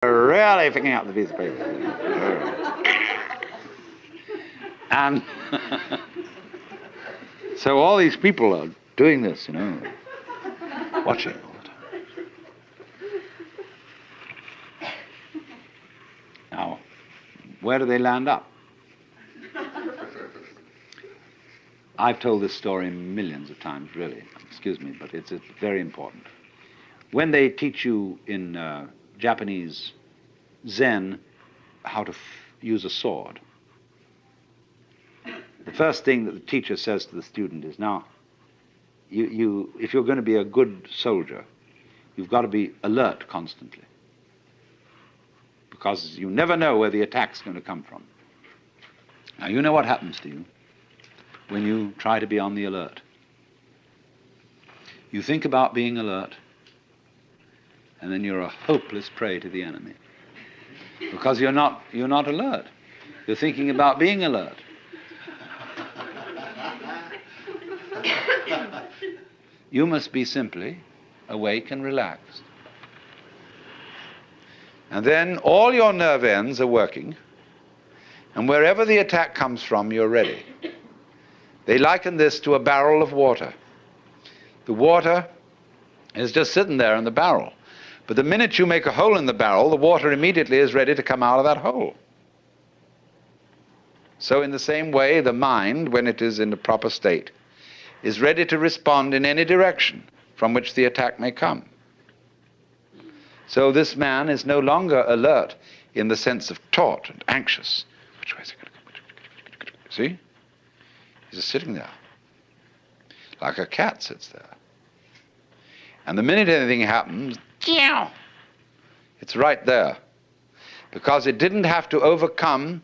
really picking up the piece of paper. And so all these people are doing this, watching all the time. Now, where do they land up? I've told this story millions of times, really. Excuse me, but it's very important. When they teach you in Japanese Zen how to use a sword, the first thing that the teacher says to the student is, now, if you're going to be a good soldier, you've got to be alert constantly, because you never know where the attack's going to come from. Now, you know what happens to you when you try to be on the alert. You think about being alert, and then you're a hopeless prey to the enemy, because you're not alert. You're thinking about being alert. You must be simply awake and relaxed. And then all your nerve ends are working, and wherever the attack comes from, you're ready. They liken this to a barrel of water. The water is just sitting there in the barrel. But the minute you make a hole in the barrel, the water immediately is ready to come out of that hole. So in the same way, the mind, when it is in the proper state, is ready to respond in any direction from which the attack may come. So this man is no longer alert in the sense of taut and anxious. Which way is it going to go? See? He's just sitting there, like a cat sits there. And the minute anything happens, it's right there, because it didn't have to overcome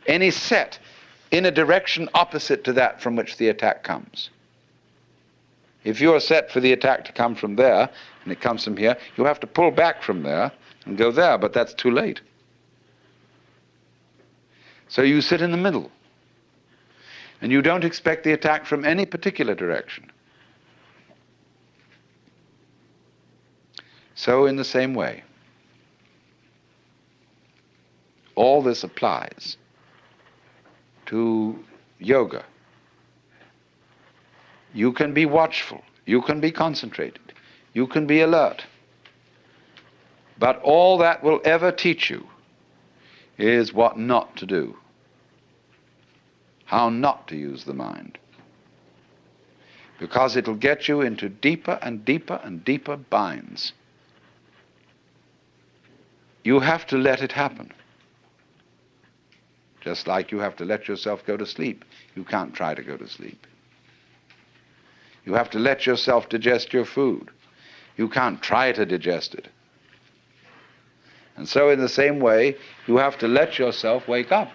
any set in a direction opposite to that from which the attack comes. If you're set for the attack to come from there, and it comes from here, you have to pull back from there and go there, but that's too late. So you sit in the middle, and you don't expect the attack from any particular direction. So in the same way, all this applies to yoga. You can be watchful, you can be concentrated, you can be alert, but all that will ever teach you is what not to do, how not to use the mind, because it'll get you into deeper and deeper and deeper binds. You have to let it happen. Just like you have to let yourself go to sleep. You can't try to go to sleep. You have to let yourself digest your food. You can't try to digest it. And so in the same way, you have to let yourself wake up.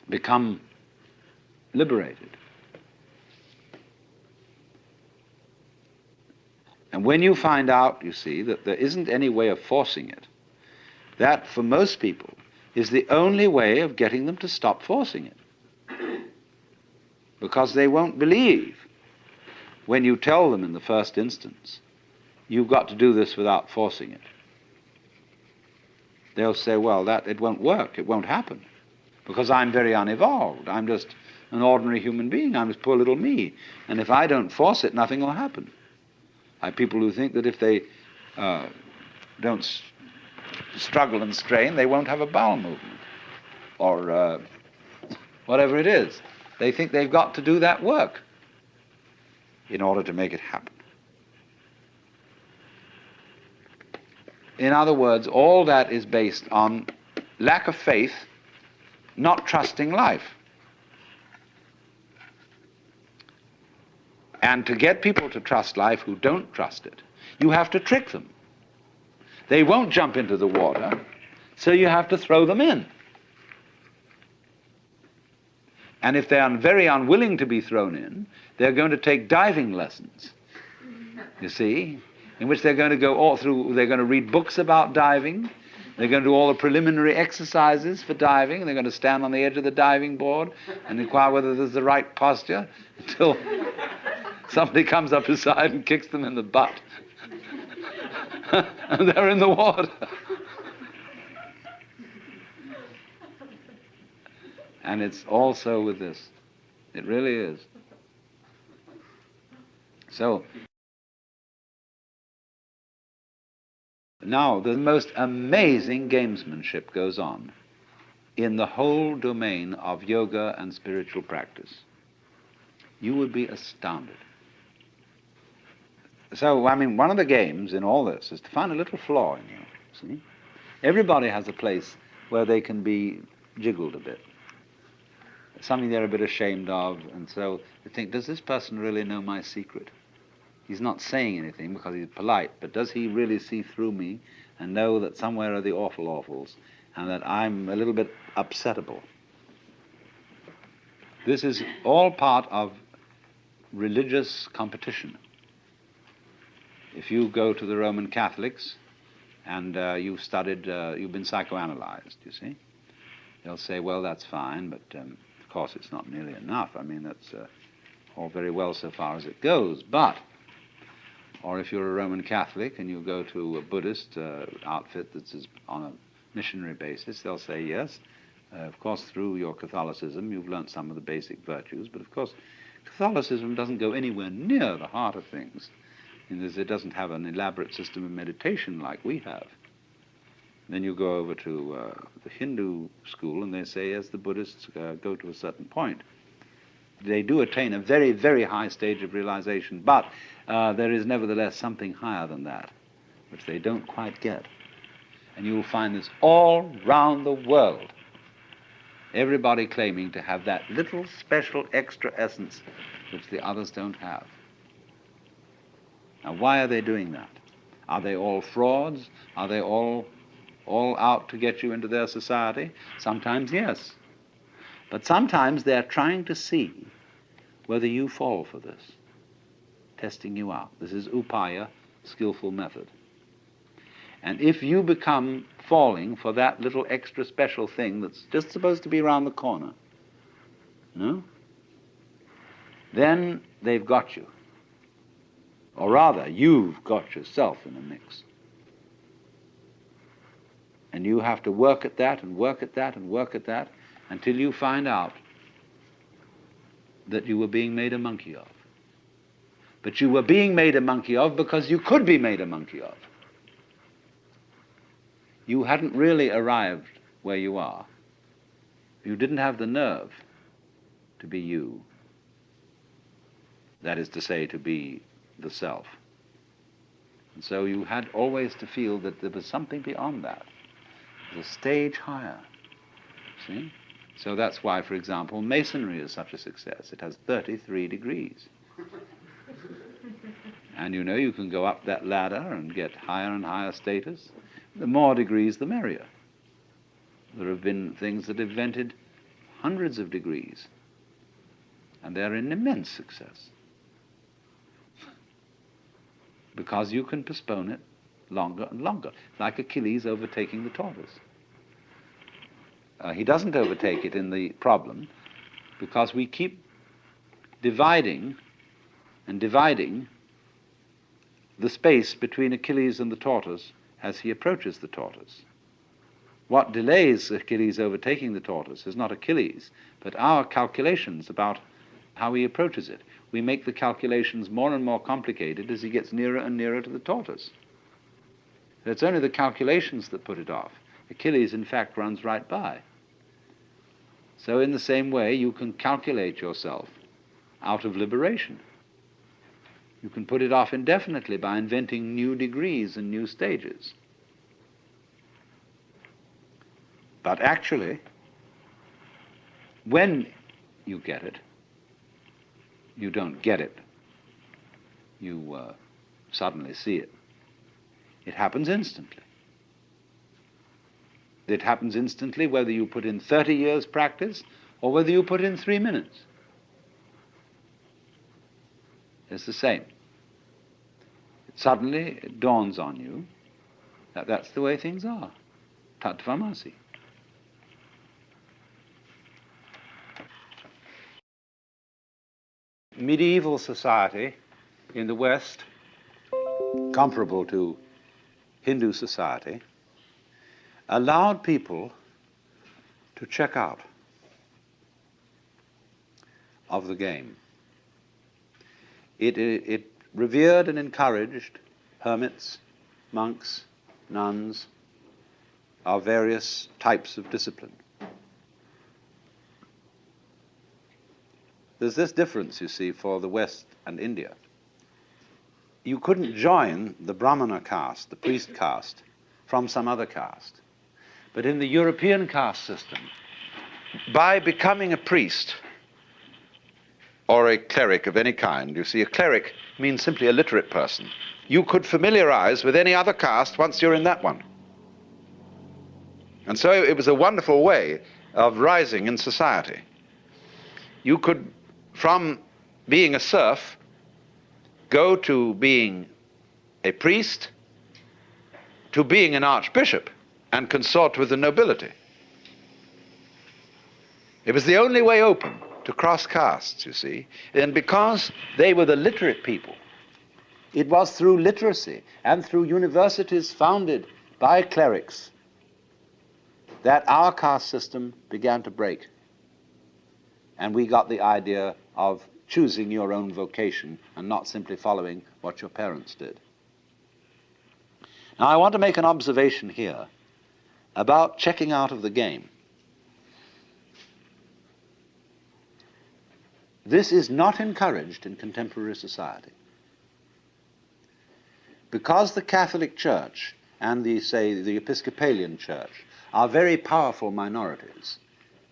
Become liberated. And when you find out, you see, that there isn't any way of forcing it, that for most people is the only way of getting them to stop forcing it. Because they won't believe when you tell them in the first instance, you've got to do this without forcing it. They'll say, well, it won't work, it won't happen, because I'm very unevolved. I'm just an ordinary human being. I'm just poor little me. And if I don't force it, nothing will happen. I have people who think that if they don't struggle and strain, they won't have a bowel movement, or whatever it is. They think they've got to do that work in order to make it happen. In other words, all that is based on lack of faith, not trusting life. And to get people to trust life who don't trust it, you have to trick them. They won't jump into the water, so you have to throw them in. And if they are very unwilling to be thrown in, they're going to take diving lessons, you see, in which they're going to go all through, they're going to read books about diving, they're going to do all the preliminary exercises for diving, and they're going to stand on the edge of the diving board and inquire whether there's the right posture until somebody comes up beside and kicks them in the butt. and they're in the water. And it's also with this. It really is. So, now the most amazing gamesmanship goes on in the whole domain of yoga and spiritual practice. You would be astounded. So, I mean, one of the games in all this is to find a little flaw in you, see? Everybody has a place where they can be jiggled a bit. Something they're a bit ashamed of, and so they think, does this person really know my secret? He's not saying anything because he's polite, but does he really see through me and know that somewhere are the awful awfuls and that I'm a little bit upsettable? This is all part of religious competition. If you go to the Roman Catholics and you've studied, you've been psychoanalyzed, you see, they'll say, well, that's fine, but of course it's not nearly enough. I mean, that's all very well so far as it goes, but, or if you're a Roman Catholic and you go to a Buddhist outfit that's on a missionary basis, they'll say, yes, of course, through your Catholicism, you've learnt some of the basic virtues, but of course, Catholicism doesn't go anywhere near the heart of things. It doesn't have an elaborate system of meditation like we have. Then you go over to the Hindu school and they say, yes, the Buddhists go to a certain point. They do attain a very, very high stage of realization, but there is nevertheless something higher than that, which they don't quite get. And you'll find this all round the world. Everybody claiming to have that little special extra essence which the others don't have. Now, why are they doing that? Are they all frauds? Are they all out to get you into their society? Sometimes, yes. But sometimes they're trying to see whether you fall for this, testing you out. This is upaya, skillful method. And if you become falling for that little extra special thing that's just supposed to be around the corner, no? Then they've got you. Or rather, you've got yourself in a mix. And you have to work at that and work at that and work at that until you find out that you were being made a monkey of. But you were being made a monkey of because you could be made a monkey of. You hadn't really arrived where you are. You didn't have the nerve to be you. That is to say, to be the self. And so you had always to feel that there was something beyond that, the stage higher. See? So that's why, for example, Masonry is such a success. It has 33 degrees. And you know, you can go up that ladder and get higher and higher status. The more degrees, the merrier. There have been things that have invented hundreds of degrees, and they're an immense success. Because you can postpone it longer and longer, like Achilles overtaking the tortoise. He doesn't overtake it in the problem because we keep dividing and dividing the space between Achilles and the tortoise as he approaches the tortoise. What delays Achilles overtaking the tortoise is not Achilles, but our calculations about how he approaches it. We make the calculations more and more complicated as he gets nearer and nearer to the tortoise. It's only the calculations that put it off. Achilles, in fact, runs right by. So in the same way, you can calculate yourself out of liberation. You can put it off indefinitely by inventing new degrees and new stages. But actually, when you get it, you don't get it. You suddenly see it. It happens instantly. It happens instantly whether you put in 30 years practice or whether you put in 3 minutes. It's the same. Suddenly it dawns on you that that's the way things are. Tattvamasi. Medieval society in the West, comparable to Hindu society allowed people to check out of the game. It revered and encouraged hermits, monks, nuns of various types of discipline. There's this difference, you see, for the West and India. You couldn't join the Brahmana caste, the priest caste, from some other caste. But in the European caste system, by becoming a priest or a cleric of any kind, you see, a cleric means simply a literate person. You could familiarize with any other caste once you're in that one. And so it was a wonderful way of rising in society. You could, from being a serf, go to being a priest, to being an archbishop, and consort with the nobility. It was the only way open to cross castes, you see. And because they were the literate people, it was through literacy and through universities founded by clerics that our caste system began to break. And we got the idea of choosing your own vocation and not simply following what your parents did. Now, I want to make an observation here about checking out of the game. This is not encouraged in contemporary society. Because the Catholic Church and the Episcopalian Church are very powerful minorities,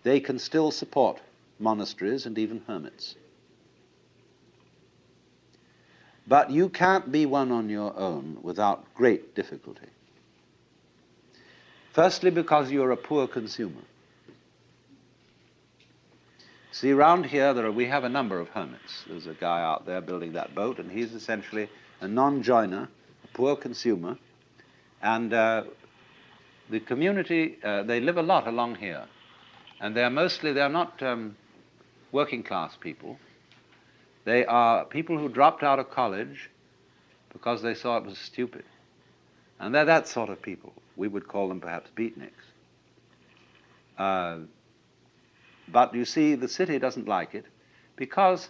they can still support monasteries and even hermits. But you can't be one on your own without great difficulty. Firstly, because you're a poor consumer. See, around here we have a number of hermits. There's a guy out there building that boat, and he's essentially a non-joiner, a poor consumer. And the community, they live a lot along here. And they're not working class people. They are people who dropped out of college because they saw it was stupid. And they're that sort of people. We would call them perhaps beatniks. But you see, the city doesn't like it because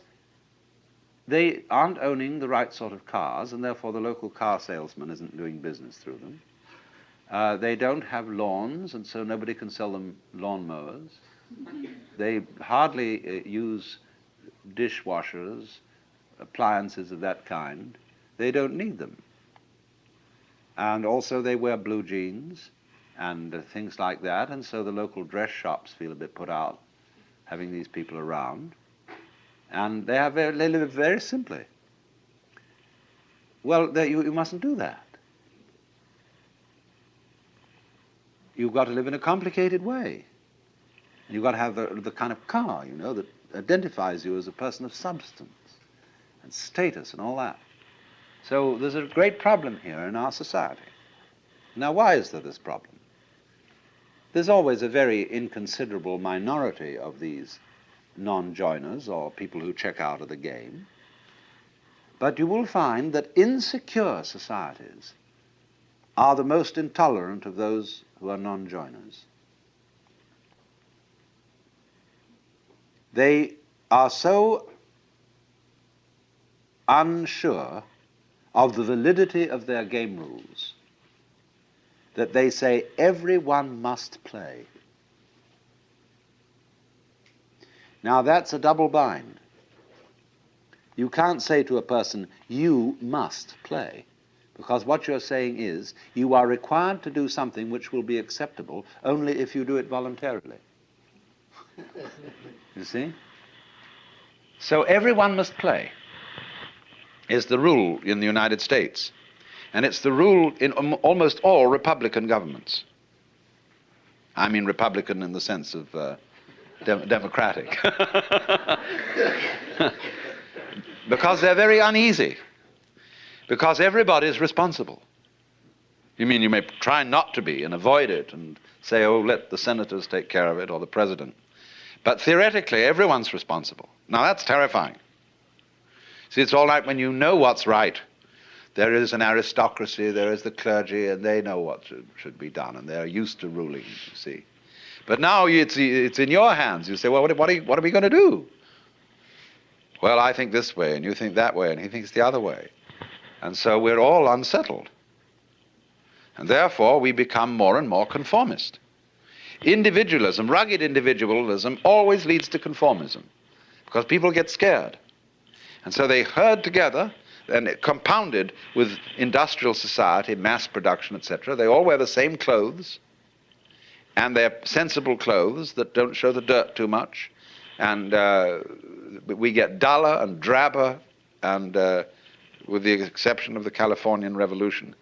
they aren't owning the right sort of cars, and therefore the local car salesman isn't doing business through them. They don't have lawns, and so nobody can sell them lawnmowers. They hardly use dishwashers, appliances of that kind. They don't need them. And also they wear blue jeans and things like that, and so the local dress shops feel a bit put out having these people around. And they live very simply. Well, you mustn't do that. You've got to live in a complicated way. And you've got to have the kind of car, you know, that identifies you as a person of substance and status and all that. So there's a great problem here in our society. Now, why is there this problem? There's always a very inconsiderable minority of these non-joiners or people who check out of the game. But you will find that insecure societies are the most intolerant of those who are non-joiners. They are so unsure of the validity of their game rules that they say everyone must play. Now that's a double bind. You can't say to a person, you must play, because what you're saying is you are required to do something which will be acceptable only if you do it voluntarily. You see? So everyone must play is the rule in the United States. And it's the rule in almost all Republican governments. I mean Republican in the sense of democratic. Because they're very uneasy. Because everybody is responsible. You mean you may try not to be and avoid it and say, oh, let the senators take care of it or the president. But theoretically, everyone's responsible. Now, that's terrifying. See, it's all right when you know what's right. There is an aristocracy, there is the clergy, and they know what should be done, and they're used to ruling, you see. But now it's in your hands. You say, well, what are we going to do? Well, I think this way, and you think that way, and he thinks the other way. And so we're all unsettled. And therefore, we become more and more conformist. Individualism, rugged individualism, always leads to conformism, because people get scared. And so they herd together, and compounded with industrial society, mass production, etc. They all wear the same clothes, and they're sensible clothes that don't show the dirt too much. And we get duller and drabber, and with the exception of the Californian Revolution.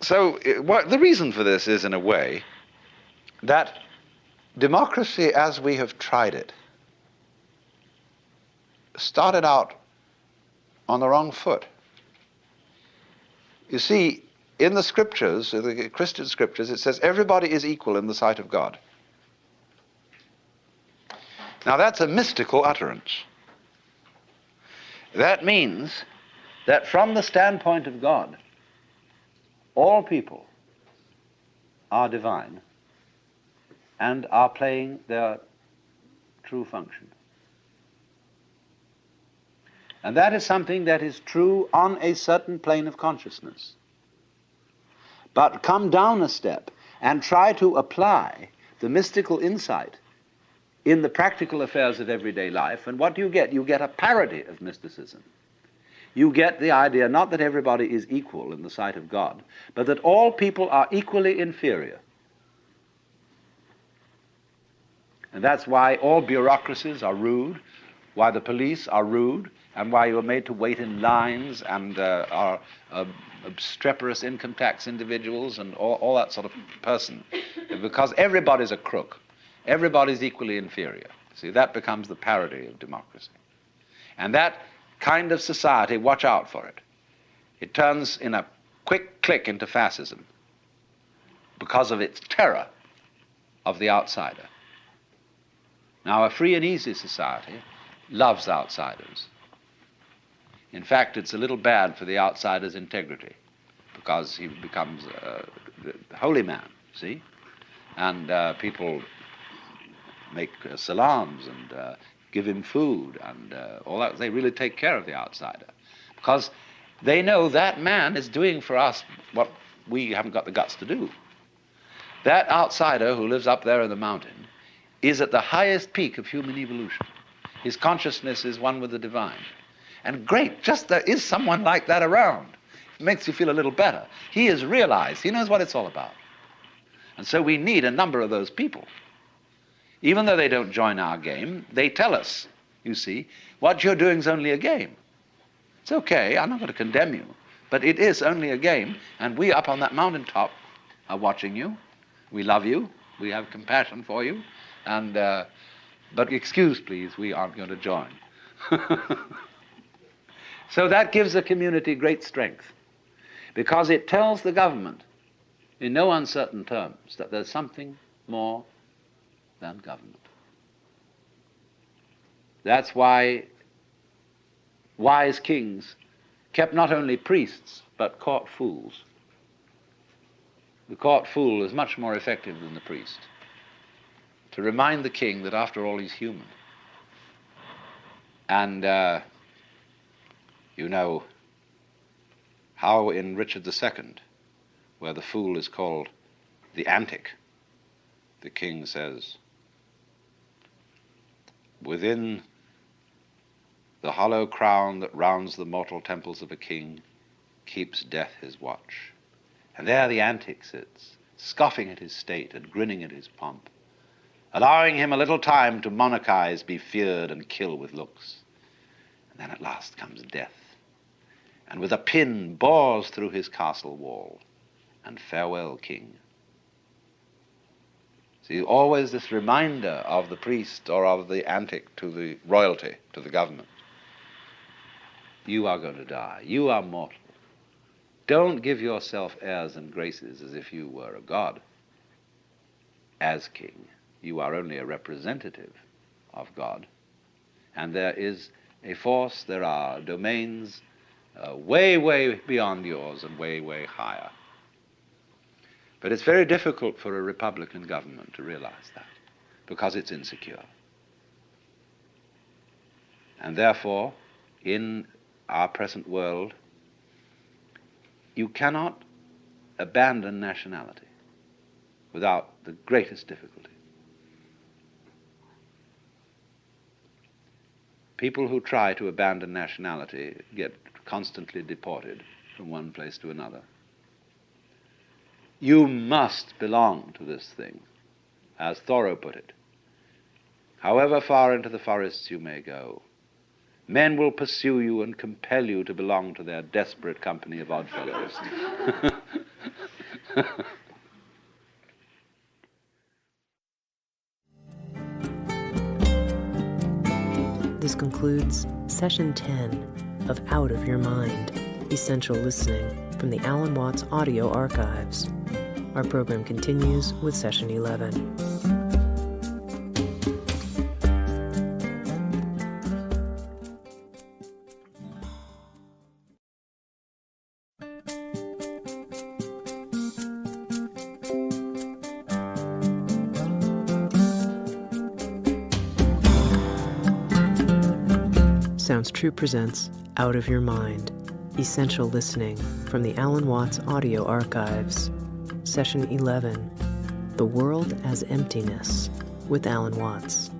So the reason for this is, in a way, that democracy as we have tried it started out on the wrong foot. You see, in the scriptures, the Christian scriptures, it says everybody is equal in the sight of God. Now that's a mystical utterance. That means that from the standpoint of God, all people are divine and are playing their true function. And that is something that is true on a certain plane of consciousness. But come down a step and try to apply the mystical insight in the practical affairs of everyday life, and what do you get? You get a parody of mysticism. You get the idea not that everybody is equal in the sight of God, but that all people are equally inferior. And that's why all bureaucracies are rude, why the police are rude, and why you are made to wait in lines and are obstreperous income tax individuals and all that sort of person. Because everybody's a crook. Everybody's equally inferior. See, that becomes the parody of democracy. And that kind of society, watch out for it. It turns in a quick click into fascism because of its terror of the outsider. Now, a free and easy society loves outsiders. In fact, it's a little bad for the outsider's integrity, because he becomes a holy man, see? And people make salams and give him food and all that. They really take care of the outsider, because they know that man is doing for us what we haven't got the guts to do. That outsider who lives up there in the mountain is at the highest peak of human evolution. His consciousness is one with the divine. And great, just there is someone like that around. It makes you feel a little better. He has realized, he knows what it's all about. And so we need a number of those people. Even though they don't join our game, they tell us, you see, what you're doing is only a game. It's okay, I'm not going to condemn you, but it is only a game, and we up on that mountaintop are watching you. We love you, we have compassion for you, and but excuse please, we aren't going to join. So that gives the community great strength, because it tells the government in no uncertain terms that there's something more than government. That's why wise kings kept not only priests but court fools. The court fool is much more effective than the priest, to remind the king that after all he's human. And you know how in Richard II, where the fool is called the antic, the king says, within the hollow crown that rounds the mortal temples of a king keeps death his watch. And there the antic sits, scoffing at his state and grinning at his pomp, allowing him a little time to monarchize, be feared, and kill with looks. And then at last comes death, and with a pin bores through his castle wall, and farewell, king. See, always this reminder of the priest or of the antic to the royalty, to the government. You are going to die. You are mortal. Don't give yourself airs and graces as if you were a god. As king, you are only a representative of God, and there is a force, there are domains way, way beyond yours and way, way higher. But it's very difficult for a Republican government to realize that, because it's insecure. And therefore, in our present world, you cannot abandon nationality without the greatest difficulty. People who try to abandon nationality get constantly deported from one place to another. You must belong to this thing, as Thoreau put it. However far into the forests you may go, men will pursue you and compel you to belong to their desperate company of oddfellows. This concludes Session 10 of Out of Your Mind, Essential Listening from the Alan Watts Audio Archives. Our program continues with Session 11. Sounds True presents Out of Your Mind, Essential Listening from the Alan Watts Audio Archives. Session 11, The World as Emptiness, with Alan Watts.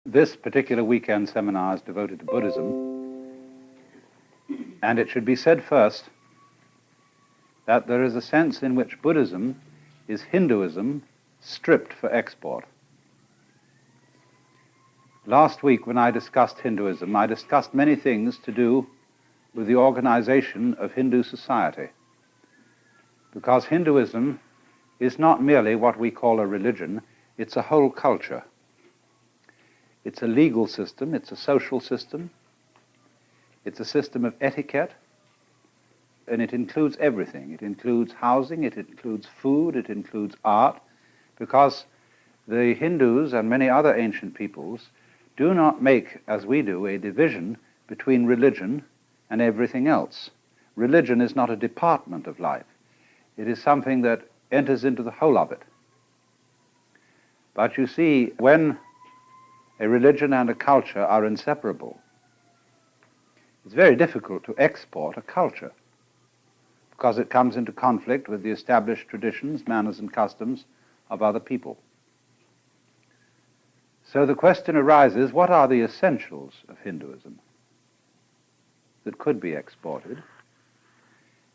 This particular weekend seminar is devoted to Buddhism, and it should be said first that there is a sense in which Buddhism is Hinduism stripped for export. Last week when I discussed Hinduism, I discussed many things to do with the organization of Hindu society, because Hinduism is not merely what we call a religion, it's a whole culture. It's a legal system, it's a social system, it's a system of etiquette, and it includes everything. It includes housing, it includes food, it includes art, because the Hindus and many other ancient peoples do not make, as we do, a division between religion and everything else. Religion is not a department of life. It is something that enters into the whole of it. But you see, when a religion and a culture are inseparable, it's very difficult to export a culture, because it comes into conflict with the established traditions, manners, and customs of other people. So the question arises, what are the essentials of Hinduism that could be exported?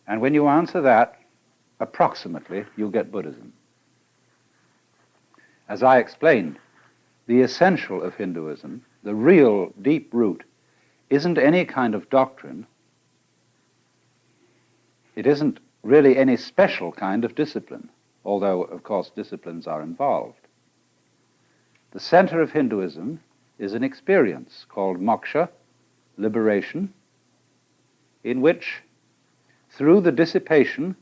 And when you answer that, approximately, you'll get Buddhism. As I explained, the essential of Hinduism, the real deep root, isn't any kind of doctrine. It isn't really any special kind of discipline, although, of course, disciplines are involved. The center of Hinduism is an experience called moksha, liberation, in which, through the dissipation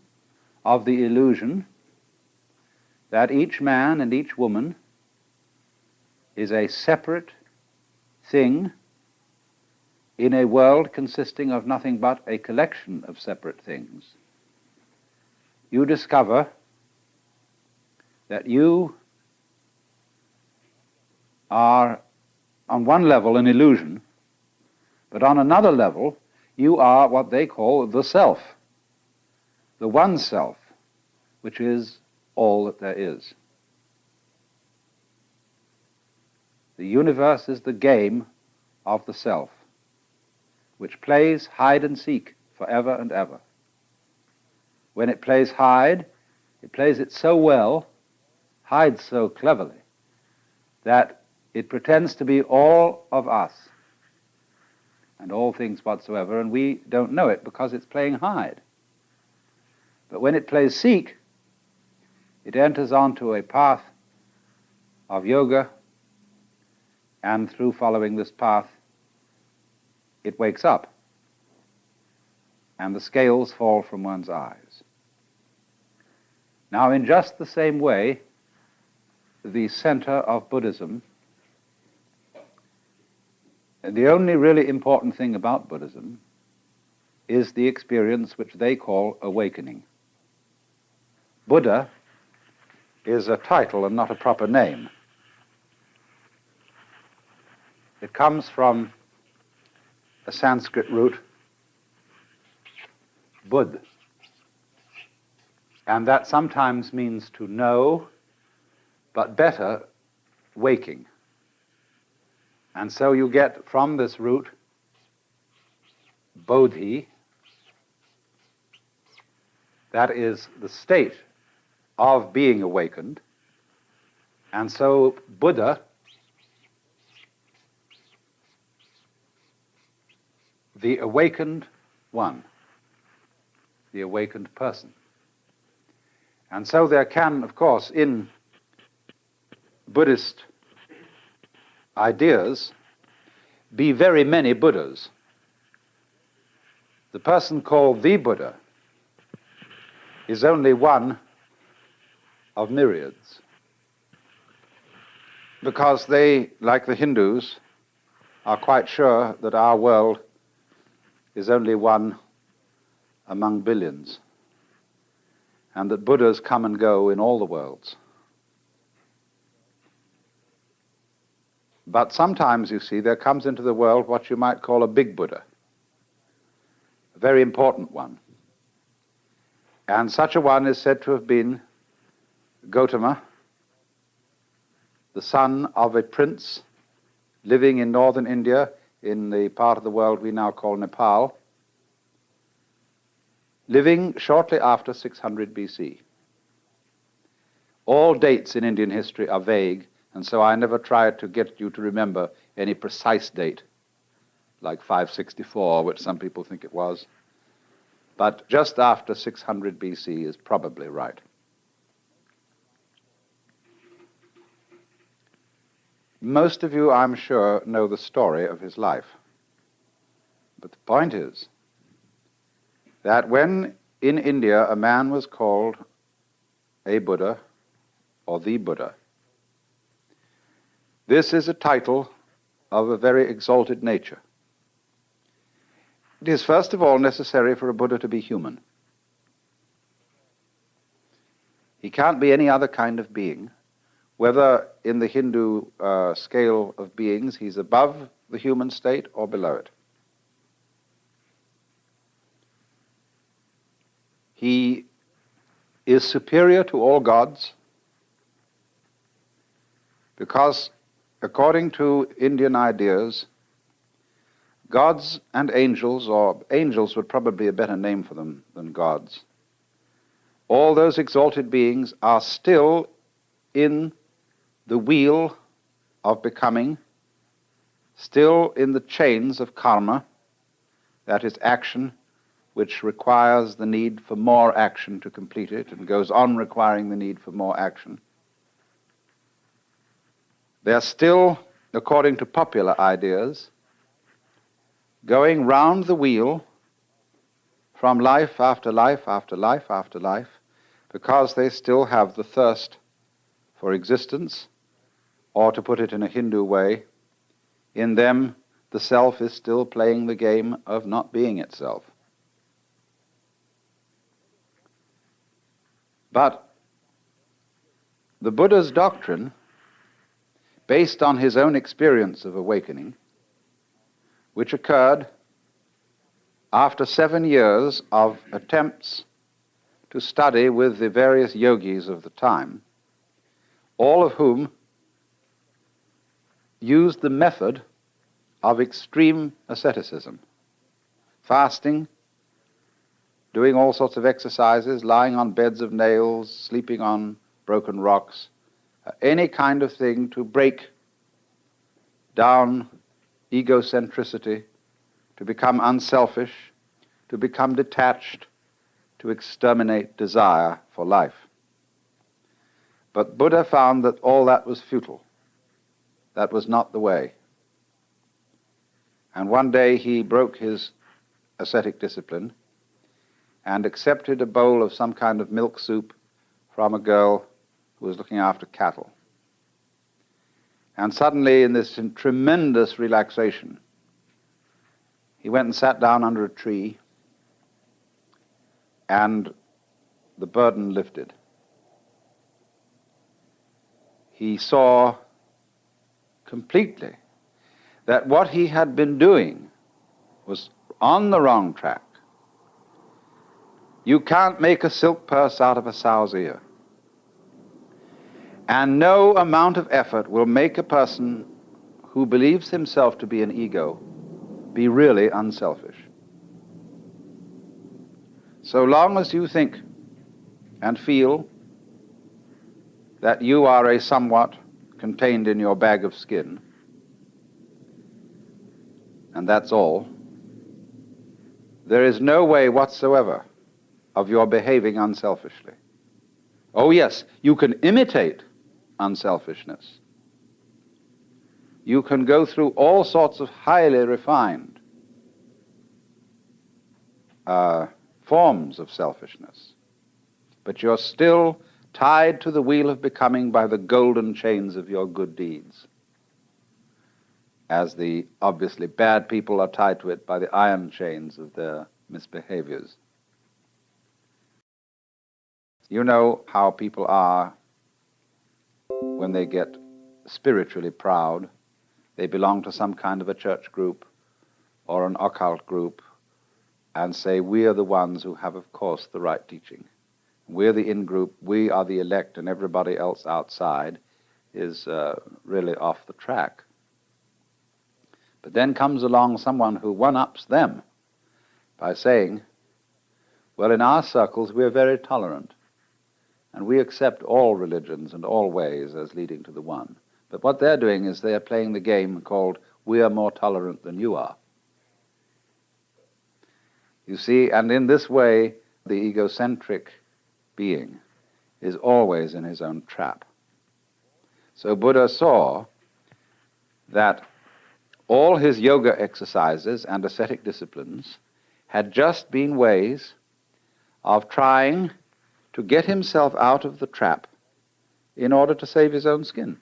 of the illusion that each man and each woman is a separate thing in a world consisting of nothing but a collection of separate things, you discover that you are, on one level, an illusion, but on another level, you are what they call the self, the one self, which is all that there is. The universe is the game of the self, which plays hide and seek forever and ever. When it plays hide, it plays it so well, hides so cleverly, that it pretends to be all of us and all things whatsoever, and we don't know it because it's playing hide. But when it plays seek, it enters onto a path of yoga, and through following this path, it wakes up, and the scales fall from one's eyes. Now, in just the same way, the center of Buddhism, the only really important thing about Buddhism is the experience which they call awakening. Buddha is a title and not a proper name. It comes from a Sanskrit root, bud, and that sometimes means to know, but better, waking. And so you get from this root bodhi, that is the state of being awakened, and so Buddha, the awakened one, the awakened person. And so there can, of course, in Buddhist ideas, be very many Buddhas. The person called the Buddha is only one of myriads, because they, like the Hindus, are quite sure that our world is only one among billions, and that Buddhas come and go in all the worlds. But sometimes, you see, there comes into the world what you might call a big Buddha, a very important one. And such a one is said to have been Gautama, the son of a prince living in northern India, in the part of the world we now call Nepal, living shortly after 600 BC. All dates in Indian history are vague, and so I never tried to get you to remember any precise date, like 564, which some people think it was. But just after 600 BC is probably right. Most of you, I'm sure, know the story of his life. But the point is that when in India a man was called a Buddha or the Buddha, this is a title of a very exalted nature. It is first of all necessary for a Buddha to be human. He can't be any other kind of being. Whether in the Hindu scale of beings he's above the human state or below it. He is superior to all gods because, according to Indian ideas, gods and angels, or angels would probably be a better name for them than gods, all those exalted beings are still in the wheel of becoming, still in the chains of karma, that is action which requires the need for more action to complete it and goes on requiring the need for more action. They are still, according to popular ideas, going round the wheel from life after life after life after life, because they still have the thirst for existence, or to put it in a Hindu way, in them the self is still playing the game of not being itself. But the Buddha's doctrine, based on his own experience of awakening, which occurred after 7 years of attempts to study with the various yogis of the time, all of whom used the method of extreme asceticism, fasting, doing all sorts of exercises, lying on beds of nails, sleeping on broken rocks, any kind of thing to break down egocentricity, to become unselfish, to become detached, to exterminate desire for life. But Buddha found that all that was futile. That was not the way. And one day he broke his ascetic discipline and accepted a bowl of some kind of milk soup from a girl who was looking after cattle. And suddenly, in this tremendous relaxation, he went and sat down under a tree, and the burden lifted. He saw completely that what he had been doing was on the wrong track. You can't make a silk purse out of a sow's ear. And no amount of effort will make a person who believes himself to be an ego be really unselfish. So long as you think and feel that you are a somewhat contained in your bag of skin, and that's all, there is no way whatsoever of your behaving unselfishly. Oh yes, you can imitate unselfishness. You can go through all sorts of highly refined forms of selfishness, but you're still tied to the wheel of becoming by the golden chains of your good deeds, as the obviously bad people are tied to it by the iron chains of their misbehaviors. You know how people are when they get spiritually proud. They belong to some kind of a church group or an occult group and say, we are the ones who have, of course, the right teaching. We're the in-group, we are the elect, and everybody else outside is really off the track. But then comes along someone who one-ups them by saying, well, in our circles we're very tolerant, and we accept all religions and all ways as leading to the one. But what they're doing is they're playing the game called, we are more tolerant than you are. You see, and in this way, the egocentric being is always in his own trap. So Buddha saw that all his yoga exercises and ascetic disciplines had just been ways of trying to get himself out of the trap in order to save his own skin,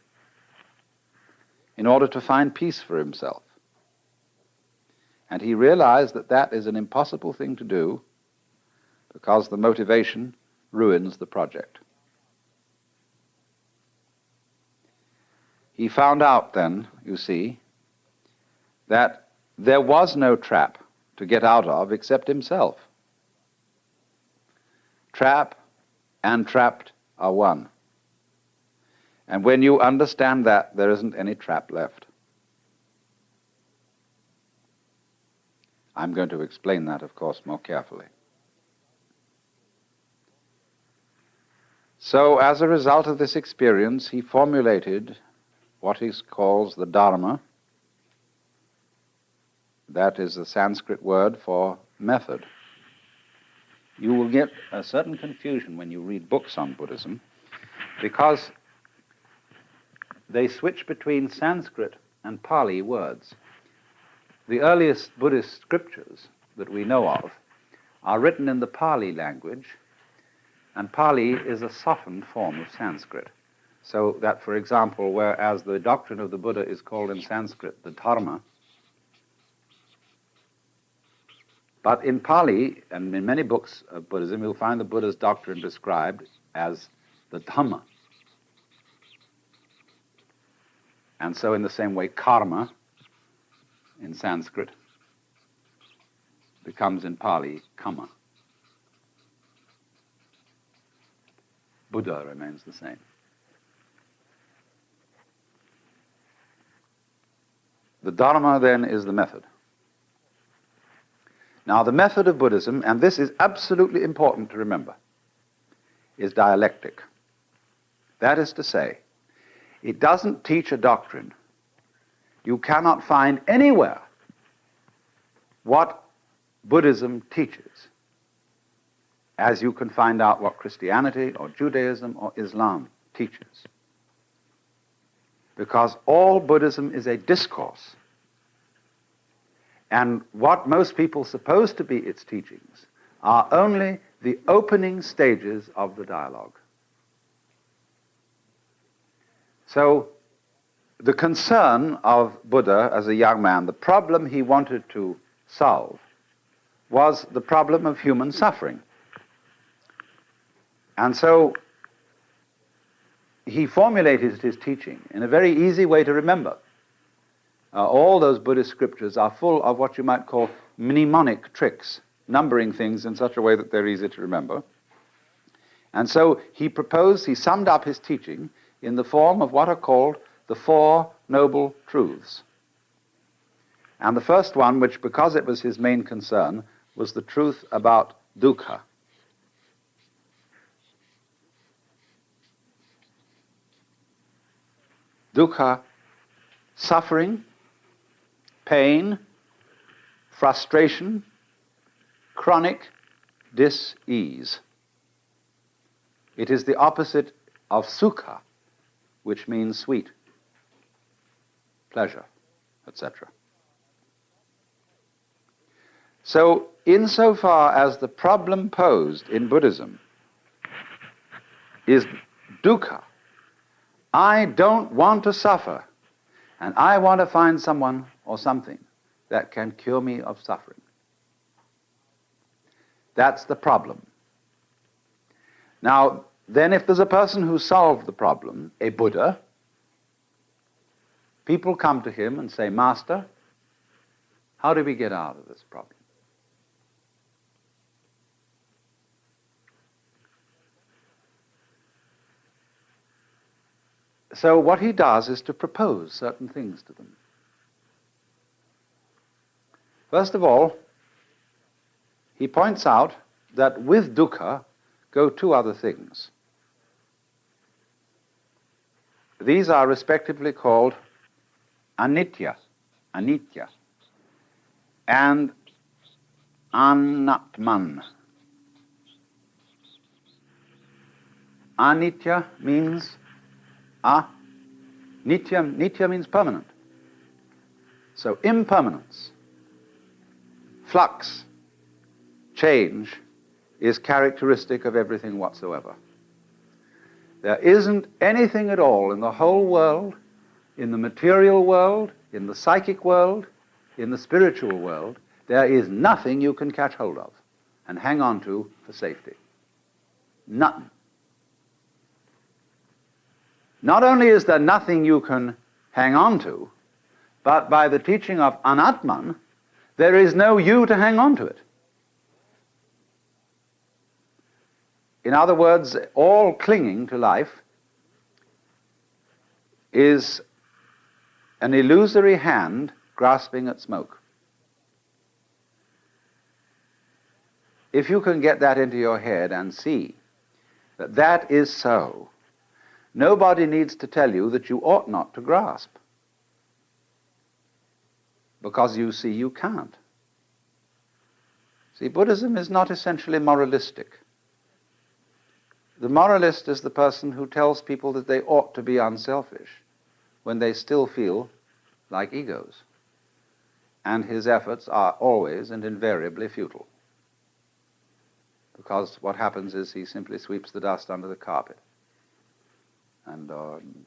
in order to find peace for himself. And he realized that that is an impossible thing to do because the motivation ruins the project. He found out then, you see, that there was no trap to get out of except himself. Trap and trapped are one. And when you understand that, there isn't any trap left. I'm going to explain that, of course, more carefully. So, as a result of this experience, he formulated what he calls the Dharma. That is the Sanskrit word for method. You will get a certain confusion when you read books on Buddhism because they switch between Sanskrit and Pali words. The earliest Buddhist scriptures that we know of are written in the Pali language, and Pali is a softened form of Sanskrit. So that, for example, whereas the doctrine of the Buddha is called in Sanskrit the Dharma, but in Pali, and in many books of Buddhism, you'll find the Buddha's doctrine described as the Dhamma. And so in the same way, karma in Sanskrit becomes in Pali kamma. Buddha remains the same. The Dharma then is the method. Now the method of Buddhism, and this is absolutely important to remember, is dialectic. That is to say, it doesn't teach a doctrine. You cannot find anywhere what Buddhism teaches, as you can find out what Christianity or Judaism or Islam teaches. Because all Buddhism is a discourse. And what most people suppose to be its teachings are only the opening stages of the dialogue. So, the concern of Buddha as a young man, the problem he wanted to solve, was the problem of human suffering. And so, he formulated his teaching in a very easy way to remember. All those Buddhist scriptures are full of what you might call mnemonic tricks, numbering things in such a way that they're easy to remember. And so he summed up his teaching in the form of what are called the Four Noble Truths. And the first one, which because it was his main concern, was the truth about dukkha. Dukkha, suffering, pain, frustration, chronic dis-ease. It is the opposite of sukha, which means sweet, pleasure, etc. So, insofar as the problem posed in Buddhism is dukkha, I don't want to suffer, and I want to find someone or something that can cure me of suffering. That's the problem. Now, then if there's a person who solved the problem, a Buddha, people come to him and say, Master, how do we get out of this problem? So what he does is to propose certain things to them. First of all, he points out that with dukkha go two other things. These are respectively called anitya, and anatman. Anitya means nitya means permanent. So impermanence, flux, change is characteristic of everything whatsoever. There isn't anything at all in the whole world, in the material world, in the psychic world, in the spiritual world, there is nothing you can catch hold of and hang on to for safety. Nothing. Not only is there nothing you can hang on to, but by the teaching of anatman, there is no you to hang on to it. In other words, all clinging to life is an illusory hand grasping at smoke. If you can get that into your head and see that that is so, nobody needs to tell you that you ought not to grasp, because you see you can't. See, Buddhism is not essentially moralistic. The moralist is the person who tells people that they ought to be unselfish when they still feel like egos, and his efforts are always and invariably futile, because what happens is he simply sweeps the dust under the carpet and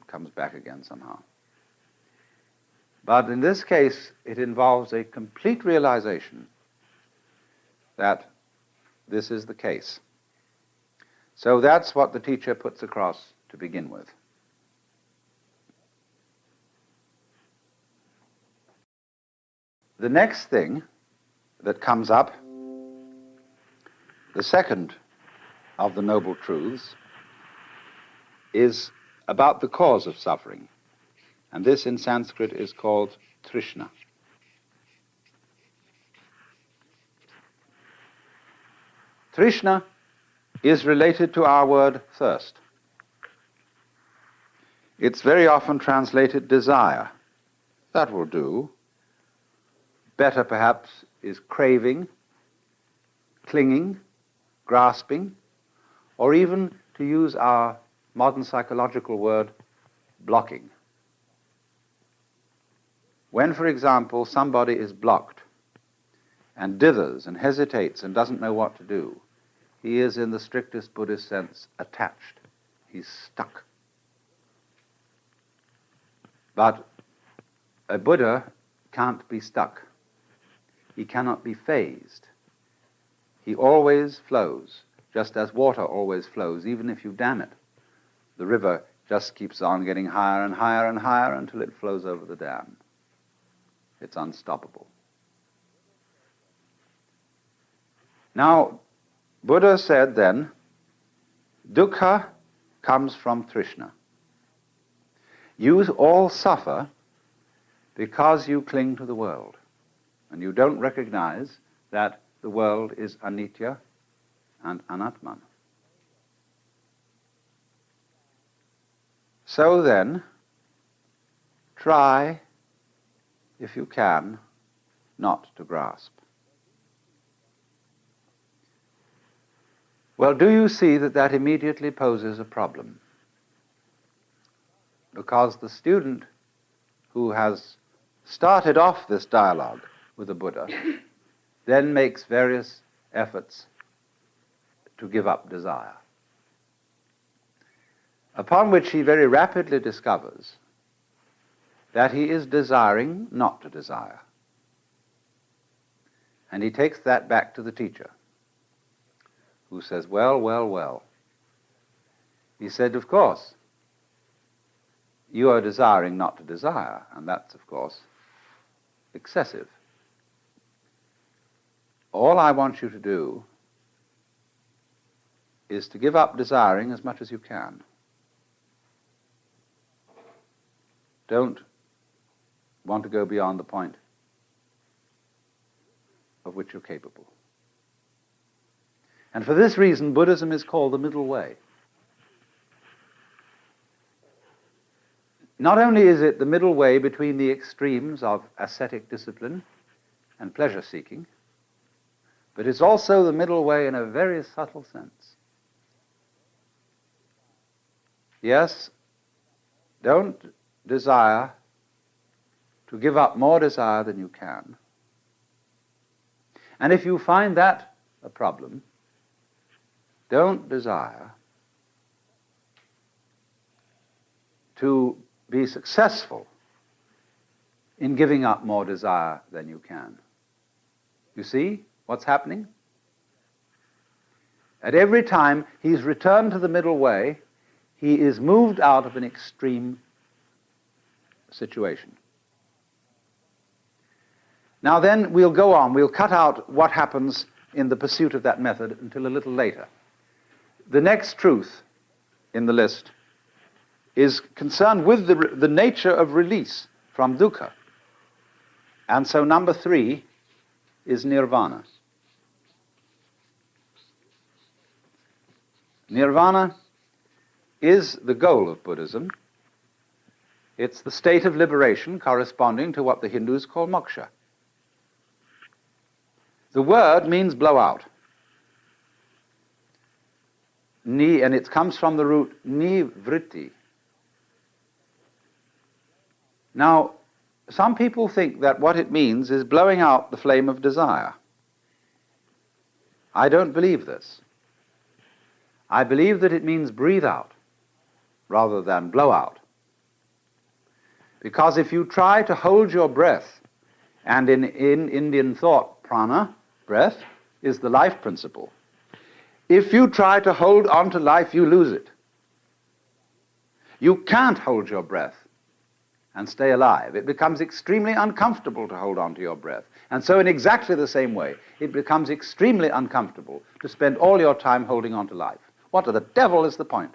comes back again somehow. But in this case, it involves a complete realization that this is the case. So that's what the teacher puts across to begin with. The next thing that comes up, the second of the Noble Truths, is about the cause of suffering. And this in Sanskrit is called Trishna. Trishna is related to our word thirst. It's very often translated desire. That will do. Better perhaps is craving, clinging, grasping, or even to use our modern psychological word, blocking. When, for example, somebody is blocked and dithers and hesitates and doesn't know what to do, he is, in the strictest Buddhist sense, attached. He's stuck. But a Buddha can't be stuck. He cannot be phased. He always flows, just as water always flows, even if you dam it. The river just keeps on getting higher and higher and higher until it flows over the dam. It's unstoppable. Now, Buddha said then, dukkha comes from Trishna. You all suffer because you cling to the world, and you don't recognize that the world is anitya and anatman. So then, try, if you can, not to grasp. Well, do you see that that immediately poses a problem? Because the student who has started off this dialogue with the Buddha then makes various efforts to give up desire, upon which he very rapidly discovers that he is desiring not to desire. And he takes that back to the teacher, who says, well, well, well. He said, of course, you are desiring not to desire, and that's, of course, excessive. All I want you to do is to give up desiring as much as you can. Don't want to go beyond the point of which you're capable. And for this reason, Buddhism is called the middle way. Not only is it the middle way between the extremes of ascetic discipline and pleasure-seeking, but it's also the middle way in a very subtle sense. Yes, don't desire to give up more desire than you can. And if you find that a problem, don't desire to be successful in giving up more desire than you can. You see what's happening? At every time he's returned to the middle way, he is moved out of an extreme situation. Now then, we'll go on. We'll cut out what happens in the pursuit of that method until a little later. The next truth in the list is concerned with the nature of release from dukkha. And so number 3 is nirvana. Nirvana is the goal of Buddhism. It's the state of liberation corresponding to what the Hindus call moksha. The word means blow out. And it comes from the root nivritti. Now, some people think that what it means is blowing out the flame of desire. I don't believe this. I believe that it means breathe out rather than blow out. Because if you try to hold your breath, and in Indian thought, prana, breath, is the life principle. If you try to hold on to life, you lose it. You can't hold your breath and stay alive. It becomes extremely uncomfortable to hold on to your breath. And so in exactly the same way, it becomes extremely uncomfortable to spend all your time holding on to life. What the devil is the point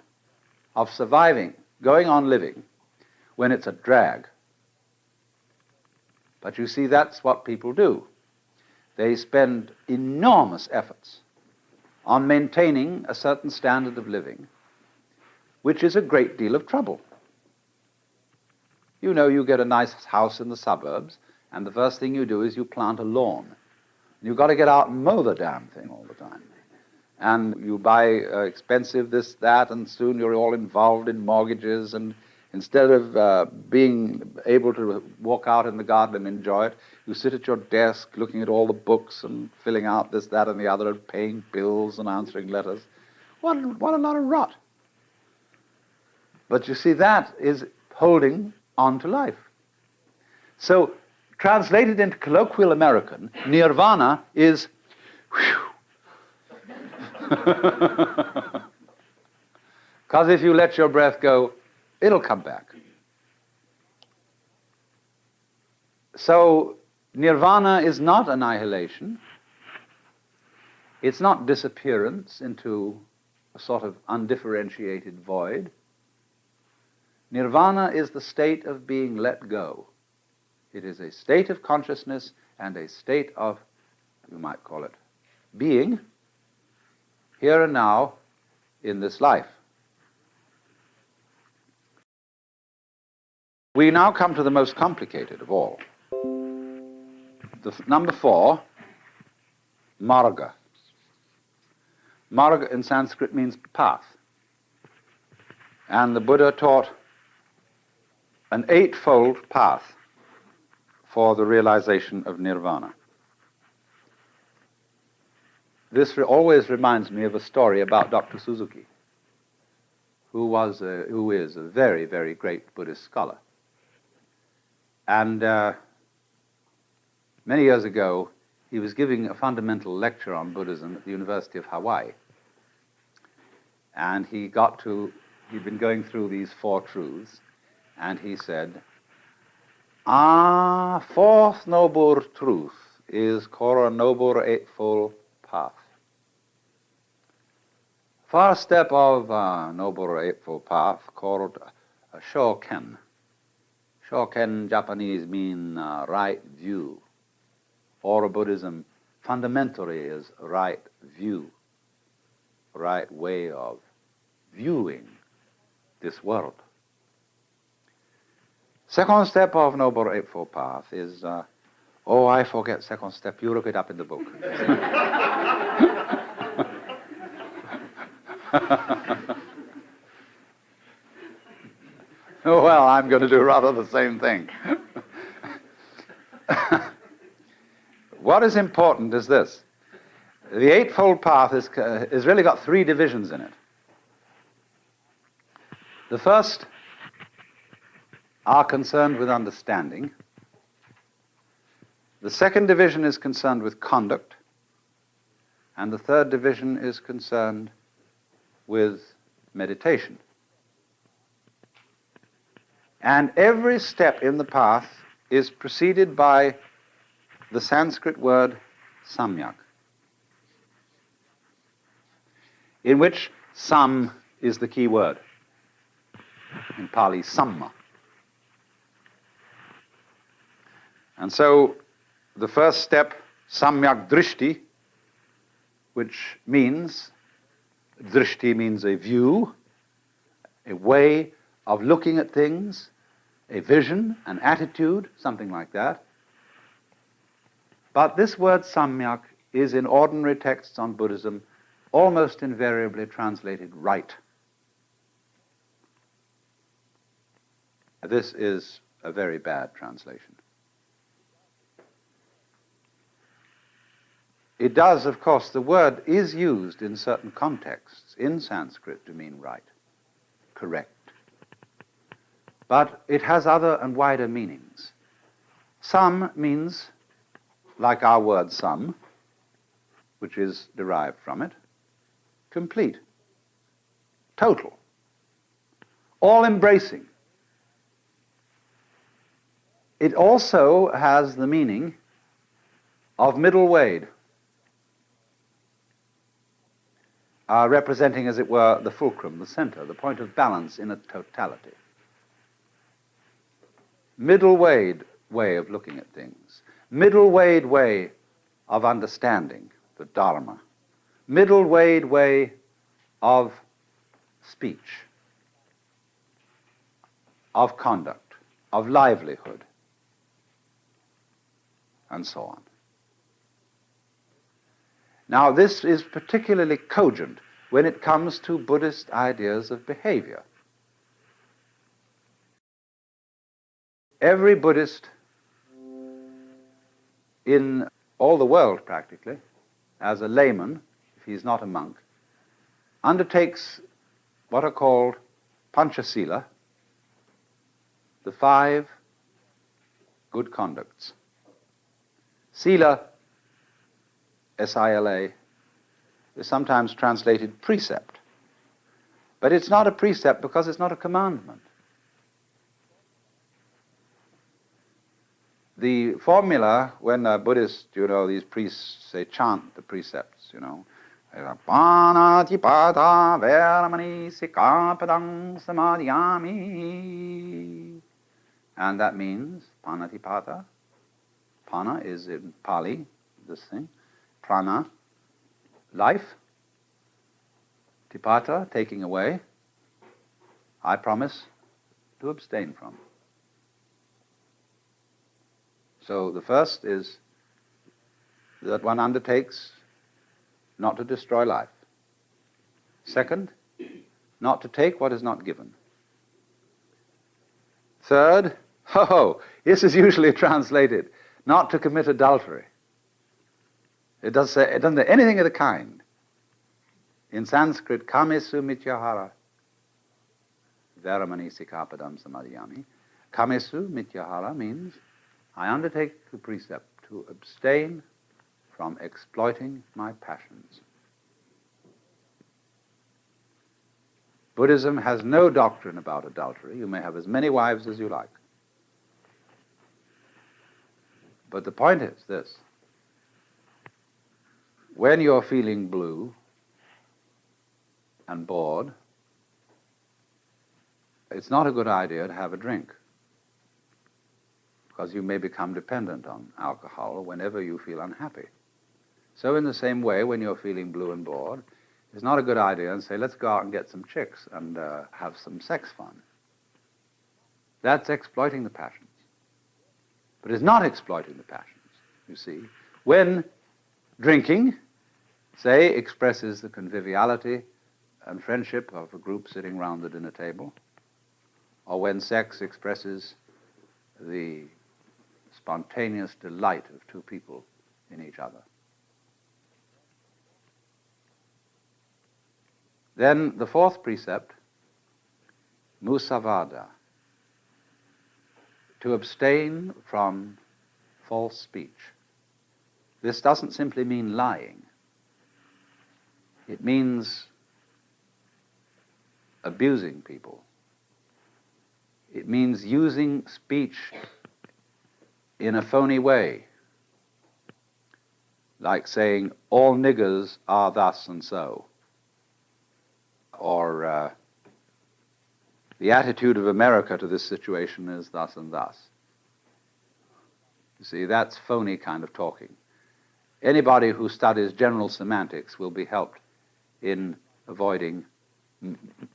of surviving, going on living, when it's a drag? But you see, that's what people do. They spend enormous efforts on maintaining a certain standard of living, which is a great deal of trouble. You know, you get a nice house in the suburbs, and the first thing you do is you plant a lawn. You've got to get out and mow the damn thing all the time. and you buy expensive this, that, and soon you're all involved in mortgages, and instead of being able to walk out in the garden and enjoy it, you sit at your desk looking at all the books and filling out this, that, and the other, and paying bills and answering letters. What a lot of rot. But you see, that is holding on to life. So, translated into colloquial American, nirvana is because if you let your breath go, it'll come back. So, nirvana is not annihilation. It's not disappearance into a sort of undifferentiated void. Nirvana is the state of being let go. It is a state of consciousness and a state of, you might call it, being here and now in this life. We now come to the most complicated of all. Number 4, marga. Marga in Sanskrit means path. And the Buddha taught an 8-fold path for the realization of nirvana. This always reminds me of a story about Dr. Suzuki, who is a very, very great Buddhist scholar. And many years ago, he was giving a fundamental lecture on Buddhism at the University of Hawaii. And he'd been going through these 4 truths, and he said, fourth noble truth is called a noble eightfold path. First step of noble eightfold path called shoken. Shoken, Japanese, mean right view. Or Buddhism fundamentally is right view, right way of viewing this world. Second step of Noble Eightfold Path is, I forget second step. You look it up in the book. Well, I'm going to do rather the same thing. What is important is this. The Eightfold Path has really got 3 divisions in it. The first are concerned with understanding. The second division is concerned with conduct. And the third division is concerned with meditation. And every step in the path is preceded by the Sanskrit word samyak, in which sam is the key word. In Pali, samma. And so the first step, samyak drishti, which means, drishti means a view, a way of looking at things, a vision, an attitude, something like that. But this word samyak is in ordinary texts on Buddhism almost invariably translated right. This is a very bad translation. It does, of course, the word is used in certain contexts in Sanskrit to mean right, correct. But it has other and wider meanings. Sam means, like our word sum, which is derived from it, complete, total, all-embracing. It also has the meaning of middle wade, representing, as it were, the fulcrum, the center, the point of balance in a totality. Middle wade way of looking at things. Middle wade way of understanding the Dharma. Middle wade way of speech, of conduct, of livelihood, and so on. Now, this is particularly cogent when it comes to Buddhist ideas of behavior. Every Buddhist in all the world, practically, as a layman, if he's not a monk, undertakes what are called Panchasila, the 5 good conducts. Sila, S-I-L-A, is sometimes translated precept. But it's not a precept because it's not a commandment. The formula, when a Buddhist, these priests, they chant the precepts, Panatipata veramani sikapadang samadhyami. And that means Panatipata. Pana is in Pali, this thing. Prana, life. Tipata, taking away. I promise to abstain from. So the first is that one undertakes not to destroy life. Second, not to take what is not given. Third, this is usually translated, not to commit adultery. It doesn't say anything of the kind. In Sanskrit, kamesu mityahara, veramani sikapadam samadhyami. Kamesu mityahara means I undertake the precept to abstain from exploiting my passions. Buddhism has no doctrine about adultery. You may have as many wives as you like. But the point is this. When you're feeling blue and bored, it's not a good idea to have a drink, because you may become dependent on alcohol whenever you feel unhappy. So in the same way, when you're feeling blue and bored, it's not a good idea to say, let's go out and get some chicks and have some sex fun. That's exploiting the passions. But it's not exploiting the passions, you see. When drinking, say, expresses the conviviality and friendship of a group sitting round the dinner table, or when sex expresses the spontaneous delight of two people in each other. Then the 4th precept, musavada, to abstain from false speech. This doesn't simply mean lying. It means abusing people. It means using speech in a phony way, like saying, all niggers are thus and so, or the attitude of America to this situation is thus and thus. You see, that's phony kind of talking. Anybody who studies general semantics will be helped in avoiding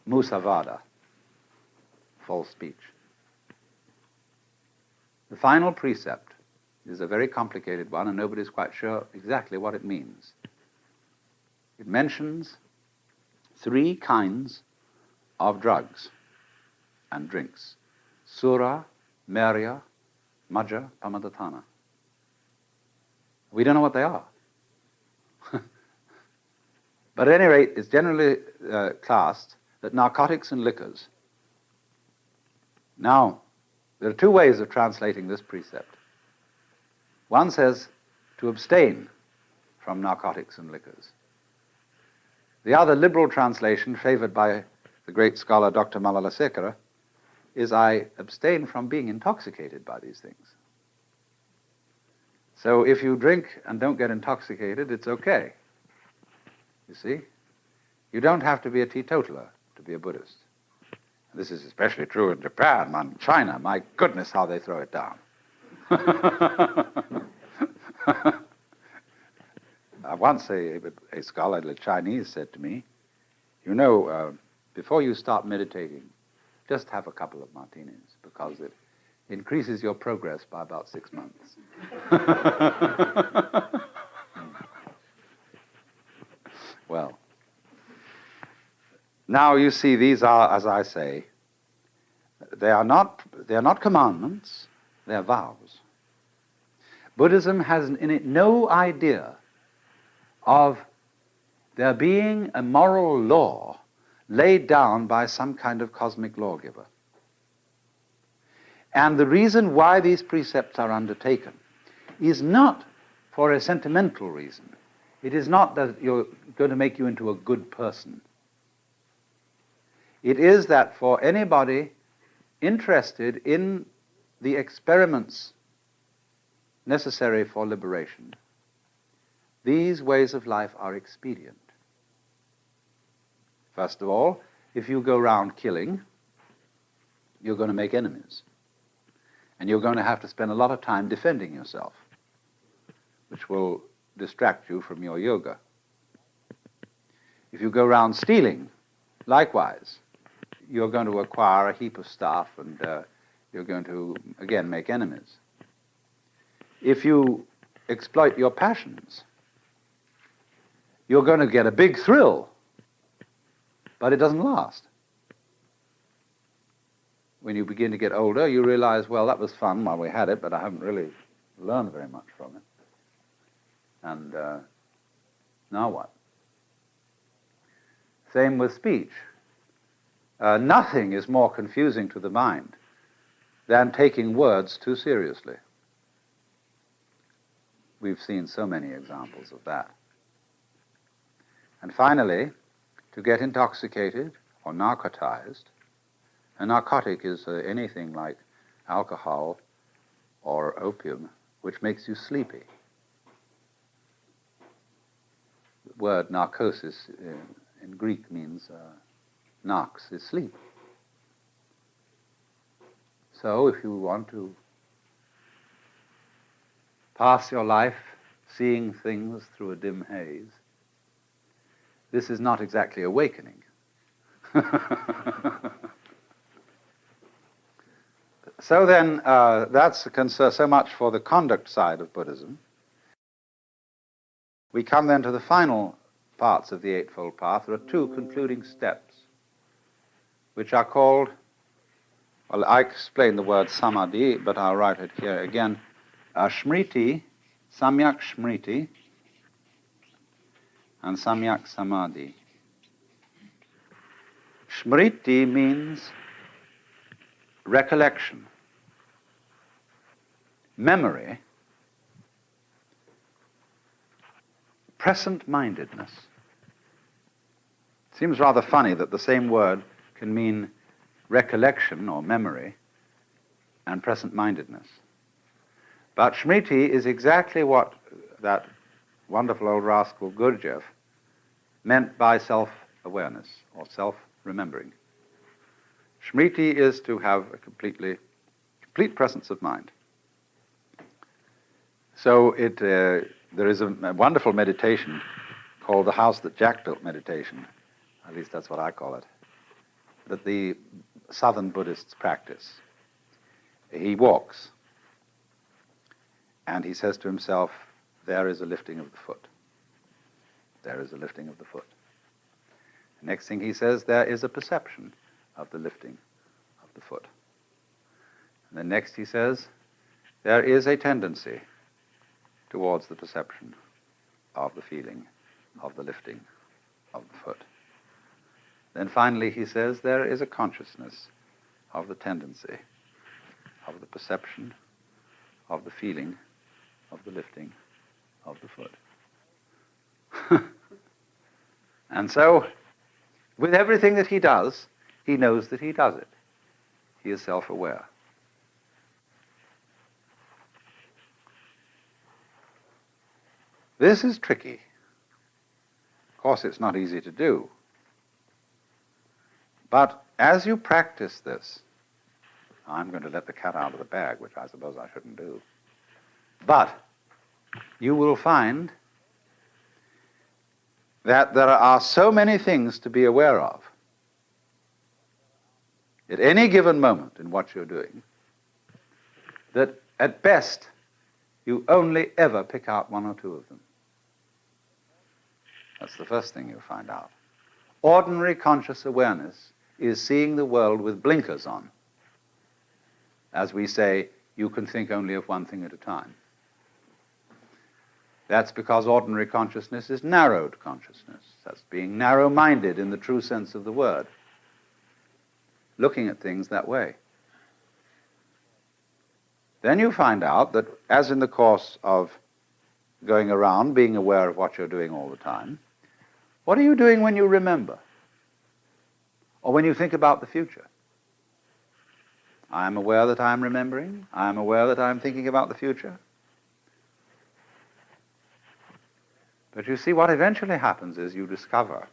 musavada, false speech. The final precept is a very complicated one, and nobody's quite sure exactly what it means. It mentions 3 kinds of drugs and drinks: sura, merya, majja, pamadatthana. We don't know what they are. But at any rate, it's generally classed that narcotics and liquors. Now, there are 2 ways of translating this precept. One says to abstain from narcotics and liquors. The other liberal translation, favored by the great scholar Dr. Malalasekara, is I abstain from being intoxicated by these things. So if you drink and don't get intoxicated, it's okay. You see? You don't have to be a teetotaler to be a Buddhist. This is especially true in Japan and China. My goodness, how they throw it down. Once a scholarly Chinese said to me, before you start meditating, just have a couple of martinis, because it increases your progress by about 6 months. Now you see, these are, as I say, they are not commandments, they are vows. Buddhism has in it no idea of there being a moral law laid down by some kind of cosmic lawgiver. And the reason why these precepts are undertaken is not for a sentimental reason. It is not that you're going to make you into a good person. It is that for anybody interested in the experiments necessary for liberation, these ways of life are expedient. First of all, if you go around killing, you're going to make enemies. And you're going to have to spend a lot of time defending yourself, which will distract you from your yoga. If you go around stealing, likewise, you're going to acquire a heap of stuff and you're going to, again, make enemies. If you exploit your passions, you're going to get a big thrill, but it doesn't last. When you begin to get older, you realize, well, that was fun while we had it, but I haven't really learned very much from it. And now what? Same with speech. Nothing is more confusing to the mind than taking words too seriously. We've seen so many examples of that. And finally, to get intoxicated or narcotized, a narcotic is anything like alcohol or opium, which makes you sleepy. The word narcosis in Greek means narx is sleep. So if you want to pass your life seeing things through a dim haze, this is not exactly awakening. So then, that's so much for the conduct side of Buddhism. We come then to the final parts of the Eightfold Path. There are two concluding steps, which are called, well, I explained the word samadhi, but I'll write it here again, smriti, samyak smriti, and samyak samadhi. Smriti means recollection, memory, present-mindedness. It seems rather funny that the same word can mean recollection or memory and present-mindedness. But smriti is exactly what that wonderful old rascal Gurdjieff meant by self-awareness or self-remembering. Smriti is to have a complete presence of mind. So there is a wonderful meditation called the House That Jack Built meditation, at least that's what I call it, that the Southern Buddhists practice. He walks, and he says to himself, there is a lifting of the foot. There is a lifting of the foot. The next thing he says, there is a perception of the lifting of the foot. And then next he says, there is a tendency towards the perception of the feeling of the lifting of the foot. Then finally he says, there is a consciousness of the tendency of the perception of the feeling of the lifting of the foot. And so, with everything that he does, he knows that he does it. He is self-aware. This is tricky. Of course, it's not easy to do. But as you practice this, I'm going to let the cat out of the bag, which I suppose I shouldn't do. But you will find that there are so many things to be aware of at any given moment in what you're doing that at best you only ever pick out one or two of them. That's the first thing you'll find out. Ordinary conscious awareness is seeing the world with blinkers on. As we say, you can think only of one thing at a time. That's because ordinary consciousness is narrowed consciousness. That's being narrow-minded in the true sense of the word, looking at things that way. Then you find out that, as in the course of going around, being aware of what you're doing all the time, what are you doing when you remember? Or when you think about the future? I am aware that I am remembering. I am aware that I am thinking about the future. But you see, what eventually happens is you discover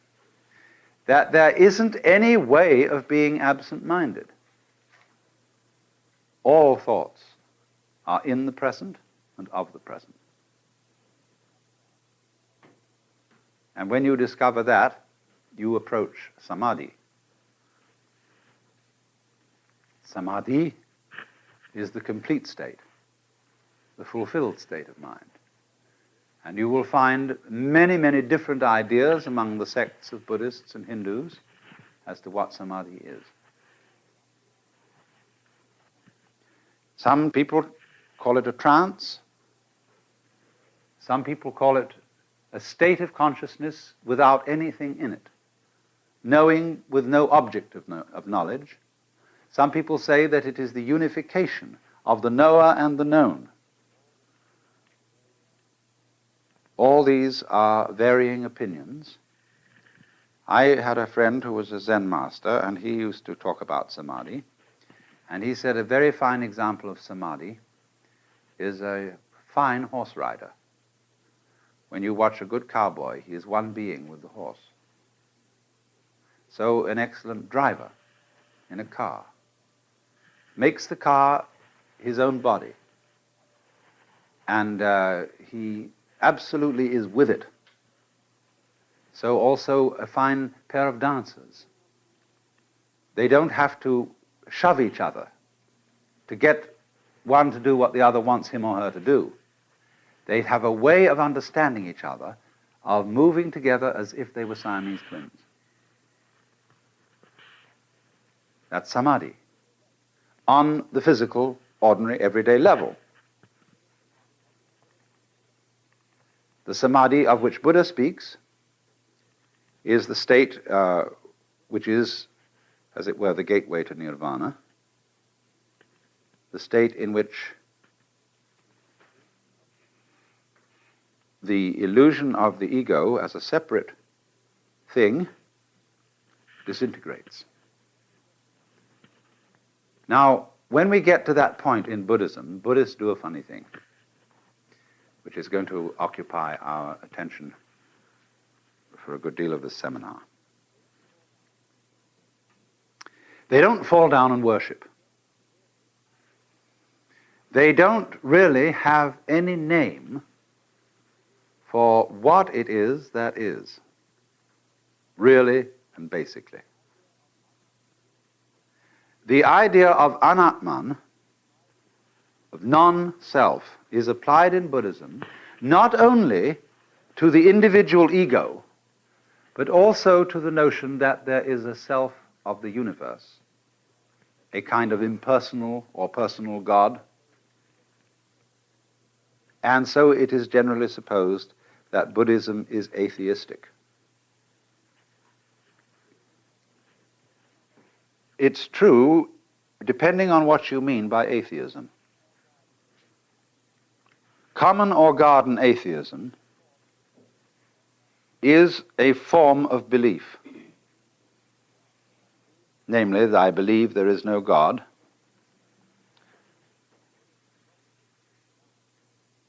that there isn't any way of being absent-minded. All thoughts are in the present and of the present. And when you discover that, you approach samadhi. Samadhi is the complete state, the fulfilled state of mind. And you will find many, many different ideas among the sects of Buddhists and Hindus as to what samadhi is. Some people call it a trance. Some people call it a state of consciousness without anything in it, knowing with no object of knowledge. Some people say that it is the unification of the knower and the known. All these are varying opinions. I had a friend who was a Zen master, and he used to talk about samadhi. And he said a very fine example of samadhi is a fine horse rider. When you watch a good cowboy, he is one being with the horse. So an excellent driver in a car makes the car his own body, and he absolutely is with it. So also a fine pair of dancers. They don't have to shove each other to get one to do what the other wants him or her to do. They have a way of understanding each other, of moving together as if they were Siamese twins. That's samadhi, on the physical, ordinary, everyday level. The samadhi of which Buddha speaks is the state which is, as it were, the gateway to nirvana, the state in which the illusion of the ego as a separate thing disintegrates. Now, when we get to that point in Buddhism, Buddhists do a funny thing, which is going to occupy our attention for a good deal of this seminar. They don't fall down and worship. They don't really have any name for what it is that is, really and basically. The idea of anatman, of non-self, is applied in Buddhism not only to the individual ego, but also to the notion that there is a self of the universe, a kind of impersonal or personal God. And so it is generally supposed that Buddhism is atheistic. It's true, depending on what you mean by atheism. Common or garden atheism is a form of belief. Namely, that I believe there is no God.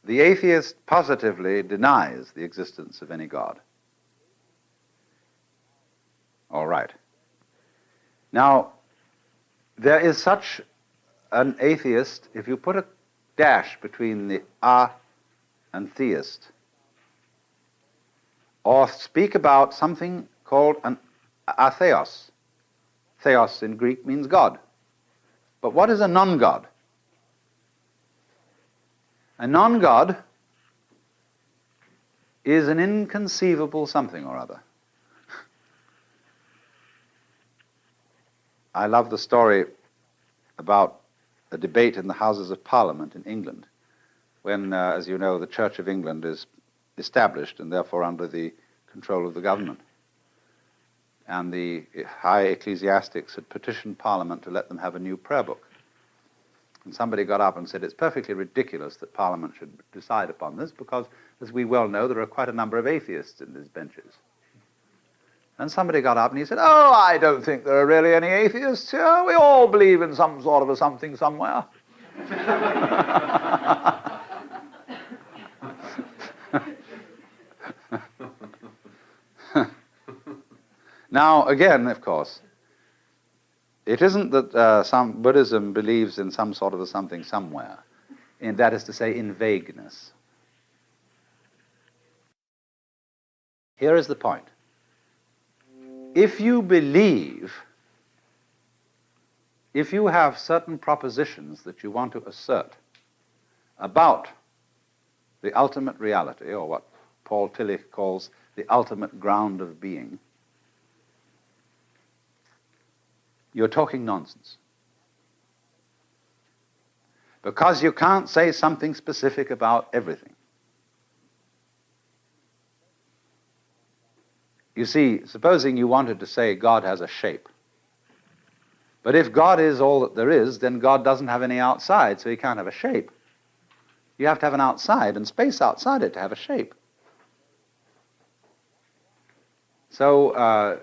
The atheist positively denies the existence of any God. All right. Now, there is such an atheist, if you put a dash between the a and theist, or speak about something called an atheos. Theos in Greek means God. But what is a non-God? A non-God is an inconceivable something or other. I love the story about a debate in the Houses of Parliament in England when, as you know, the Church of England is established and therefore under the control of the government. And the high ecclesiastics had petitioned Parliament to let them have a new prayer book. And somebody got up and said, it's perfectly ridiculous that Parliament should decide upon this because, as we well know, there are quite a number of atheists in these benches. And somebody got up and he said, oh, I don't think there are really any atheists here. We all believe in some sort of a something somewhere. Now, again, of course, it isn't that some Buddhism believes in some sort of a something somewhere, and that is to say, in vagueness. Here is the point. If you believe, if you have certain propositions that you want to assert about the ultimate reality, or what Paul Tillich calls the ultimate ground of being, you're talking nonsense. Because you can't say something specific about everything. You see, supposing you wanted to say God has a shape. But if God is all that there is, then God doesn't have any outside, so he can't have a shape. You have to have an outside and space outside it to have a shape. So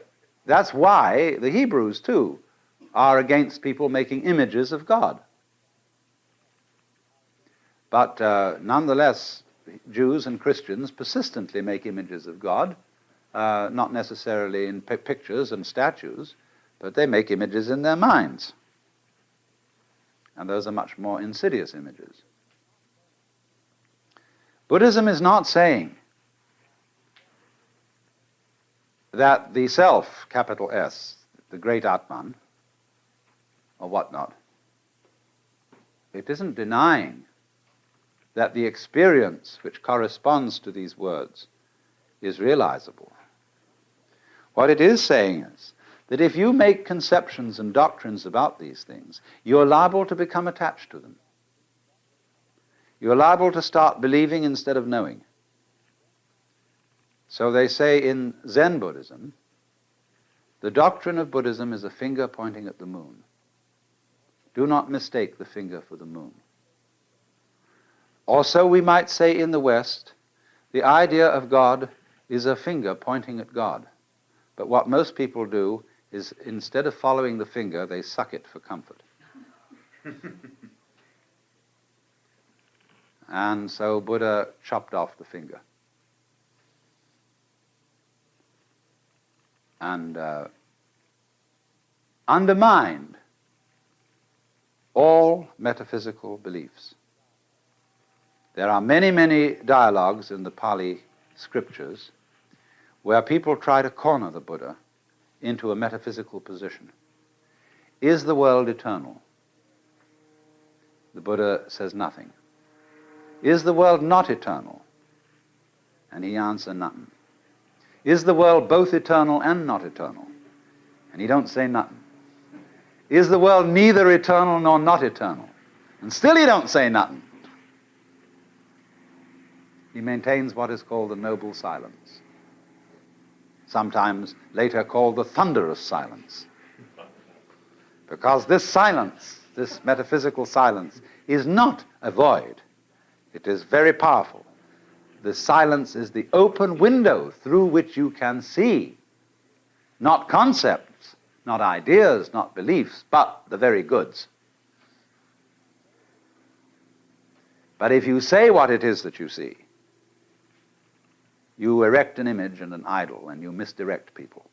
that's why the Hebrews, too, are against people making images of God. But nonetheless, Jews and Christians persistently make images of God, not necessarily in pictures and statues, but they make images in their minds. And those are much more insidious images. Buddhism is not saying that the self, capital S, the great Atman, or whatnot, it isn't denying that the experience which corresponds to these words is realizable. What it is saying is that if you make conceptions and doctrines about these things, you're liable to become attached to them. You're liable to start believing instead of knowing. So they say in Zen Buddhism, the doctrine of Buddhism is a finger pointing at the moon. Do not mistake the finger for the moon. Also, we might say in the West, the idea of God is a finger pointing at God. But what most people do is, instead of following the finger, they suck it for comfort. And so Buddha chopped off the finger. And undermined all metaphysical beliefs. There are many, many dialogues in the Pali scriptures where people try to corner the Buddha into a metaphysical position. Is the world eternal? The Buddha says nothing. Is the world not eternal? And he answers nothing. Is the world both eternal and not eternal? And he don't say nothing. Is the world neither eternal nor not eternal? And still he don't say nothing. He maintains what is called the noble silence, sometimes later called the thunderous silence. Because this silence, this metaphysical silence, is not a void. It is very powerful. The silence is the open window through which you can see, not concepts, not ideas, not beliefs, but the very goods. But if you say what it is that you see, you erect an image and an idol, and you misdirect people.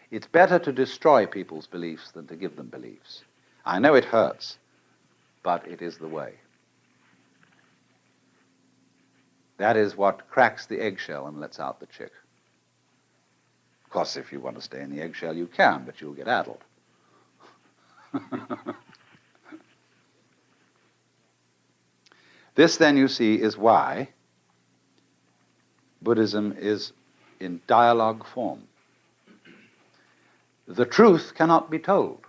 It's better to destroy people's beliefs than to give them beliefs. I know it hurts, but it is the way. That is what cracks the eggshell and lets out the chick. Of course, if you want to stay in the eggshell, you can, but you'll get addled. This, then, you see, is why Buddhism is in dialogue form. The truth cannot be told.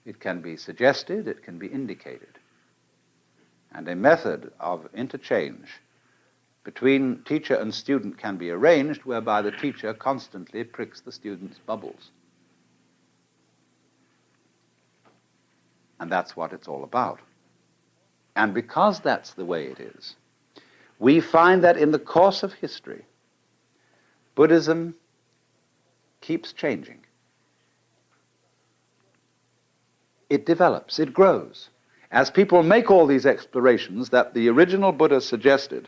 It can be suggested, it can be indicated. And a method of interchange between teacher and student can be arranged whereby the teacher constantly pricks the student's bubbles. And that's what it's all about. And because that's the way it is, we find that in the course of history, Buddhism keeps changing. It develops, it grows. As people make all these explorations that the original Buddha suggested,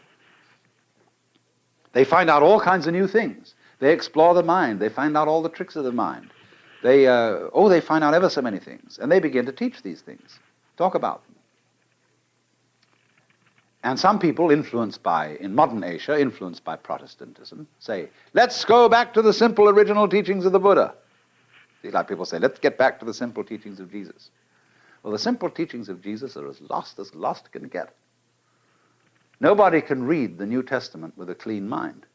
they find out all kinds of new things. They explore the mind. They find out all the tricks of the mind. They find out ever so many things. And they begin to teach these things, talk about them. And some people in modern Asia, influenced by Protestantism, say, let's go back to the simple original teachings of the Buddha. Like people say, let's get back to the simple teachings of Jesus. Well, the simple teachings of Jesus are as lost can get. Nobody can read the New Testament with a clean mind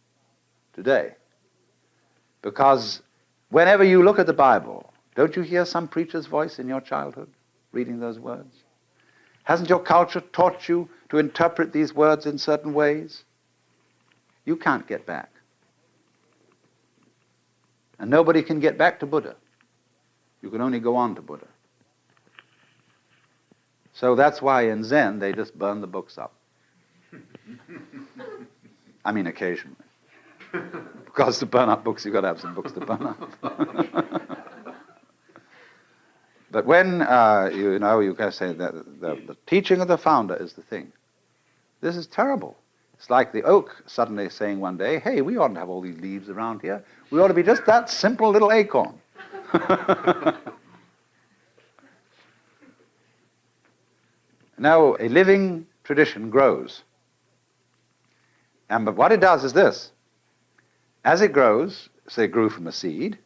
today. Because whenever you look at the Bible, don't you hear some preacher's voice in your childhood reading those words? Hasn't your culture taught you to interpret these words in certain ways? You can't get back. And nobody can get back to Buddha. You can only go on to Buddha. So that's why in Zen they just burn the books up. I mean occasionally. Because to burn up books, you've got to have some books to burn up. But when, you can say that the teaching of the founder is the thing. This is terrible. It's like the oak suddenly saying one day, hey, we oughtn't to have all these leaves around here. We ought to be just that simple little acorn. Now, a living tradition grows. But what it does is this. As it grows, say it grew from a seed,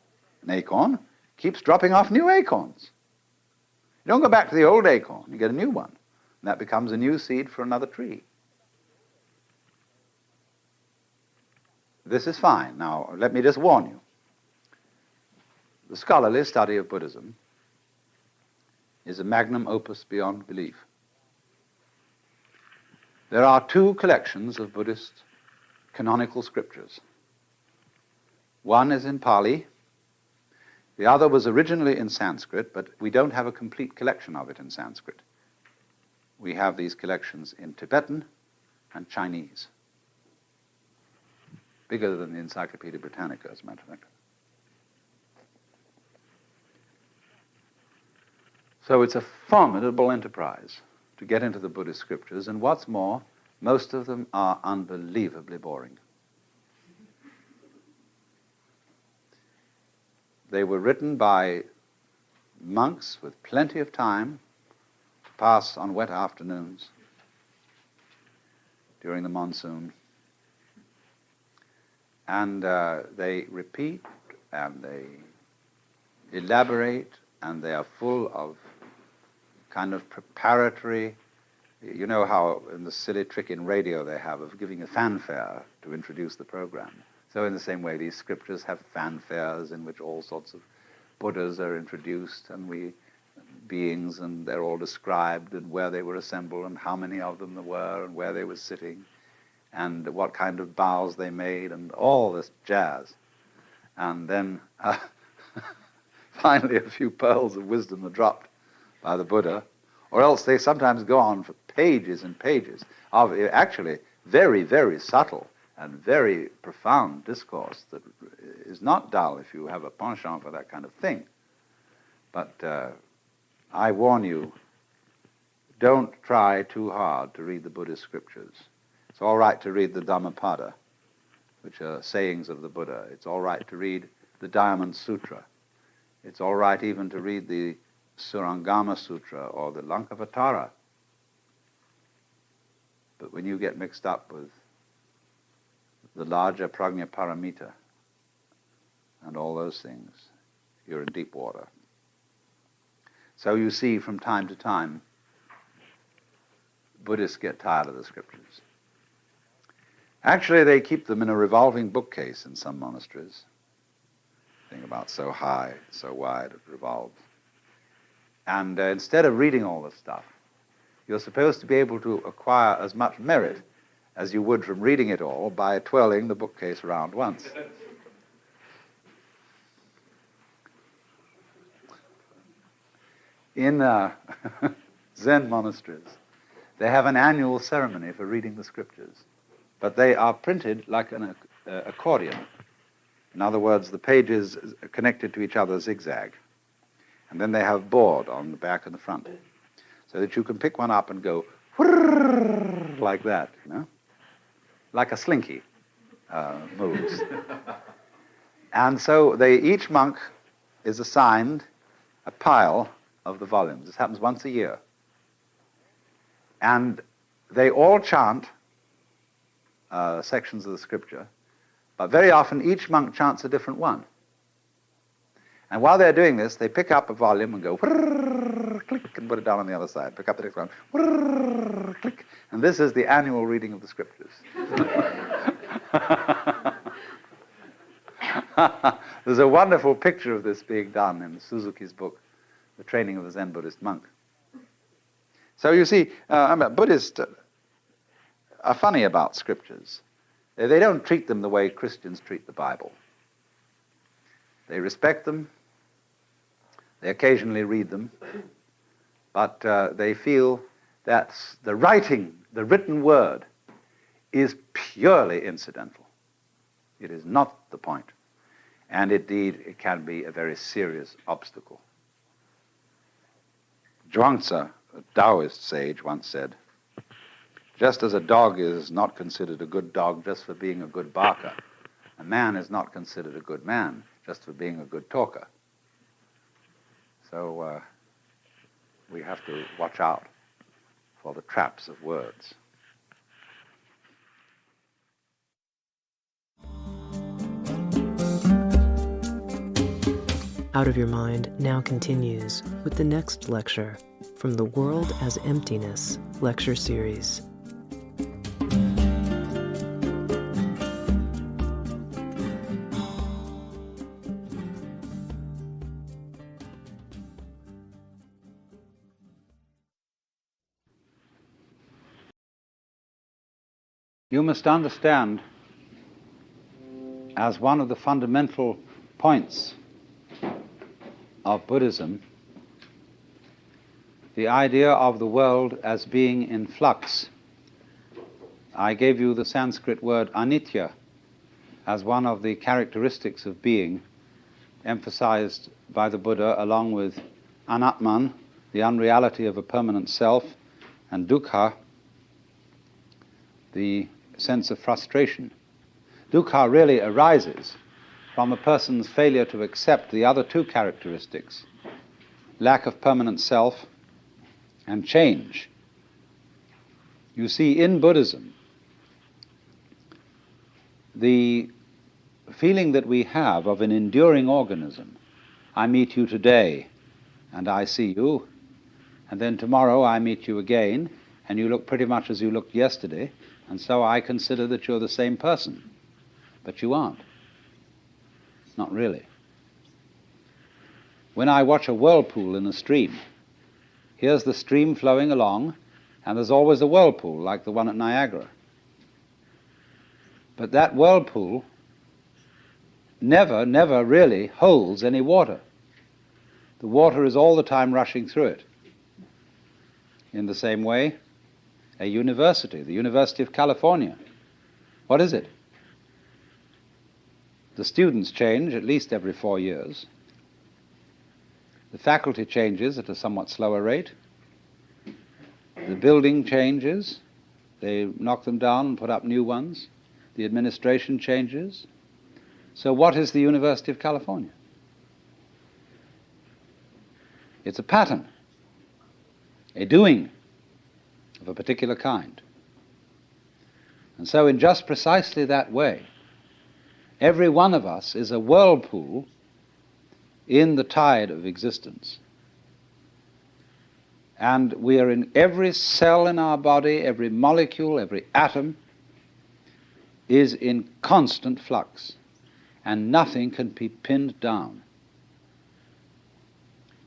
an acorn, keeps dropping off new acorns. You don't go back to the old acorn, you get a new one. And that becomes a new seed for another tree. This is fine. Now, let me just warn you. The scholarly study of Buddhism is a magnum opus beyond belief. There are two collections of Buddhist canonical scriptures. One is in Pali. The other was originally in Sanskrit, but we don't have a complete collection of it in Sanskrit. We have these collections in Tibetan and Chinese. Bigger than the Encyclopedia Britannica, as a matter of fact. So it's a formidable enterprise to get into the Buddhist scriptures, and what's more, most of them are unbelievably boring. They were written by monks with plenty of time to pass on wet afternoons during the monsoon. And they repeat, and they elaborate, and they are full of kind of preparatory. You know how in the silly trick in radio they have of giving a fanfare to introduce the program. So in the same way, these scriptures have fanfares in which all sorts of Buddhas are introduced, and beings, and they're all described, and where they were assembled, and how many of them there were, and where they were sitting, and what kind of bows they made, and all this jazz. And then finally a few pearls of wisdom are dropped by the Buddha, or else they sometimes go on for pages and pages of actually very, very subtle and very profound discourse that is not dull if you have a penchant for that kind of thing. But I warn you, don't try too hard to read the Buddhist scriptures. It's all right to read the Dhammapada, which are sayings of the Buddha. It's all right to read the Diamond Sutra. It's all right even to read the Surangama Sutra or the Lankavatara. But when you get mixed up with the larger Prajna Paramita and all those things, you're in deep water. So you see, from time to time, Buddhists get tired of the scriptures. Actually, they keep them in a revolving bookcase in some monasteries. Think about so high, so wide, it revolves. And instead of reading all this stuff, you're supposed to be able to acquire as much merit as you would from reading it all by twirling the bookcase round once. In Zen monasteries, they have an annual ceremony for reading the scriptures, but they are printed like an accordion. In other words, the pages are connected to each other zigzag, and then they have board on the back and the front, so that you can pick one up and go whirr, like that, you know, like a slinky moves. And so each monk is assigned a pile of the volumes. This happens once a year. And they all chant sections of the scripture, but very often each monk chants a different one. And while they're doing this, they pick up a volume and go whirr, click, and put it down on the other side. Pick up the next one, whirr, click. And this is the annual reading of the scriptures. There's a wonderful picture of this being done in Suzuki's book, The Training of the Zen Buddhist Monk. So you see, Buddhists are funny about scriptures. They don't treat them the way Christians treat the Bible. They respect them. They occasionally read them. But they feel that the written word, is purely incidental. It is not the point. And indeed, it can be a very serious obstacle. Zhuangzi, a Taoist sage, once said, just as a dog is not considered a good dog just for being a good barker, a man is not considered a good man just for being a good talker. So we have to watch out for the traps of words. Out of Your Mind now continues with the next lecture from the World as Emptiness lecture series. You must understand, as one of the fundamental points of Buddhism, the idea of the world as being in flux. I gave you the Sanskrit word anitya as one of the characteristics of being, emphasized by the Buddha along with anatman, the unreality of a permanent self, and dukkha, the sense of frustration. Dukkha really arises from a person's failure to accept the other two characteristics, lack of permanent self and change. You see, in Buddhism, the feeling that we have of an enduring organism, I meet you today and I see you, and then tomorrow I meet you again and you look pretty much as you looked yesterday, and so I consider that you're the same person. But you aren't. Not really. When I watch a whirlpool in a stream, here's the stream flowing along, and there's always a whirlpool, like the one at Niagara. But that whirlpool never really holds any water. The water is all the time rushing through it. In the same way, a university, the University of California, what is it? The students change at least every 4 years. The faculty changes at a somewhat slower rate. The building changes. They knock them down and put up new ones. The administration changes. So what is the University of California? It's a pattern, a doing of a particular kind. And so in just precisely that way, every one of us is a whirlpool in the tide of existence. And we are in every cell in our body, every molecule, every atom is in constant flux, and nothing can be pinned down.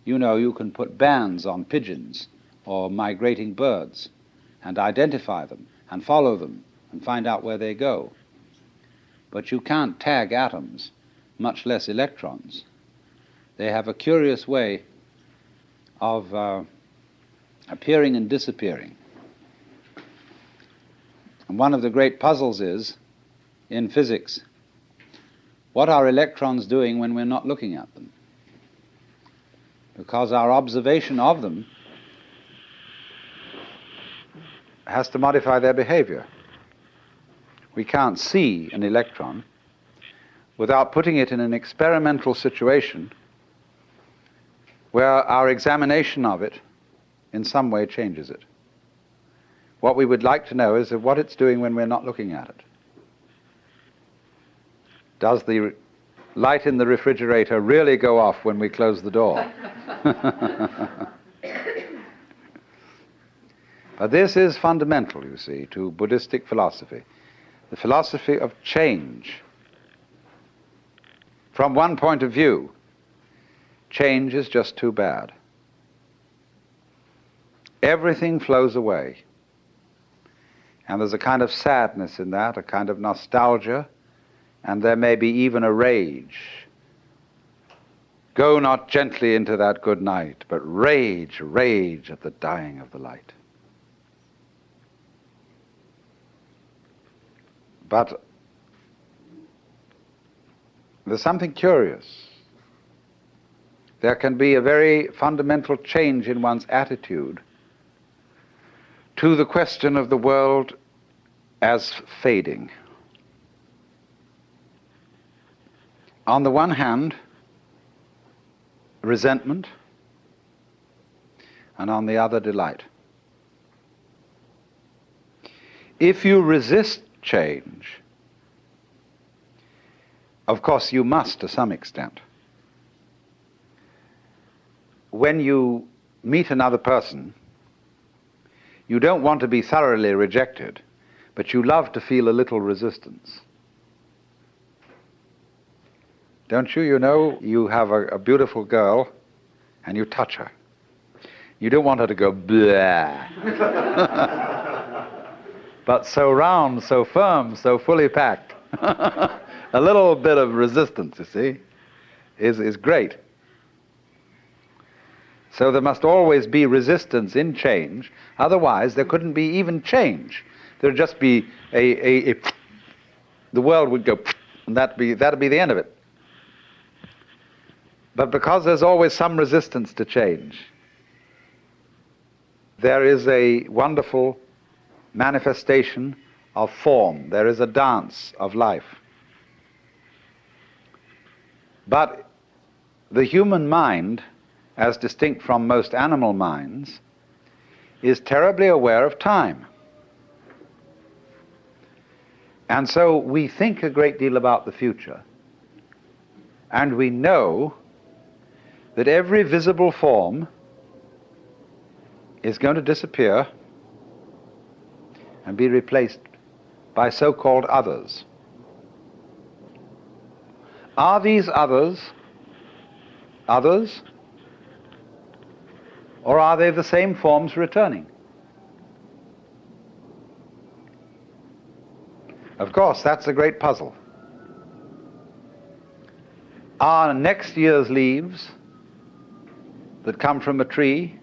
You know, you can put bands on pigeons or migrating birds and identify them and follow them and find out where they go. But you can't tag atoms, much less electrons. They have a curious way of appearing and disappearing. And one of the great puzzles is, in physics, what are electrons doing when we're not looking at them? Because our observation of them has to modify their behavior. We can't see an electron without putting it in an experimental situation where our examination of it in some way changes it. What we would like to know is what it's doing when we're not looking at it. Does the light in the refrigerator really go off when we close the door? But this is fundamental, you see, to Buddhistic philosophy. The philosophy of change. From one point of view, change is just too bad. Everything flows away. And there's a kind of sadness in that, a kind of nostalgia, and there may be even a rage. Go not gently into that good night, but rage, rage at the dying of the light. But there's something curious. There can be a very fundamental change in one's attitude to the question of the world as fading. On the one hand, resentment, and on the other, delight. If you resist change, of course you must to some extent. When you meet another person, you don't want to be thoroughly rejected, but you love to feel a little resistance. Don't you? You know, you have a beautiful girl and you touch her. You don't want her to go blah. But so round, so firm, so fully packed. A little bit of resistance, you see, is great. So there must always be resistance in change, otherwise there couldn't be even change. There'd just be the world would go, and that'd be the end of it. But because there's always some resistance to change, there is a wonderful manifestation of form. There is a dance of life. But the human mind, as distinct from most animal minds, is terribly aware of time. And so we think a great deal about the future, and we know that every visible form is going to disappear and be replaced by so-called others. Are these others, or are they the same forms returning? Of course, that's a great puzzle. Are next year's leaves that come from a tree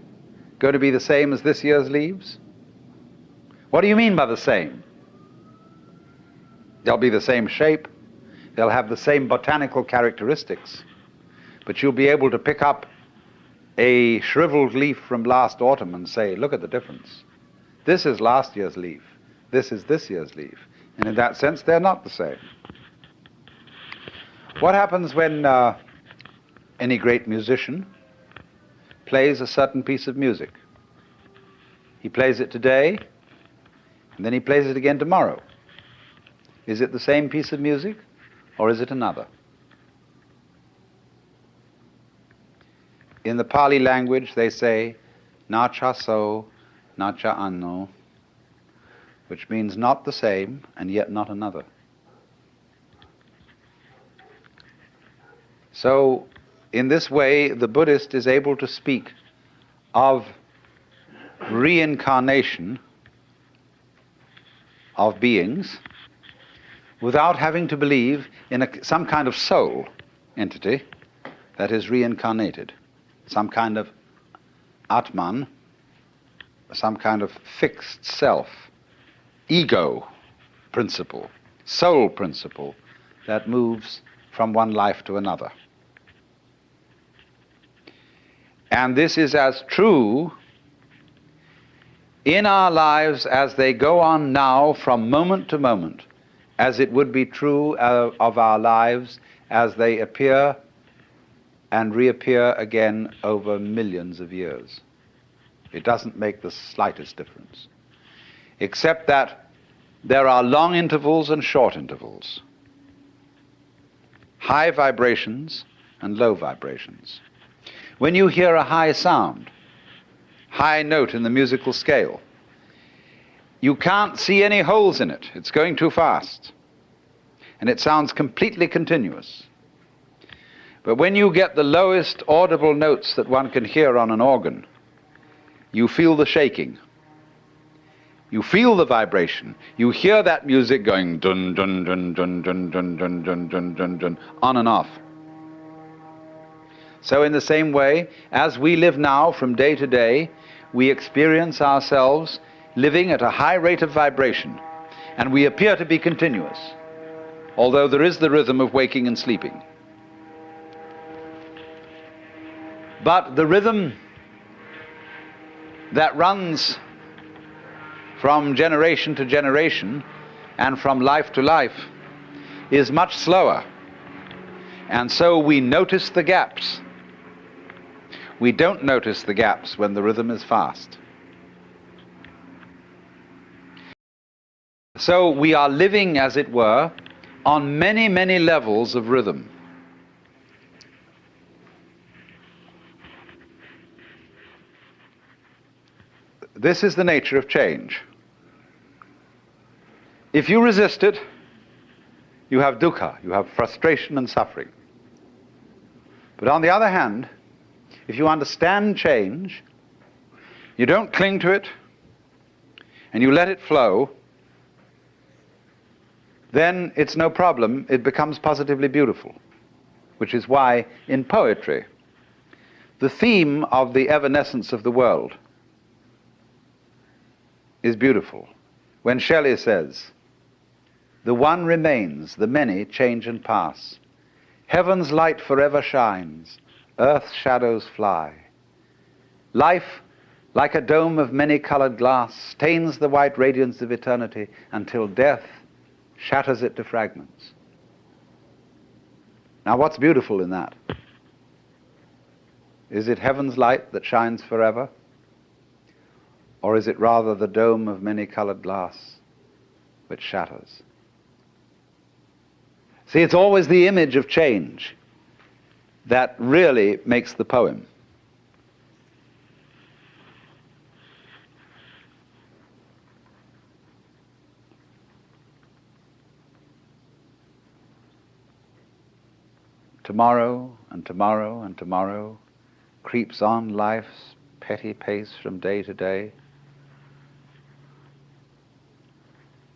going to be the same as this year's leaves? What do you mean by the same? They'll be the same shape, they'll have the same botanical characteristics, but you'll be able to pick up a shriveled leaf from last autumn and say, look at the difference. This is last year's leaf, this is this year's leaf. And in that sense, they're not the same. What happens when any great musician plays a certain piece of music? He plays it today, and then he plays it again tomorrow. Is it the same piece of music, or is it another? In the Pali language, they say, na cha so, na cha anno, which means not the same, and yet not another. So, in this way, the Buddhist is able to speak of reincarnation of beings without having to believe in some kind of soul entity that is reincarnated, some kind of Atman, some kind of fixed self, ego principle, soul principle that moves from one life to another. And this is as true in our lives as they go on now from moment to moment as it would be true of our lives as they appear and reappear again over millions of years. It doesn't make the slightest difference, except that there are long intervals and short intervals, high vibrations and low vibrations. When you hear a high sound, high note in the musical scale, you can't see any holes in it. It's going too fast. And it sounds completely continuous. But when you get the lowest audible notes that one can hear on an organ, you feel the shaking. You feel the vibration. You hear that music going dun dun dun dun dun dun dun dun dun dun dun on and off. So in the same way, as we live now from day to day, we experience ourselves living at a high rate of vibration, and we appear to be continuous, although there is the rhythm of waking and sleeping. But the rhythm that runs from generation to generation and from life to life is much slower, and so we notice the gaps. We don't notice the gaps when the rhythm is fast. So we are living, as it were, on many, many levels of rhythm. This is the nature of change. If you resist it, you have dukkha, you have frustration and suffering. But on the other hand, if you understand change, you don't cling to it, and you let it flow, then it's no problem. It becomes positively beautiful, which is why in poetry, the theme of the evanescence of the world is beautiful. When Shelley says, "The one remains, the many change and pass. Heaven's light forever shines, earth's shadows fly. Life, like a dome of many-colored glass, stains the white radiance of eternity until death shatters it to fragments." Now, what's beautiful in that? Is it heaven's light that shines forever? Or is it rather the dome of many-colored glass which shatters? See, it's always the image of change that really makes the poem. Tomorrow and tomorrow and tomorrow creeps on life's petty pace from day to day.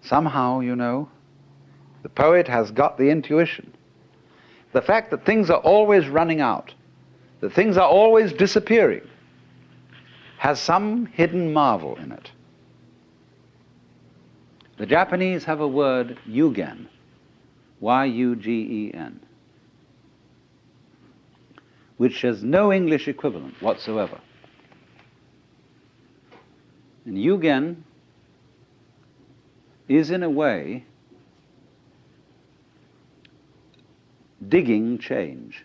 Somehow, you know, the poet has got the intuition. The fact that things are always running out, that things are always disappearing, has some hidden marvel in it. The Japanese have a word, yugen, Y-U-G-E-N, which has no English equivalent whatsoever. And yugen is, in a way, digging change.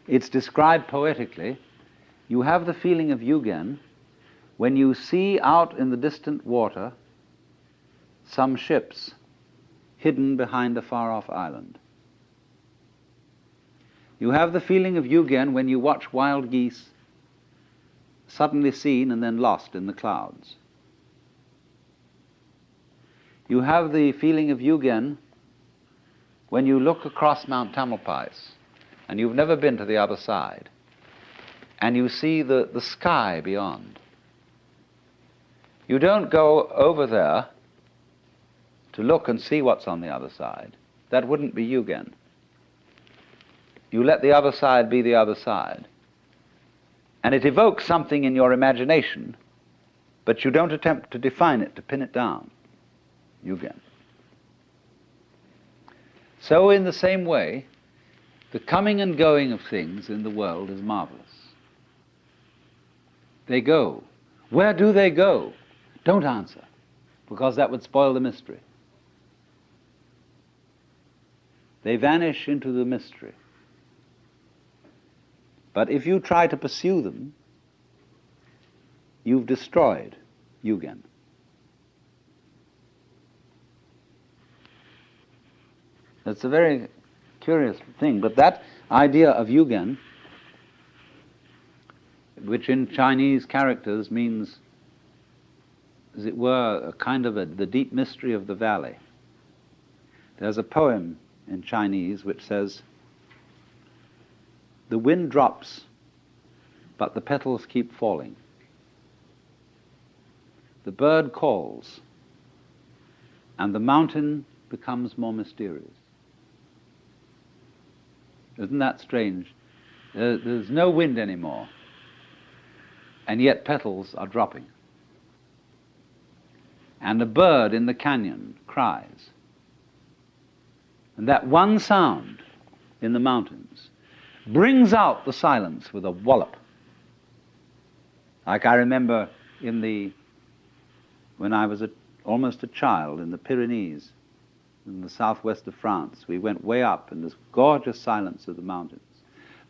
It's described poetically. You have the feeling of yugen when you see out in the distant water some ships hidden behind a far-off island. You have the feeling of yugen when you watch wild geese suddenly seen and then lost in the clouds. You have the feeling of yugen when you look across Mount Tamalpais, and you've never been to the other side, and you see the sky beyond, you don't go over there to look and see what's on the other side. That wouldn't be Yugen. You let the other side be the other side. And it evokes something in your imagination, but you don't attempt to define it, to pin it down. Yugen. So in the same way, the coming and going of things in the world is marvelous. They go. Where do they go? Don't answer, because that would spoil the mystery. They vanish into the mystery. But if you try to pursue them, you've destroyed Yugen. That's a very curious thing, but that idea of Yugen, which in Chinese characters means, as it were, a kind of the deep mystery of the valley. There's a poem in Chinese which says, "The wind drops, but the petals keep falling. The bird calls, and the mountain becomes more mysterious." Isn't that strange? There's no wind anymore, and yet petals are dropping. And a bird in the canyon cries. And that one sound in the mountains brings out the silence with a wallop. Like I remember when I was almost a child in the Pyrenees, in the southwest of France, we went way up in this gorgeous silence of the mountains.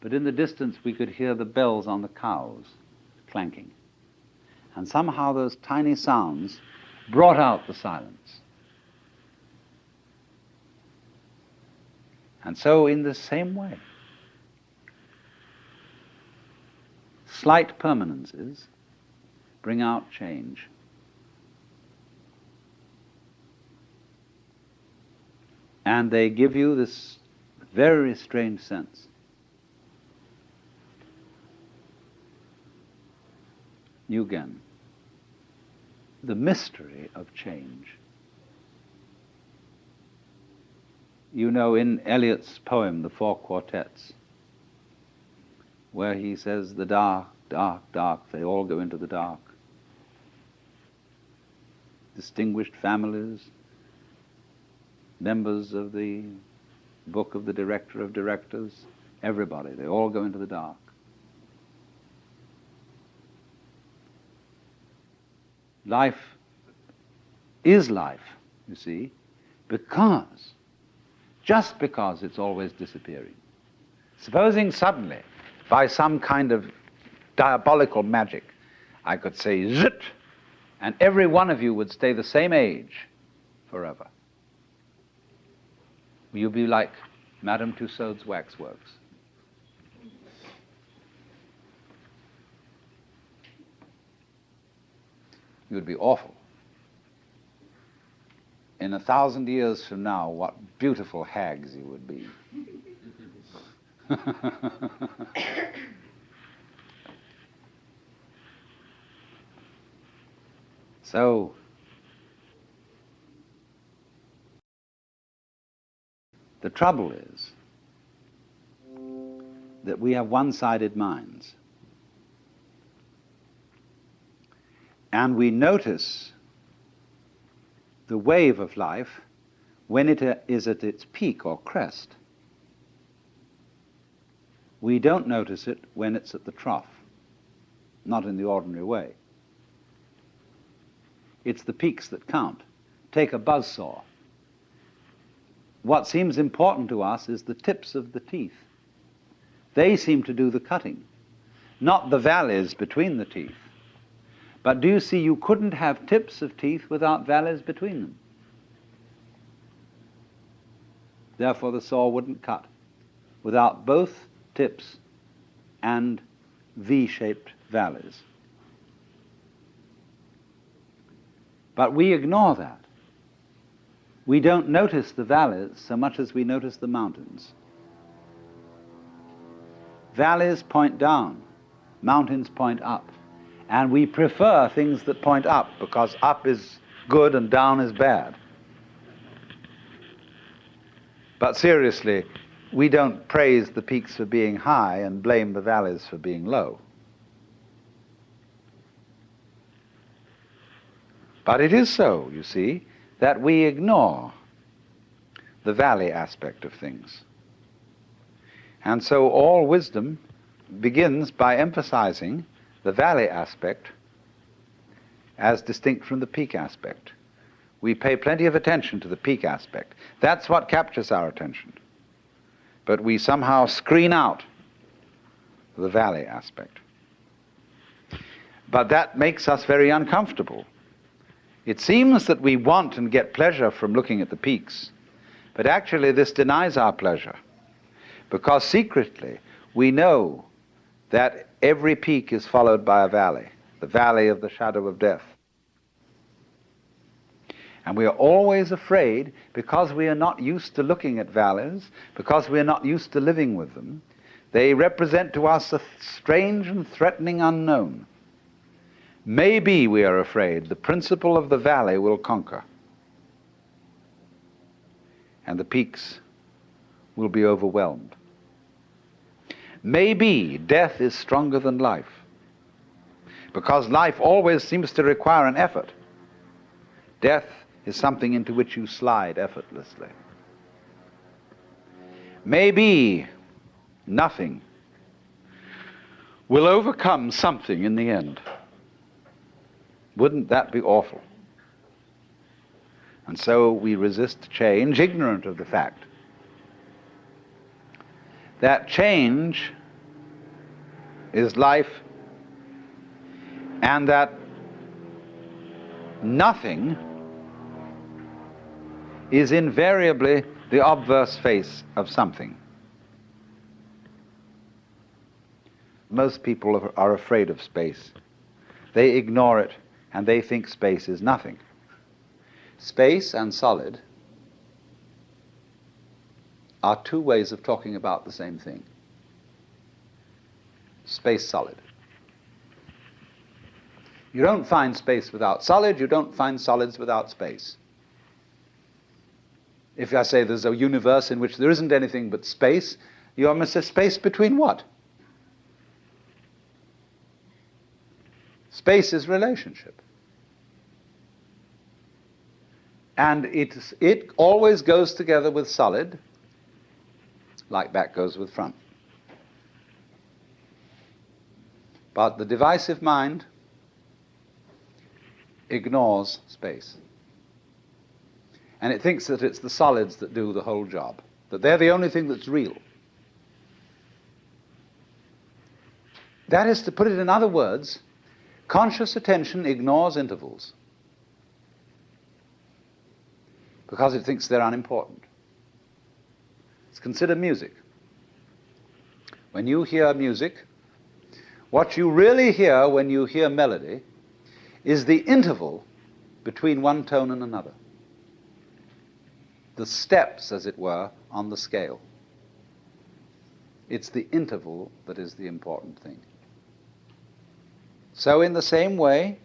But in the distance we could hear the bells on the cows clanking. And somehow those tiny sounds brought out the silence. And so in the same way, slight permanences bring out change. And they give you this very strange sense. Yugen, the mystery of change. You know, in Eliot's poem, The Four Quartets, where he says, the dark, dark, dark, they all go into the dark. Distinguished families, members of the book of the director of directors, everybody, they all go into the dark. Life is life, you see, just because it's always disappearing. Supposing suddenly, by some kind of diabolical magic, I could say zit, and every one of you would stay the same age forever. Will you be like Madame Tussauds waxworks? You would be awful. In 1,000 years from now, what beautiful hags you would be. So, the trouble is that we have one-sided minds. And we notice the wave of life when it is at its peak or crest. We don't notice it when it's at the trough, not in the ordinary way. It's the peaks that count. Take a buzzsaw. What seems important to us is the tips of the teeth. They seem to do the cutting, not the valleys between the teeth. But do you see, you couldn't have tips of teeth without valleys between them. Therefore, the saw wouldn't cut without both tips and V-shaped valleys. But we ignore that. we don't notice the valleys so much as we notice the mountains. Valleys point down, mountains point up. And we prefer things that point up because up is good and down is bad. But seriously, we don't praise the peaks for being high and blame the valleys for being low. But it is so, you see, that we ignore the valley aspect of things. And so all wisdom begins by emphasizing the valley aspect as distinct from the peak aspect. We pay plenty of attention to the peak aspect. That's what captures our attention. But we somehow screen out the valley aspect. But that makes us very uncomfortable. It seems that we want and get pleasure from looking at the peaks, but actually this denies our pleasure, because secretly we know that every peak is followed by a valley, the valley of the shadow of death. And we are always afraid, because we are not used to looking at valleys, because we are not used to living with them. They represent to us a strange and threatening unknown. Maybe, we are afraid, the principle of the valley will conquer, and the peaks will be overwhelmed. Maybe death is stronger than life, because life always seems to require an effort. Death is something into which you slide effortlessly. Maybe nothing will overcome something in the end. Wouldn't that be awful? And so we resist change, ignorant of the fact that change is life, and that nothing is invariably the obverse face of something. Most people are afraid of space. They ignore it, and they think space is nothing. Space and solid are two ways of talking about the same thing. Space, solid. You don't find space without solid, you don't find solids without space. If I say there's a universe in which there isn't anything but space, you almost say space between what? Space is relationship. And it always goes together with solid, like back goes with front. But the divisive mind ignores space. And it thinks that it's the solids that do the whole job, that they're the only thing that's real. That is, to put it in other words, conscious attention ignores intervals because it thinks they're unimportant. Let's consider music. When you hear music, what you really hear when you hear melody is the interval between one tone and another. The steps, as it were, on the scale. It's the interval that is the important thing. So in the same way,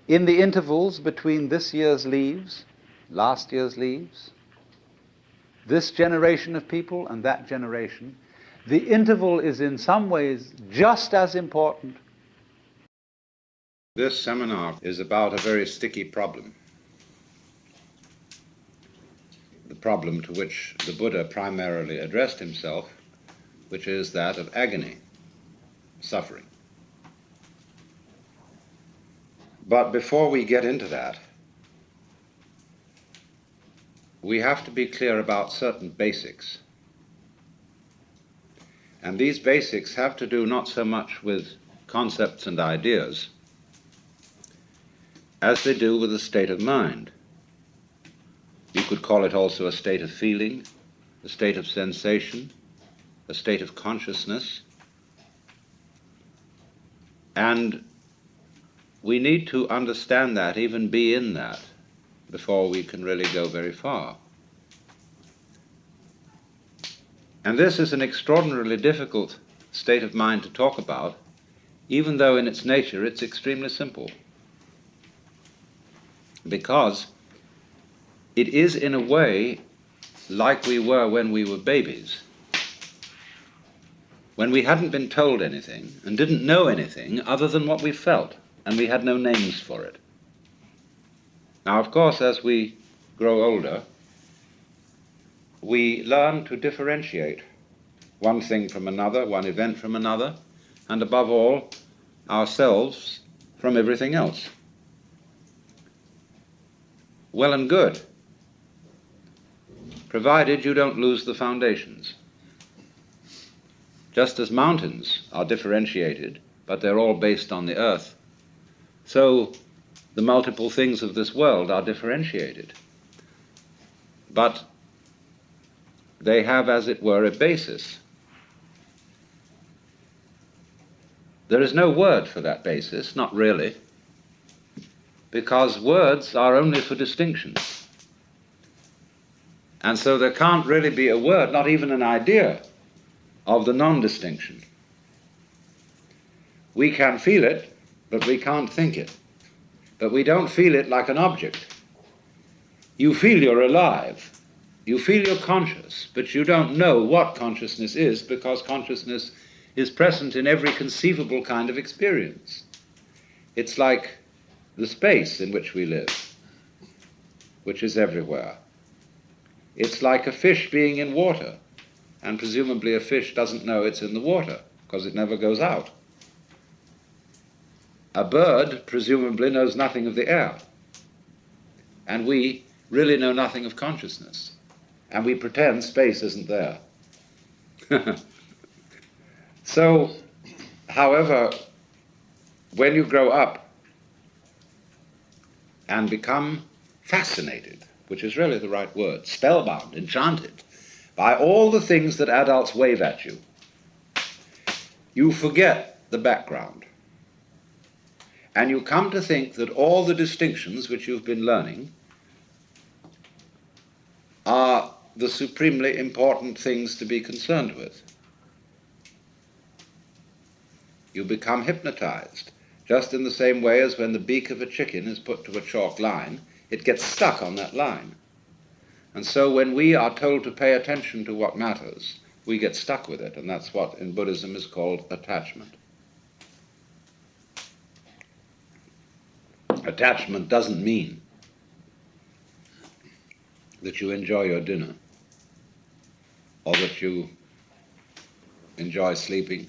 in the intervals between this year's leaves, last year's leaves, this generation of people and that generation, the interval is in some ways just as important. This seminar is about a very sticky problem. The problem to which the Buddha primarily addressed himself, which is that of agony, suffering. But before we get into that, we have to be clear about certain basics. And these basics have to do not so much with concepts and ideas as they do with a state of mind. You could call it also a state of feeling, a state of sensation, a state of consciousness. And we need to understand that, even be in that, before we can really go very far. And this is an extraordinarily difficult state of mind to talk about, even though in its nature it's extremely simple. Because it is in a way like we were when we were babies, when we hadn't been told anything and didn't know anything other than what we felt, and we had no names for it. Now, of course, as we grow older, we learn to differentiate one thing from another, one event from another, and above all, ourselves from everything else. Well and good, provided you don't lose the foundations. Just as mountains are differentiated, but they're all based on the earth, so the multiple things of this world are differentiated. But they have, as it were, a basis. There is no word for that basis, not really, because words are only for distinction. And so there can't really be a word, not even an idea, of the non-distinction. We can feel it, but we can't think it. But we don't feel it like an object. You feel you're alive. You feel you're conscious, but you don't know what consciousness is, because consciousness is present in every conceivable kind of experience. It's like the space in which we live, which is everywhere. It's like a fish being in water, and presumably a fish doesn't know it's in the water, because it never goes out. A bird presumably knows nothing of the air, and we really know nothing of consciousness, and we pretend space isn't there. So, however, when you grow up and become fascinated, which is really the right word, spellbound, enchanted, by all the things that adults wave at you, you forget the background. And you come to think that all the distinctions which you've been learning are the supremely important things to be concerned with. You become hypnotized, just in the same way as when the beak of a chicken is put to a chalk line, it gets stuck on that line. And so when we are told to pay attention to what matters, we get stuck with it, and that's what in Buddhism is called attachment. Attachment doesn't mean that you enjoy your dinner, or that you enjoy sleeping,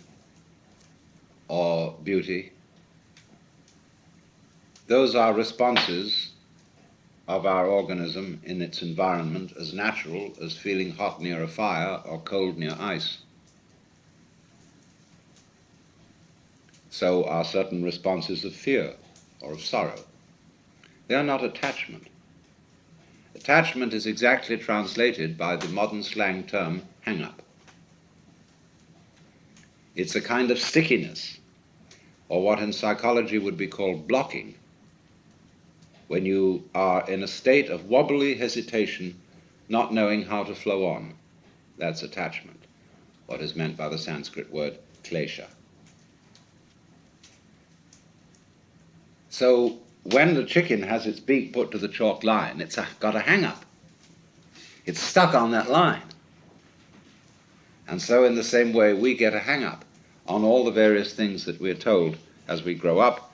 or beauty. Those are responses of our organism in its environment, as natural as feeling hot near a fire or cold near ice. So are certain responses of fear or of sorrow. They are not attachment. Attachment is exactly translated by the modern slang term hang-up. It's a kind of stickiness, or what in psychology would be called blocking, when you are in a state of wobbly hesitation, not knowing how to flow on. That's attachment, what is meant by the Sanskrit word klesha. So when the chicken has its beak put to the chalk line, it's got a hang-up. It's stuck on that line. And so in the same way, we get a hang-up on all the various things that we're told as we grow up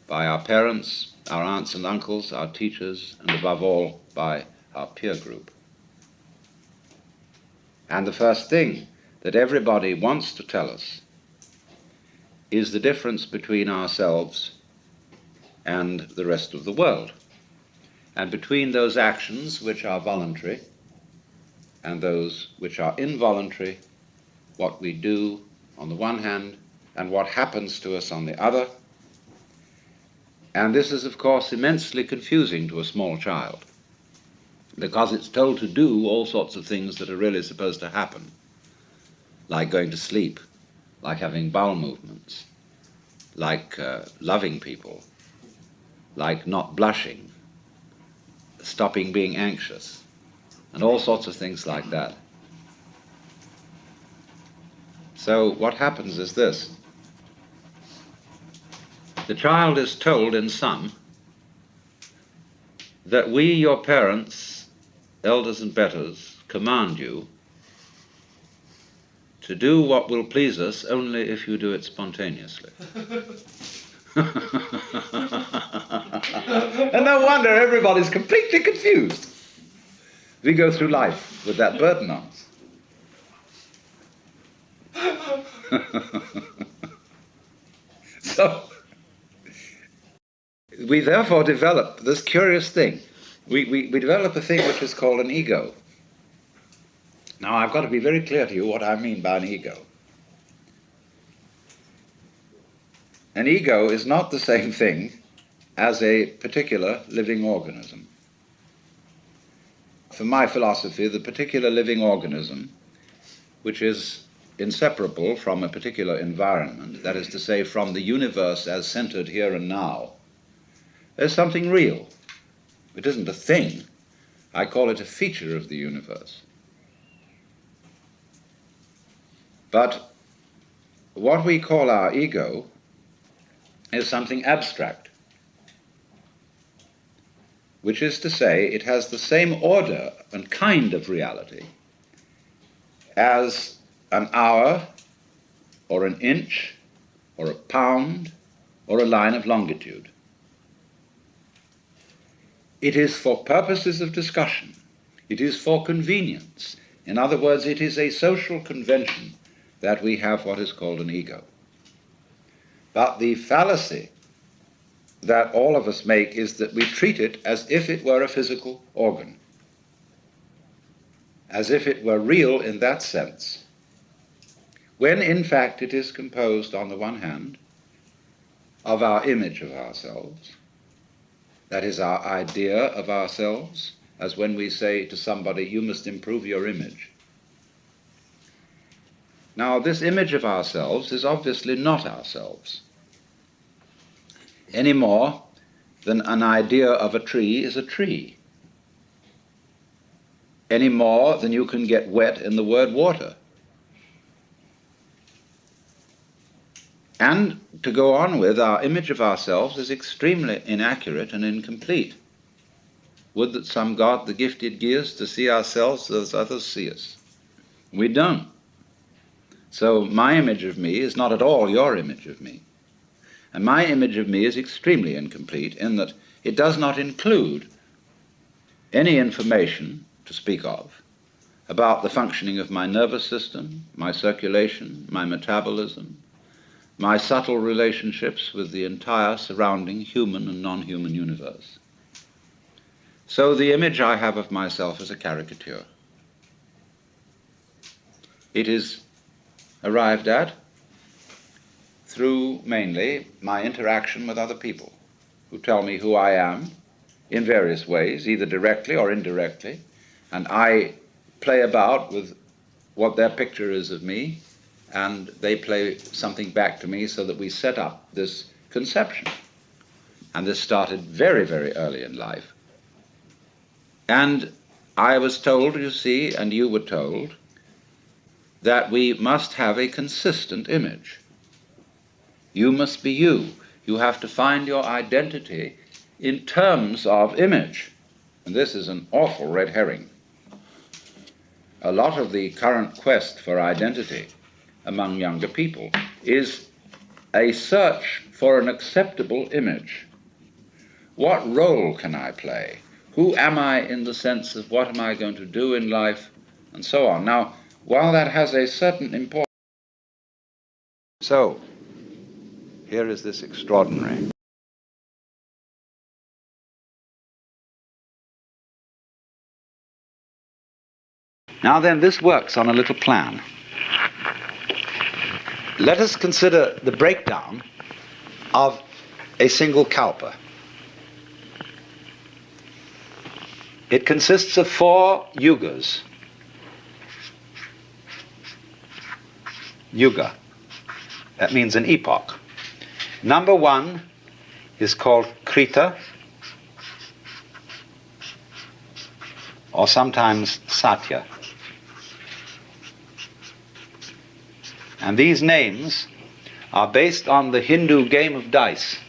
by our parents, our aunts and uncles, our teachers, and above all, by our peer group. And the first thing that everybody wants to tell us is the difference between ourselves and the rest of the world, and between those actions which are voluntary and those which are involuntary, what we do on the one hand and what happens to us on the other. And this is, of course, immensely confusing to a small child, because it's told to do all sorts of things that are really supposed to happen, like going to sleep, like having bowel movements, like loving people, like not blushing, stopping being anxious, and all sorts of things like that. So what happens is this. The child is told in sum that we, your parents, elders and betters, command you to do what will please us only if you do it spontaneously. And no wonder everybody's completely confused. We go through life with that burden on us. So, we therefore develop this curious thing. We develop a thing which is called an ego. Now, I've got to be very clear to you what I mean by an ego. An ego is not the same thing as a particular living organism. For my philosophy, the particular living organism, which is inseparable from a particular environment, that is to say, from the universe as centered here and now, is something real. It isn't a thing. I call it a feature of the universe. But what we call our ego is something abstract, which is to say, it has the same order and kind of reality as an hour, or an inch, or a pound, or a line of longitude. It is for purposes of discussion. It is for convenience. In other words, it is a social convention that we have what is called an ego. But the fallacy that all of us make is that we treat it as if it were a physical organ, as if it were real in that sense, when in fact it is composed, on the one hand, of our image of ourselves, that is our idea of ourselves, as when we say to somebody, you must improve your image. Now, this image of ourselves is obviously not ourselves, any more than an idea of a tree is a tree, any more than you can get wet in the word water. And to go on with, our image of ourselves is extremely inaccurate and incomplete. Would that some God the gifted give us to see ourselves as others see us. We don't. So my image of me is not at all your image of me. And my image of me is extremely incomplete in that it does not include any information to speak of about the functioning of my nervous system, my circulation, my metabolism, my subtle relationships with the entire surrounding human and non-human universe. So the image I have of myself is a caricature. It is arrived at through mainly my interaction with other people who tell me who I am in various ways, either directly or indirectly, and I play about with what their picture is of me, and they play something back to me so that we set up this conception. And this started very, very early in life. And I was told, you see, and you were told, that we must have a consistent image. You must be you. You have to find your identity in terms of image. And this is an awful red herring. A lot of the current quest for identity among younger people is a search for an acceptable image. What role can I play? Who am I in the sense of what am I going to do in life, and so on. Now, while that has a certain importance, so here is this extraordinary. Now then, this works on a little plan. Let us consider the breakdown of a single kalpa. It consists of 4 yugas. Yuga. That means an epoch. Number 1 is called Krita. or sometimes Satya. And these names are based on the Hindu game of dice.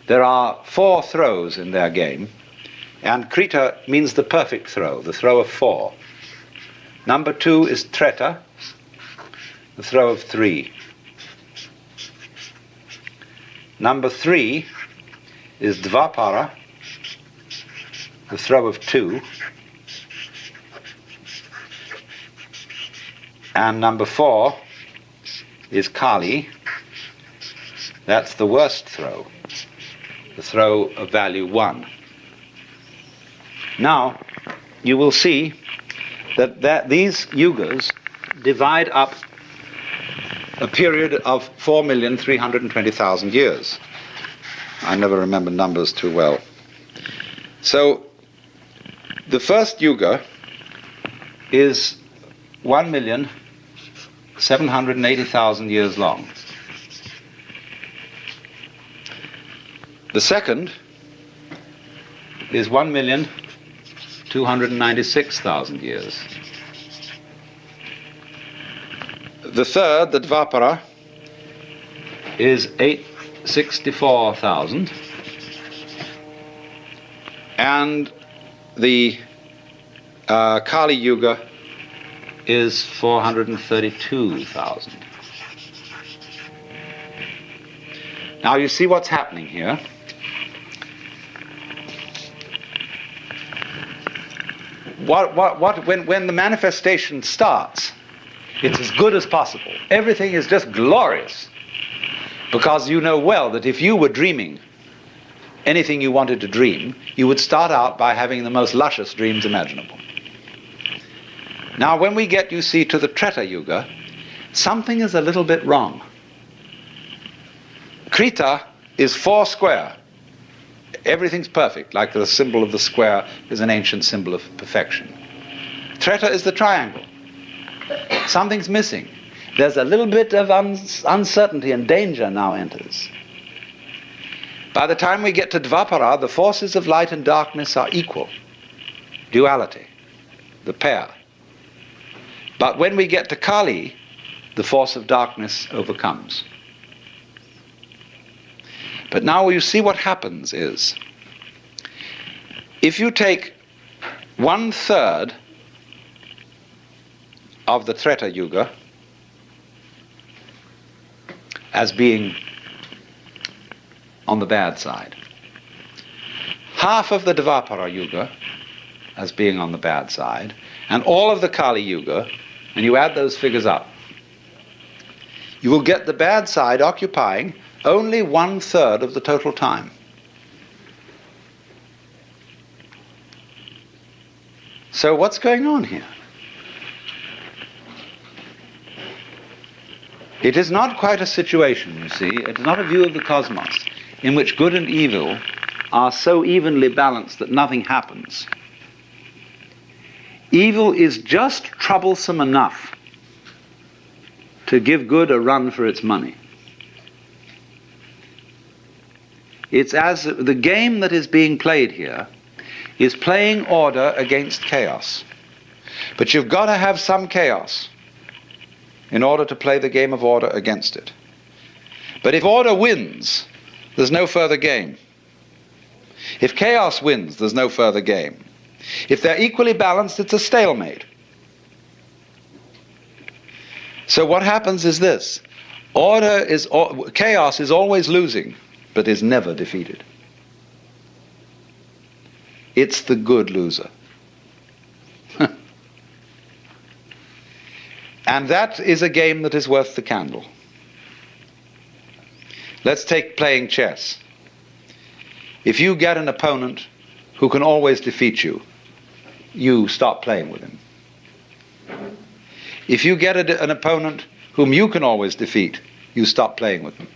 There are 4 throws in their game, and Krita means the perfect throw, the throw of 4. Number 2 is Treta, the throw of 3. Number 3 is Dvapara, the throw of 2. And number 4 is Kali, that's the worst throw, the throw of value 1. Now, you will see that these yugas divide up a period of 4,320,000 years. I never remember numbers too well. So, the first yuga is 1,780,000 years long. The second is 1,296,000 years. The third, the Dvapara, is 864,000. And the Kali Yuga is 432,000. Now you see what's happening here. When the manifestation starts, it's as good as possible. Everything is just glorious. Because you know well that if you were dreaming anything you wanted to dream, you would start out by having the most luscious dreams imaginable. Now when we get, you see, to the Treta Yuga, something is a little bit wrong. Krita is 4 square. Everything's perfect, like the symbol of the square is an ancient symbol of perfection. Treta is the triangle. Something's missing. There's a little bit of uncertainty, and danger now enters. By the time we get to Dvapara, the forces of light and darkness are equal. Duality, the pair. But when we get to Kali, the force of darkness overcomes. But now you see what happens is, if you take 1/3 of the Treta Yuga as being on the bad side, half of the Dvapara Yuga as being on the bad side, and all of the Kali Yuga, and you add those figures up, you will get the bad side occupying only 1/3 of the total time. So what's going on here? It is not quite a situation, you see, it is not a view of the cosmos in which good and evil are so evenly balanced that nothing happens. Evil is just troublesome enough to give good a run for its money. It's as the game that is being played here is playing order against chaos. But you've got to have some chaos in order to play the game of order against it. But if order wins, there's no further game. If chaos wins, there's no further game. If they're equally balanced, it's a stalemate. So what happens is this: chaos is always losing, but is never defeated. It's the good loser. And that is a game that is worth the candle. Let's take playing chess. If you get an opponent who can always defeat you, you stop playing with him. If you get an opponent whom you can always defeat, you stop playing with them.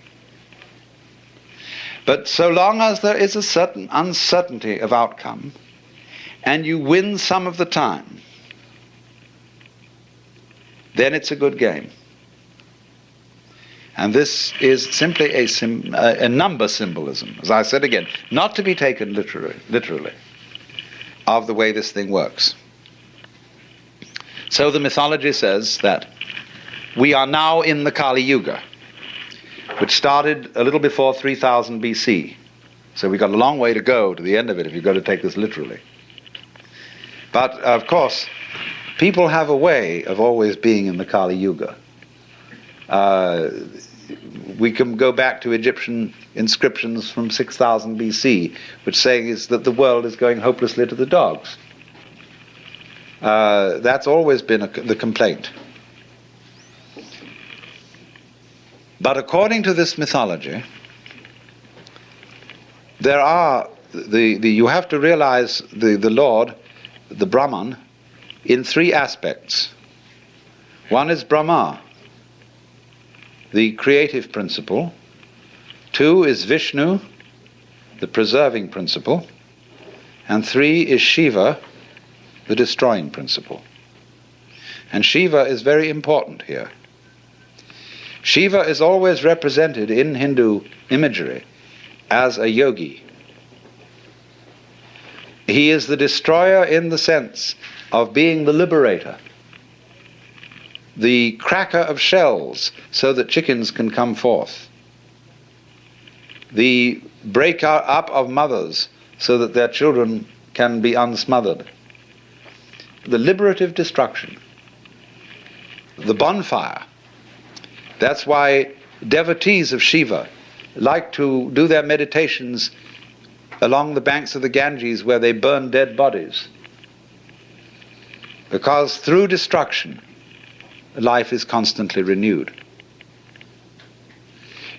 But so long as there is a certain uncertainty of outcome, and you win some of the time, then it's a good game. And this is simply a number symbolism, as I said again, not to be taken literally. of the way this thing works. So the mythology says that we are now in the Kali Yuga, which started a little before 3000 BC. So we've got a long way to go to the end of it if you've got to take this literally. But of course, people have a way of always being in the Kali Yuga. We can go back to Egyptian inscriptions from 6000 BC, which say is that the world is going hopelessly to the dogs. That's always been the complaint. But according to this mythology, there are you have to realize the Lord, the Brahman, in three aspects. One is Brahma, the creative principle. Two is Vishnu, the preserving principle. And three is Shiva, the destroying principle. And Shiva is very important here. Shiva is always represented in Hindu imagery as a yogi. He is the destroyer in the sense of being the liberator, the cracker of shells so that chickens can come forth, the breaker up of mothers so that their children can be unsmothered, the liberative destruction, the bonfire. That's why devotees of Shiva like to do their meditations along the banks of the Ganges where they burn dead bodies. Because through destruction, life is constantly renewed.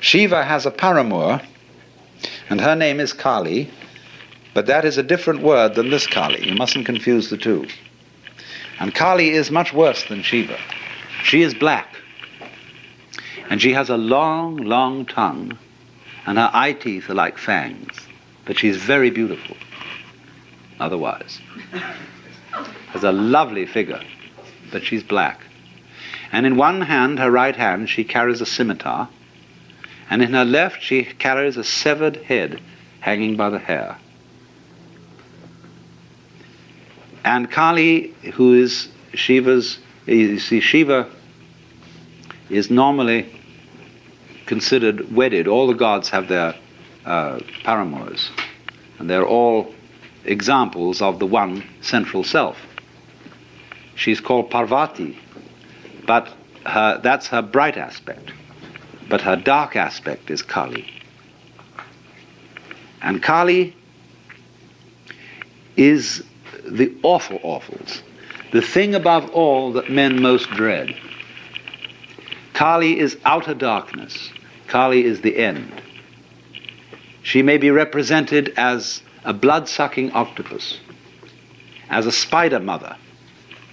Shiva has a paramour, and her name is Kali, but that is a different word than this Kali. You mustn't confuse the two. And Kali is much worse than Shiva. She is black, and she has a long, long tongue, and her eye teeth are like fangs, but she's very beautiful otherwise. Has a lovely figure, but she's black. And in one hand, her right hand, she carries a scimitar, and in her left she carries a severed head hanging by the hair. And Kali, who is Shiva's, you see, Shiva is normally considered wedded. All the gods have their paramours, and they're all examples of the one central self. She's called Parvati, but that's her bright aspect. But her dark aspect is Kali. And Kali is the awful awfuls, the thing above all that men most dread. Kali is outer darkness. Kali is the end. She may be represented as a blood-sucking octopus, as a spider mother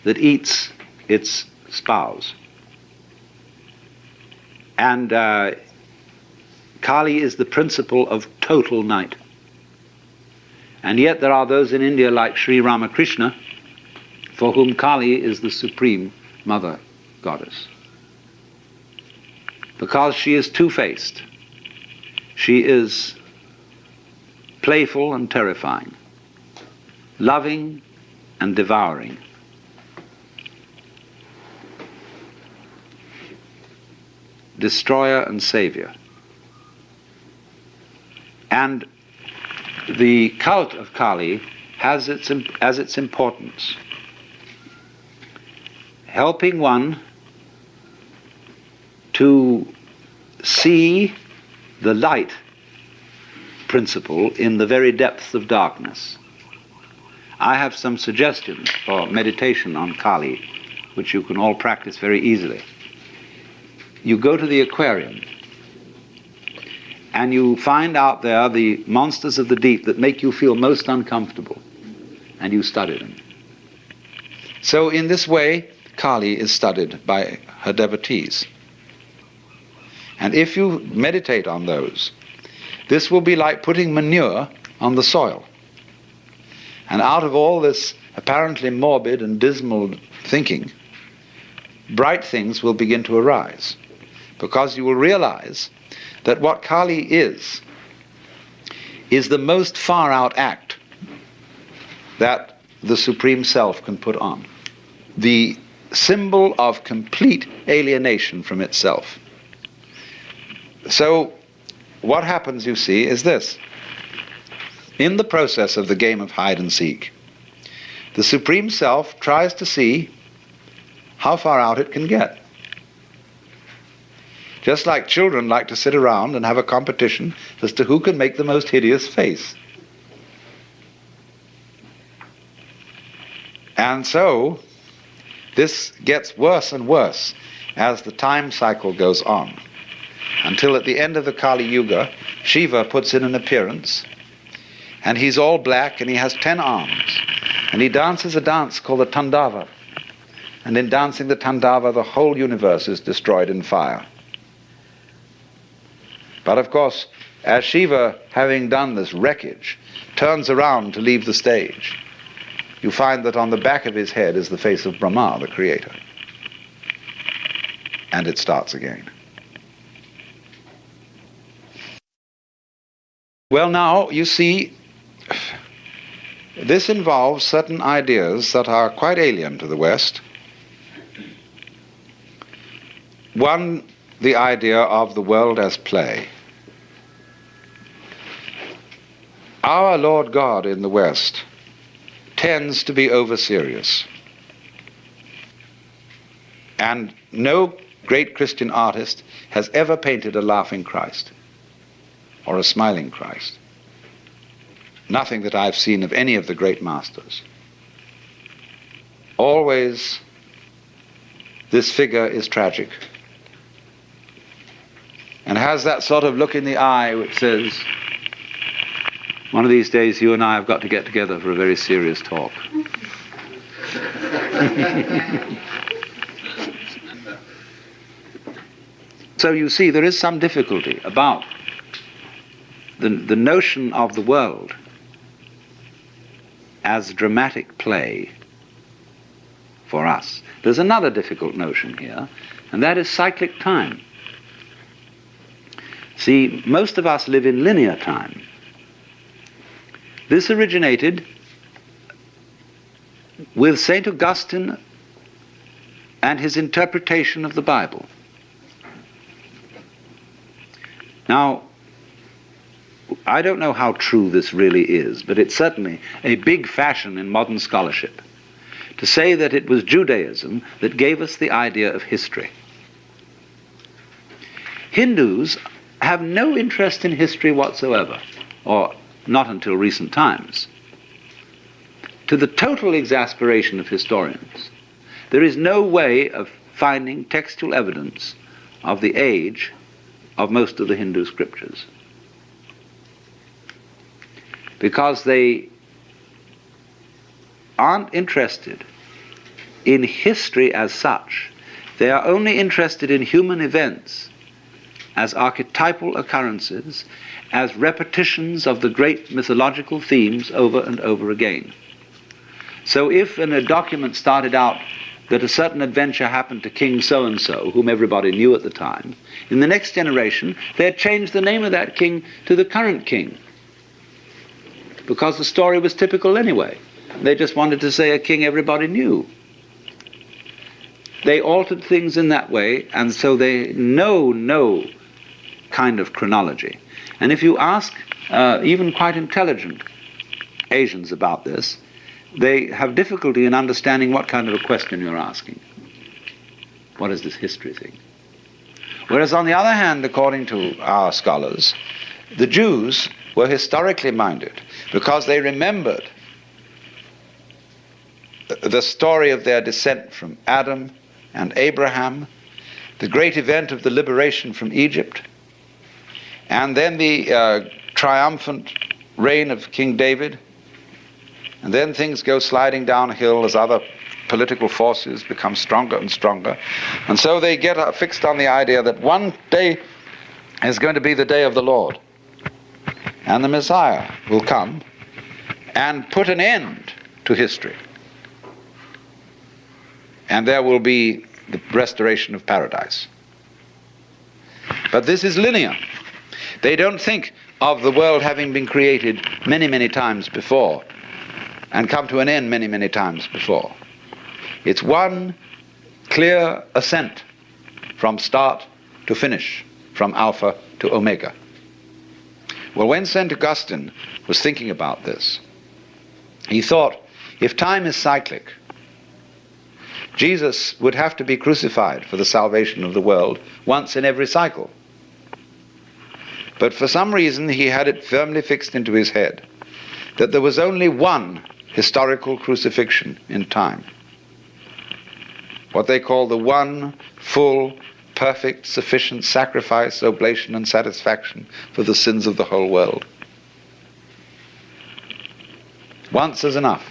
that eats its spouse. And Kali is the principle of total night. And yet there are those in India like Sri Ramakrishna for whom Kali is the supreme mother goddess. Because she is two-faced. She is playful and terrifying, loving and devouring. Destroyer and savior. And the cult of Kali has as its importance helping one to see the light principle in the very depths of darkness. I have some suggestions for meditation on Kali, which you can all practice very easily. You go to the aquarium and you find out there the monsters of the deep that make you feel most uncomfortable, and you study them. So in this way, Kali is studied by her devotees. And if you meditate on those, this will be like putting manure on the soil. And out of all this apparently morbid and dismal thinking, bright things will begin to arise. Because you will realize that what Kali is the most far-out act that the Supreme Self can put on. The symbol of complete alienation from itself. So what happens, you see, is this. In the process of the game of hide and seek, the Supreme Self tries to see how far out it can get. Just like children like to sit around and have a competition as to who can make the most hideous face. And so, this gets worse and worse as the time cycle goes on, until at the end of the Kali Yuga, Shiva puts in an appearance, and he's all black and he has 10 arms, and he dances a dance called the Tandava. And in dancing the Tandava, the whole universe is destroyed in fire. But of course, as Shiva, having done this wreckage, turns around to leave the stage, you find that on the back of his head is the face of Brahma, the creator. And it starts again. Well, now, you see, this involves certain ideas that are quite alien to the West. One, the idea of the world as play. Our Lord God in the West tends to be over-serious. And no great Christian artist has ever painted a laughing Christ or a smiling Christ. Nothing that I've seen of any of the great masters. Always this figure is tragic and has that sort of look in the eye which says, one of these days you and I have got to get together for a very serious talk. So you see, there is some difficulty about the notion of the world as dramatic play for us. There's another difficult notion here, and that is cyclic time. See, most of us live in linear time. This originated with St. Augustine and his interpretation of the Bible. Now, I don't know how true this really is, but it's certainly a big fashion in modern scholarship to say that it was Judaism that gave us the idea of history. Hindus have no interest in history whatsoever, or not until recent times. To the total exasperation of historians, there is no way of finding textual evidence of the age of most of the Hindu scriptures, because they aren't interested in history as such. They are only interested in human events as archetypal occurrences, as repetitions of the great mythological themes over and over again. So if in a document started out that a certain adventure happened to King so-and-so, whom everybody knew at the time, in the next generation they had changed the name of that king to the current king, because the story was typical anyway. They just wanted to say a king everybody knew. They altered things in that way, and so they know no kind of chronology. And if you ask even quite intelligent Asians about this, they have difficulty in understanding what kind of a question you're asking. What is this history thing? Whereas on the other hand, according to our scholars, the Jews were historically minded because they remembered the story of their descent from Adam and Abraham, the great event of the liberation from Egypt, and then the triumphant reign of King David, and then things go sliding downhill as other political forces become stronger and stronger. And so they get fixed on the idea that one day is going to be the day of the Lord, and the Messiah will come and put an end to history. And there will be the restoration of paradise. But this is linear. They don't think of the world having been created many, many times before. and come to an end many, many times before. It's one clear ascent from start to finish, from alpha to omega. Well, when St. Augustine was thinking about this, he thought, if time is cyclic, Jesus would have to be crucified for the salvation of the world once in every cycle. But for some reason he had it firmly fixed into his head that there was only one historical crucifixion in time. What they call the one full, perfect, sufficient sacrifice, oblation, and satisfaction for the sins of the whole world. Once is enough.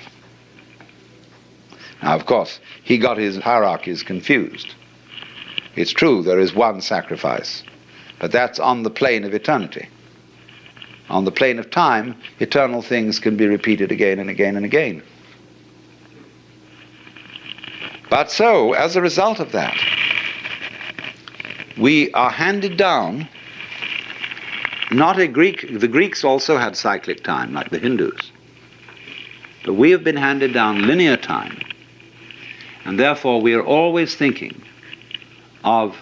Now, of course, he got his hierarchies confused. It's true, there is one sacrifice, but that's on the plane of eternity. On the plane of time, eternal things can be repeated again and again and again. But so, as a result of that, we are handed down, not a Greek, the Greeks also had cyclic time, like the Hindus, but we have been handed down linear time, and therefore we are always thinking of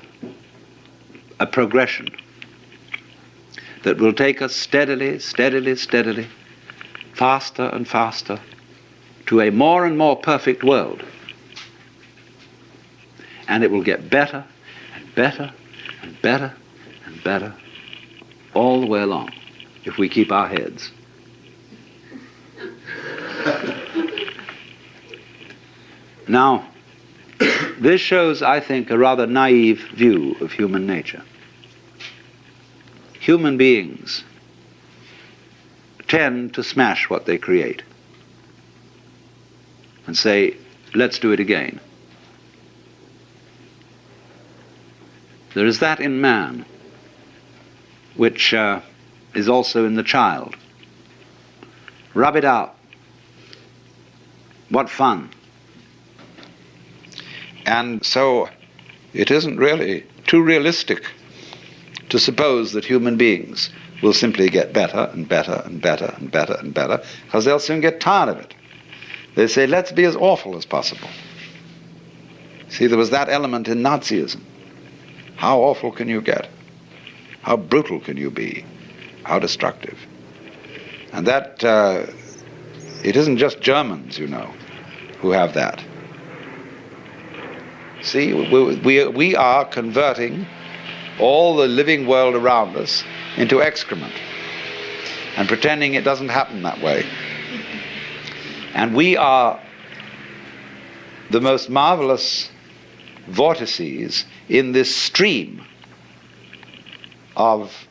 a progression that will take us steadily, steadily, steadily, faster and faster, to a more and more perfect world. And it will get better and better and better and better all the way along, if we keep our heads. Now, this shows, I think, a rather naive view of human nature. Human beings tend to smash what they create and say, let's do it again. There is that in man which is also in the child. Rub it out. What fun. And so it isn't really too realistic to suppose that human beings will simply get better and better and better and better and better, because they'll soon get tired of it. They say, let's be as awful as possible. See, there was that element in Nazism. How awful can you get? How brutal can you be? How destructive? And that, it isn't just Germans, you know, who have that. See, we are converting all the living world around us into excrement and pretending it doesn't happen that way. And we are the most marvelous vortices in this stream of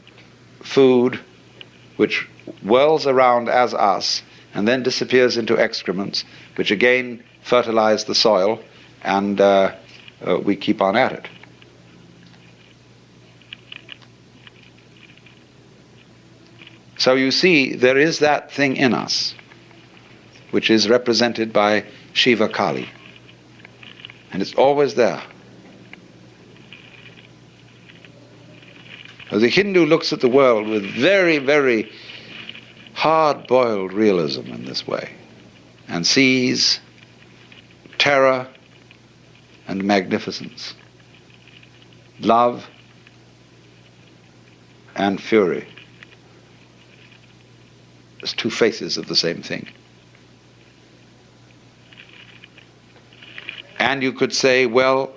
food which whirls around as us and then disappears into excrements, which again fertilize the soil, and we keep on at it. So you see, there is that thing in us which is represented by Shiva Kali, and it's always there. The Hindu looks at the world with very, very hard-boiled realism in this way, and sees terror and magnificence, love and fury as two faces of the same thing. And you could say, well,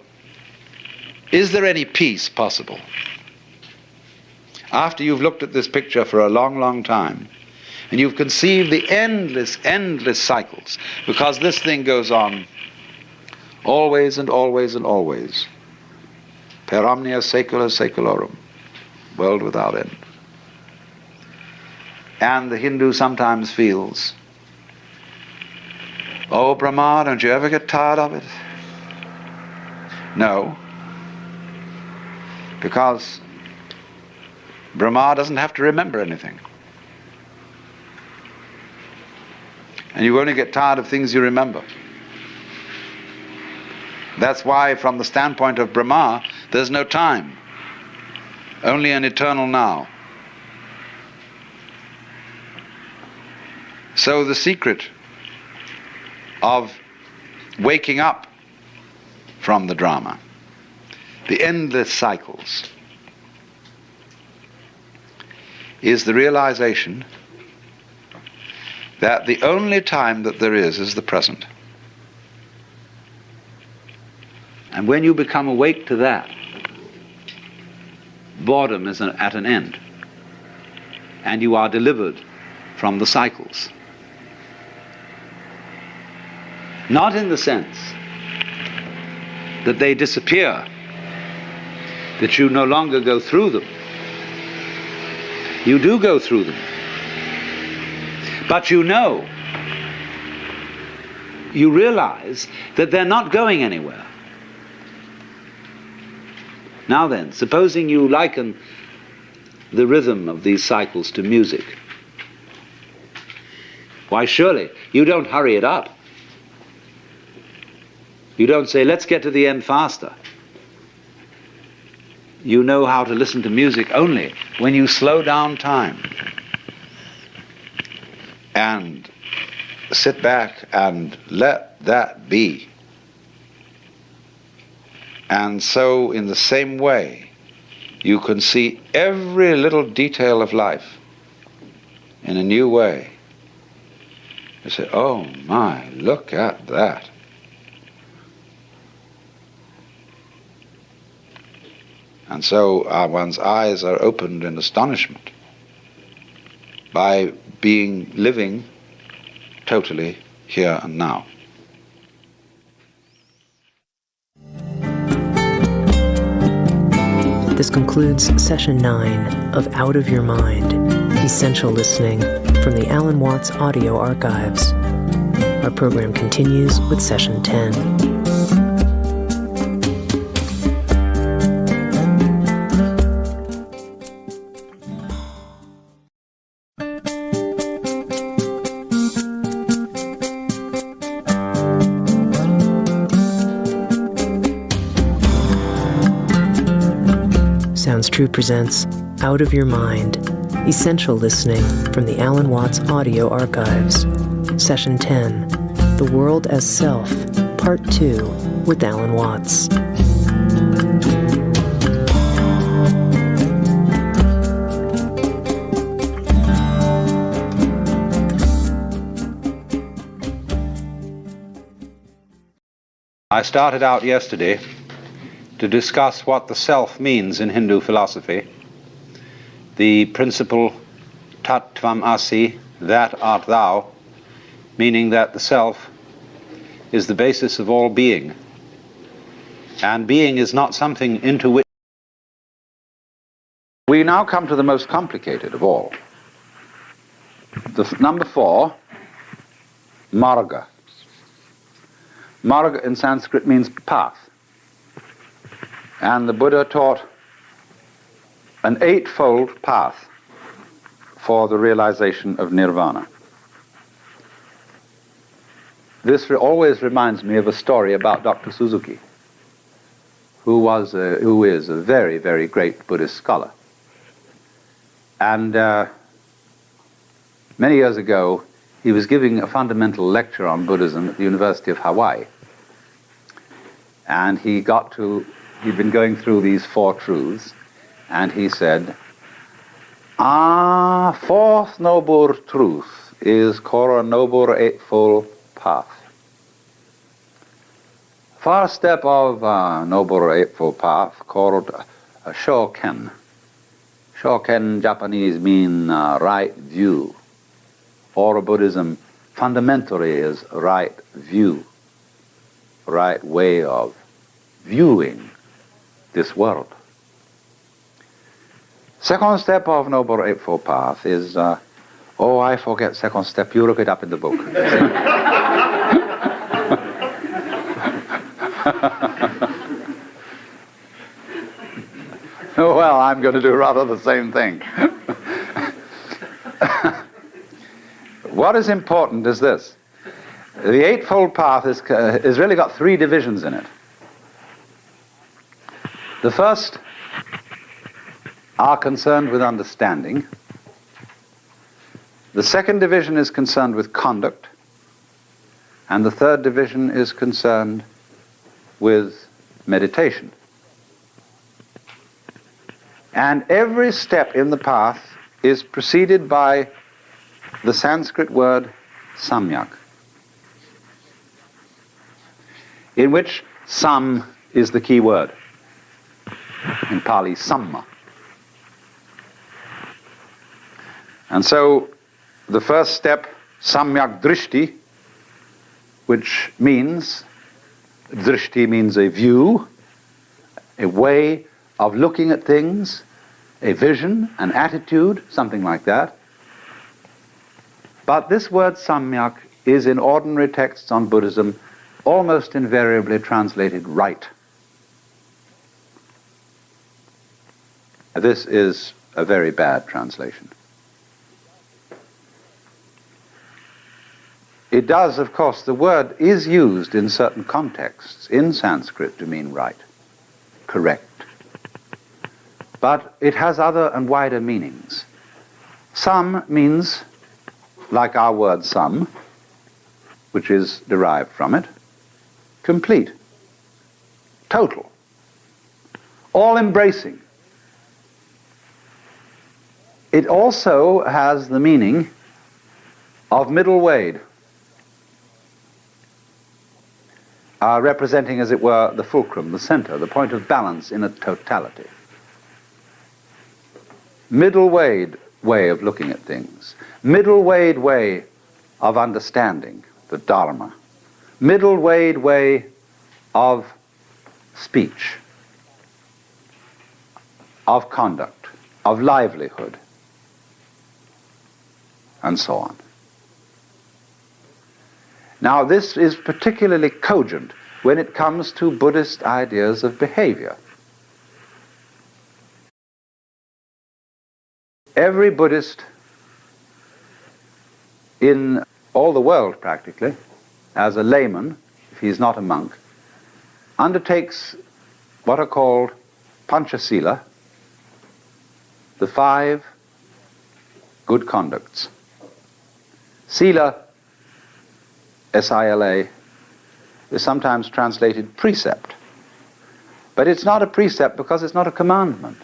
is there any peace possible? After you've looked at this picture for a long, long time, and you've conceived the endless, endless cycles, because this thing goes on always and always and always, per omnia saecula saeculorum, world without end. And the Hindu sometimes feels, oh, Brahma, don't you ever get tired of it? No, because Brahma doesn't have to remember anything. And you only get tired of things you remember. That's why, from the standpoint of Brahma, there's no time, only an eternal now. So the secret of waking up from the drama, the endless cycles, is the realization that the only time that there is the present. And when you become awake to that, boredom is at an end, and you are delivered from the cycles. Not in the sense that they disappear, that you no longer go through them. You do go through them. But you realize that they're not going anywhere. Now then, supposing you liken the rhythm of these cycles to music, why surely you don't hurry it up. You don't say, let's get to the end faster. You know how to listen to music only when you slow down time and sit back and let that be. And so, in the same way, you can see every little detail of life in a new way. You say, oh my, look at that. And so one's eyes are opened in astonishment by living totally here and now. This concludes Session 9 of Out of Your Mind, Essential Listening from the Alan Watts Audio Archives. Our program continues with Session 10. Sounds True presents Out of Your Mind, Essential Listening from the Alan Watts Audio Archives. Session 10, The World as Self, Part 2, with Alan Watts. I started out yesterday to discuss what the self means in Hindu philosophy, the principle tat tvam asi, that art thou, meaning that the self is the basis of all being, and being is not something into which. We now come to the most complicated of all. Number 4, marga. Marga in Sanskrit means path. And the Buddha taught an 8-fold path for the realization of nirvana. This always reminds me of a story about Dr. Suzuki, who is a very, very great Buddhist scholar. And many years ago, he was giving a fundamental lecture on Buddhism at the University of Hawaii. And he'd been going through these 4 truths, and he said, fourth noble truth is called a noble 8-fold path. First step of noble 8-fold path called shoken. Shoken Japanese mean right view. All Buddhism fundamentally is right view, right way of viewing this world. Second step of Noble Eightfold Path is, I forget second step, you look it up in the book. Well, I'm going to do rather the same thing. What is important is this. The Eightfold Path is really got 3 divisions in it. The first are concerned with understanding. The second division is concerned with conduct. And the third division is concerned with meditation. And every step in the path is preceded by the Sanskrit word samyak, in which sam is the key word. In Pali, samma. And so the first step, samyak drishti, which means, drishti means a view, a way of looking at things, a vision, an attitude, something like that. But this word samyak is in ordinary texts on Buddhism almost invariably translated right. This is a very bad translation. It does, of course, the word is used in certain contexts in Sanskrit to mean right, correct. But it has other and wider meanings. Sam means, like our word some, which is derived from it, complete, total, all-embracing. It also has the meaning of middle wade, representing, as it were, the fulcrum, the center, the point of balance in a totality. Middle wade way of looking at things. Middle wade way of understanding the Dharma. Middle wade way of speech, of conduct, of livelihood, and so on. Now, this is particularly cogent when it comes to Buddhist ideas of behavior. Every Buddhist in all the world, practically, as a layman, if he's not a monk, undertakes what are called Panchasila, the 5 good conducts. Sila, S-I-L-A, is sometimes translated precept. But it's not a precept because it's not a commandment.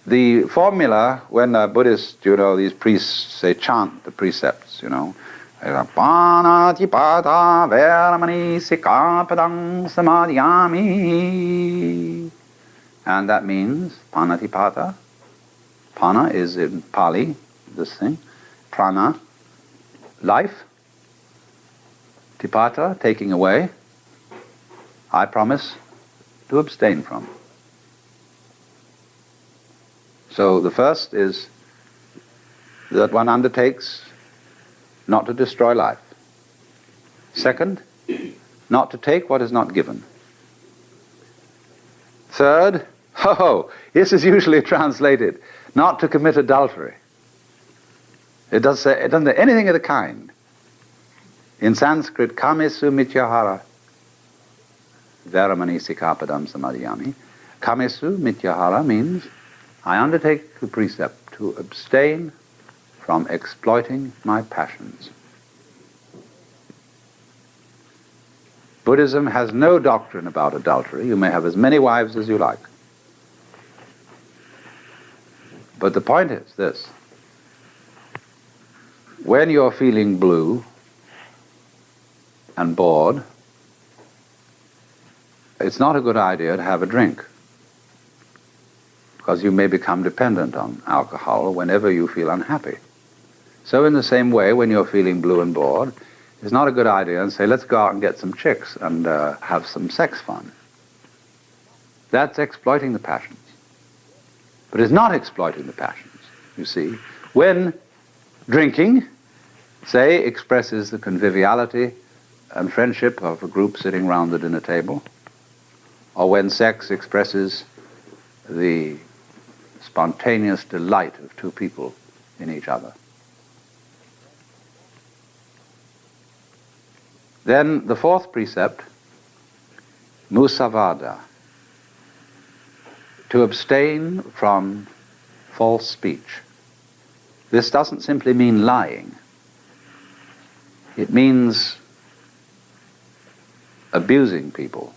The formula, when a Buddhist, these priests say chant the precepts, Panatipata veramani sikapadang samadhyami. And that means panatipata. Pana is in Pali, this thing. Prana, life. Tipata, taking away. I promise to abstain from. So the first is that one undertakes not to destroy life. Second, not to take what is not given. Third, this is usually translated, not to commit adultery. It doesn't say anything of the kind. In Sanskrit, kamesu mityahara, veramani sikapadam samadhyami. Kamesu mityahara means, I undertake the precept to abstain from exploiting my passions. Buddhism has no doctrine about adultery. You may have as many wives as you like. But the point is this. When you're feeling blue and bored, it's not a good idea to have a drink, because you may become dependent on alcohol whenever you feel unhappy. So in the same way, when you're feeling blue and bored, it's not a good idea to say, let's go out and get some chicks and have some sex fun. That's exploiting the passions. But it's not exploiting the passions, you see. When drinking, say, expresses the conviviality and friendship of a group sitting round the dinner table, or when sex expresses the spontaneous delight of 2 people in each other. Then the 4th precept, musavada, to abstain from false speech. This doesn't simply mean lying. It means abusing people.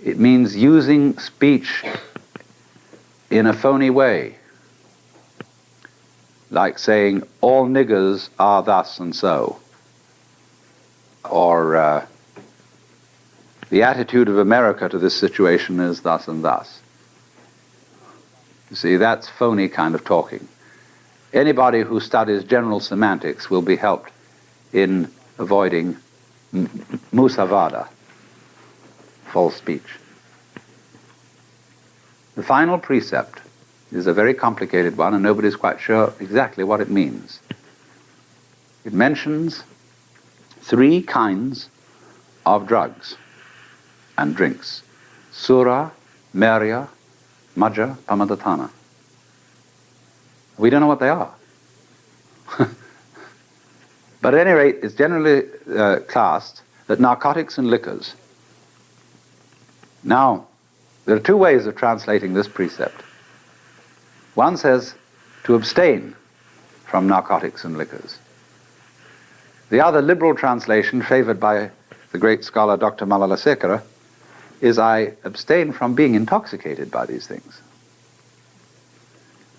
It means using speech in a phony way, like saying, all niggers are thus and so, or the attitude of America to this situation is thus and thus. You see, that's phony kind of talking. Anybody who studies general semantics will be helped in avoiding musavada, false speech. The final precept is a very complicated one, and nobody's quite sure exactly what it means. It mentions 3 kinds of drugs and drinks: sura, merya, majja, pamadatana. We don't know what they are. But at any rate, it's generally classed that narcotics and liquors. Now, there are 2 ways of translating this precept. One says to abstain from narcotics and liquors. The other liberal translation, favored by the great scholar Dr. Malalasekara, is I abstain from being intoxicated by these things.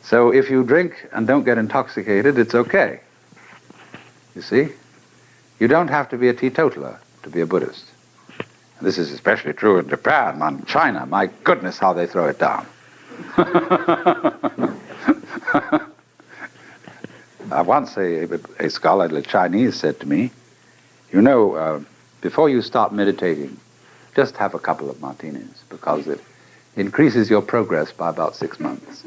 So if you drink and don't get intoxicated, it's okay. You see? You don't have to be a teetotaler to be a Buddhist. And this is especially true in Japan and China. My goodness, how they throw it down. Once a scholarly Chinese said to me, you know, before you start meditating, just have a couple of martinis, because it increases your progress by about 6 months.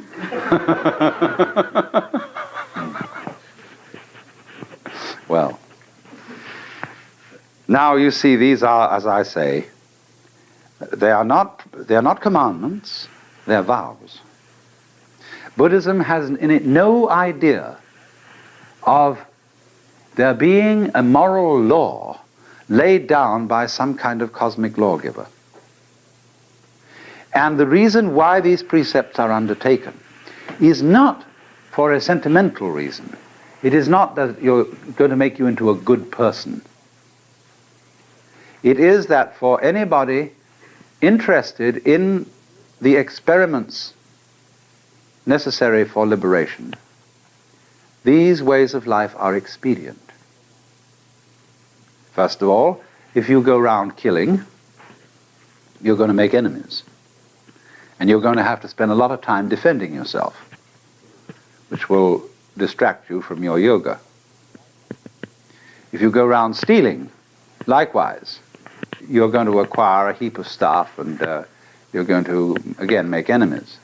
Well, now you see, these are, as I say, they are not commandments, they're vows. Buddhism has in it no idea of there being a moral law laid down by some kind of cosmic lawgiver. And the reason why these precepts are undertaken is not for a sentimental reason. It is not that you're going to make you into a good person. It is that for anybody interested in the experiments necessary for liberation, these ways of life are expedient. First of all, if you go around killing, you're going to make enemies. And you're going to have to spend a lot of time defending yourself, which will distract you from your yoga. If you go around stealing, likewise, you're going to acquire a heap of stuff, and you're going to, again, make enemies.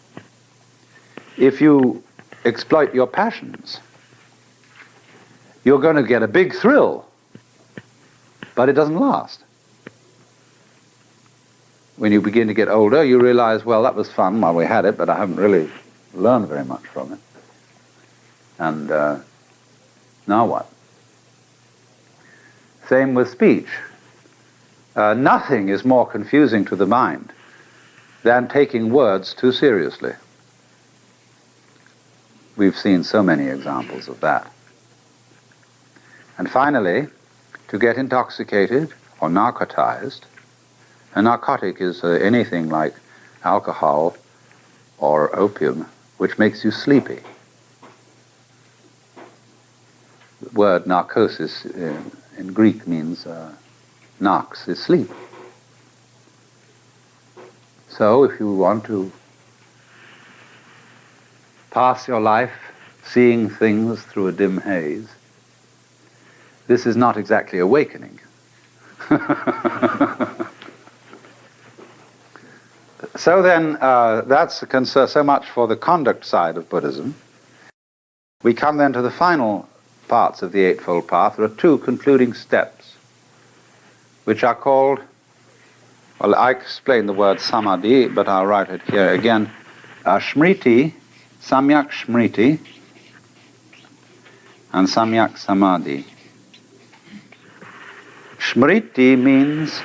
If you exploit your passions, you're going to get a big thrill, but it doesn't last. When you begin to get older, you realize, well, that was fun while we had it, but I haven't really learned very much from it. And now what? Same with speech. Nothing is more confusing to the mind than taking words too seriously. We've seen so many examples of that. And finally, to get intoxicated or narcotized, a narcotic is anything like alcohol or opium, which makes you sleepy. The word narcosis in Greek means narx is sleep. So if you want to pass your life seeing things through a dim haze, this is not exactly awakening. So then, that's the concern, so much for the conduct side of Buddhism. We come then to the final parts of the Eightfold Path. There are 2 concluding steps, which are called, well, I explained the word samadhi, but I'll write it here again, smriti, samyak smriti, and samyak samadhi. Smriti means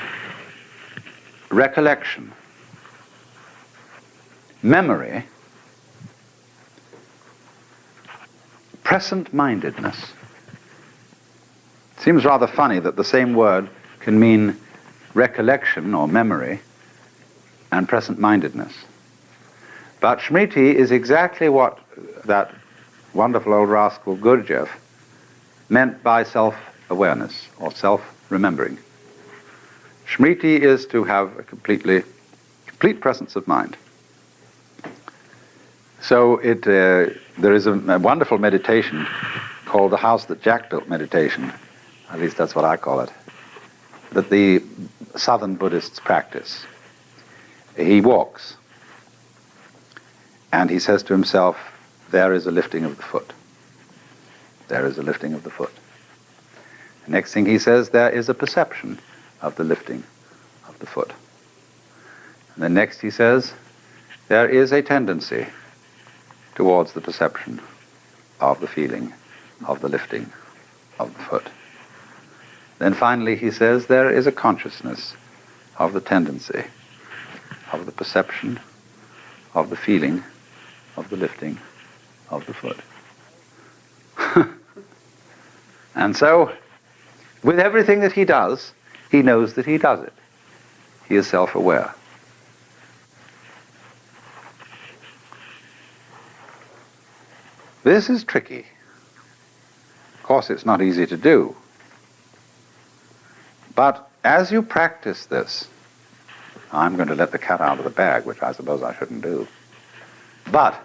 recollection, memory, present-mindedness. It seems rather funny that the same word can mean recollection or memory and present-mindedness. But Smriti is exactly what that wonderful old rascal Gurdjieff meant by self-awareness or self-remembering. Smriti is to have a complete presence of mind. So there is a wonderful meditation called the House That Jack Built meditation, at least that's what I call it, that the southern Buddhists practice. He walks, and he says to himself, there is a lifting of the foot. There is a lifting of the foot. The next thing he says, there is a perception of the lifting of the foot. And then next he says, there is a tendency towards the perception of the feeling of the lifting of the foot. Then finally he says, there is a consciousness of the tendency of the perception of the feeling of the lifting of the foot. And so, with everything that he does, he knows that he does it. He is self-aware. This is tricky. Of course, it's not easy to do. But as you practice this, I'm going to let the cat out of the bag, which I suppose I shouldn't do. But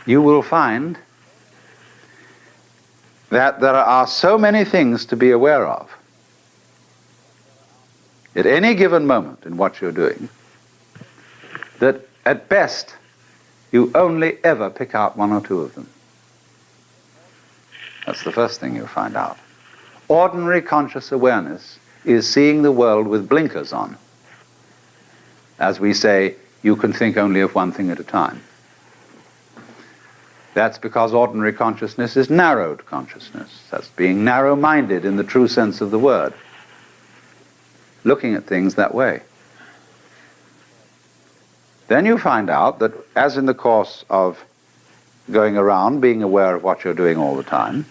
you will find that there are so many things to be aware of at any given moment in what you're doing that at best you only ever pick out one or two of them. That's the first thing you'll find out. Ordinary conscious awareness is seeing the world with blinkers on. As we say, you can think only of one thing at a time. That's because ordinary consciousness is narrowed consciousness. That's being narrow-minded in the true sense of the word. Looking at things that way. Then you find out that, as in the course of going around, being aware of what you're doing all the time,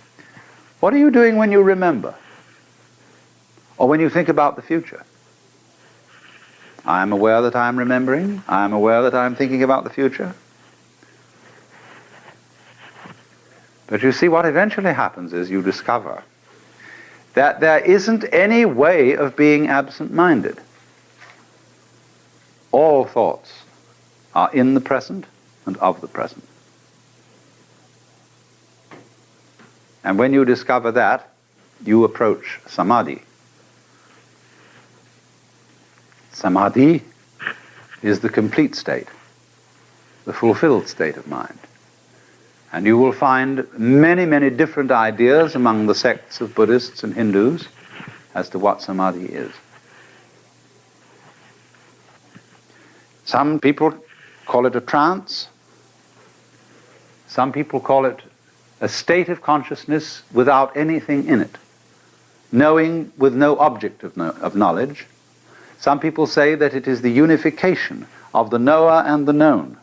what are you doing when you remember? Or when you think about the future? I am aware that I am remembering. I am aware that I am thinking about the future. But you see, what eventually happens is you discover that there isn't any way of being absent-minded. All thoughts are in the present and of the present. And when you discover that, you approach samadhi. Samadhi is the complete state, the fulfilled state of mind. And you will find many, many different ideas among the sects of Buddhists and Hindus as to what samadhi is. Some people call it a trance. Some people call it a state of consciousness without anything in it, knowing with no object of knowledge. Some people say that it is the unification of the knower and the known.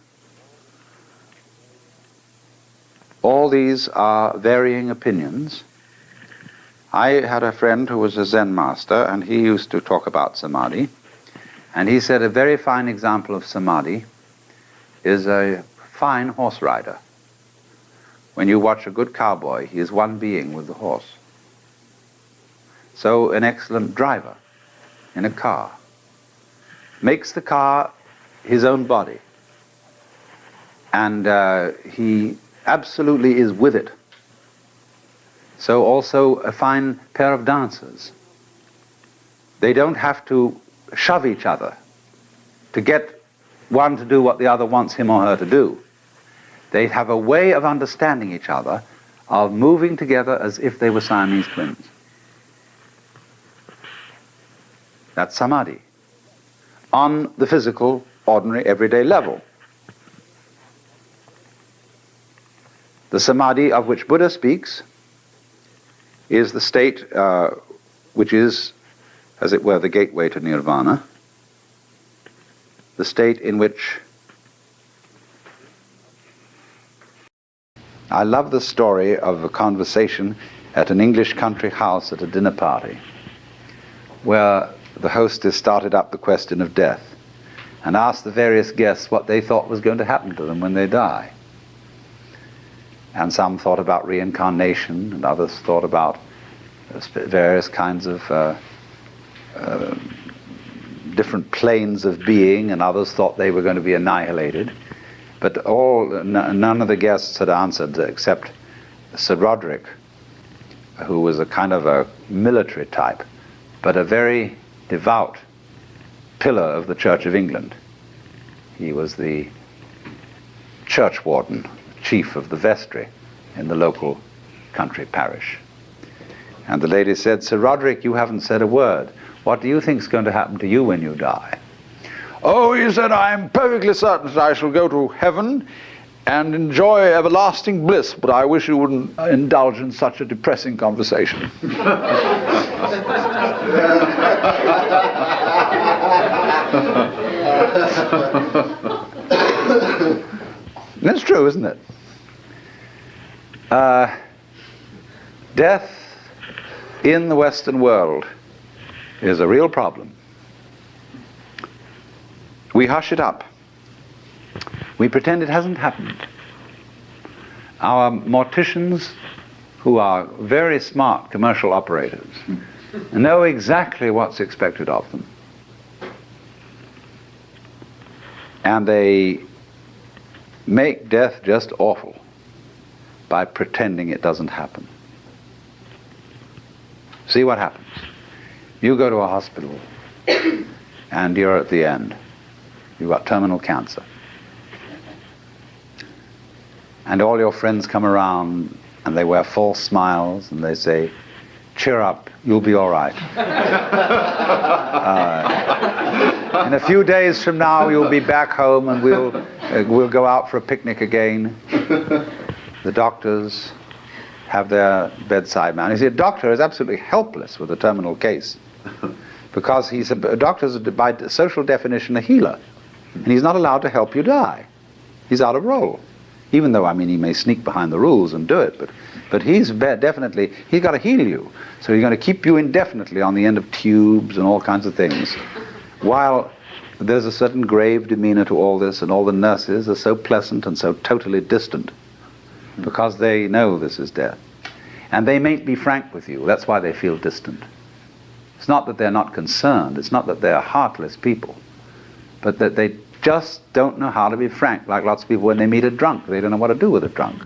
All these are varying opinions. I had a friend who was a Zen master, and he used to talk about samadhi. And he said a very fine example of samadhi is a fine horse rider. When you watch a good cowboy, he is one being with the horse. So an excellent driver in a car makes the car his own body. And he absolutely is with it. So also a fine pair of dancers. They don't have to shove each other to get one to do what the other wants him or her to do. They have a way of understanding each other, of moving together as if they were Siamese twins. That's samadhi, on the physical, ordinary, everyday level. The samadhi of which Buddha speaks is the state which is, as it were, the gateway to nirvana, the state in which... I love the story of a conversation at an English country house at a dinner party where the hostess started up the question of death and asked the various guests what they thought was going to happen to them when they die. And some thought about reincarnation, and others thought about various kinds of different planes of being, and others thought they were going to be annihilated. But none of the guests had answered except Sir Roderick, who was a kind of a military type, but a very devout pillar of the Church of England. He was the church warden, chief of the vestry in the local country parish. And the lady said, "Sir Roderick, you haven't said a word. What do you think is going to happen to you when you die?" "Oh," he said, "I'm perfectly certain that I shall go to heaven and enjoy everlasting bliss, but I wish you wouldn't indulge in such a depressing conversation." That's true, isn't it? Death in the Western world is a real problem. We hush it up. We pretend it hasn't happened. Our morticians, who are very smart commercial operators, know exactly what's expected of them. And they make death just awful by pretending it doesn't happen. See what happens. You go to a hospital and you're at the end. You've got terminal cancer. And all your friends come around and they wear false smiles and they say, "Cheer up, you'll be all right. In a few days from now, you'll be back home and we'll go out for a picnic again." The doctors have their bedside man. You see, a doctor is absolutely helpless with a terminal case because a doctor's, by social definition, a healer. And he's not allowed to help you die. He's out of role. Even though, I mean, he may sneak behind the rules and do it, but he's definitely, he's got to heal you. So he's going to keep you indefinitely on the end of tubes and all kinds of things. While there's a certain grave demeanor to all this, and all the nurses are so pleasant and so totally distant because they know this is death. And they mayn't be frank with you. That's why they feel distant. It's not that they're not concerned. It's not that they're heartless people, but that they just don't know how to be frank, like lots of people when they meet a drunk. They don't know what to do with a drunk.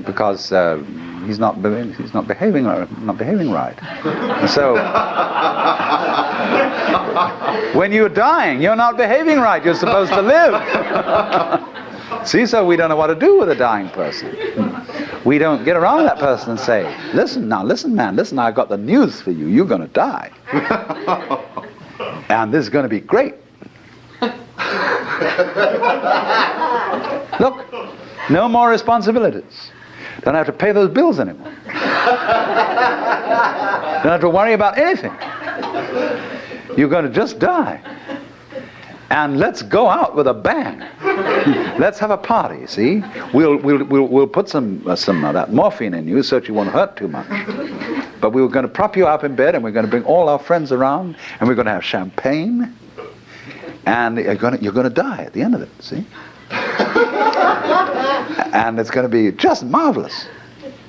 Because he's not behaving right. And so when you're dying, you're not behaving right. You're supposed to live. See, so we don't know what to do with a dying person. We don't get around that person and say, listen, man, listen, I've got the news for you. You're going to die. And this is going to be great. Look, no more responsibilities. Don't have to pay those bills anymore. Don't have to worry about anything. You're going to just die. And let's go out with a bang. Let's have a party, see? We'll put some of that morphine in you so that you won't hurt too much. But we're going to prop you up in bed and we're going to bring all our friends around and we're going to have champagne. And you're going to die at the end of it, see? And it's going to be just marvelous.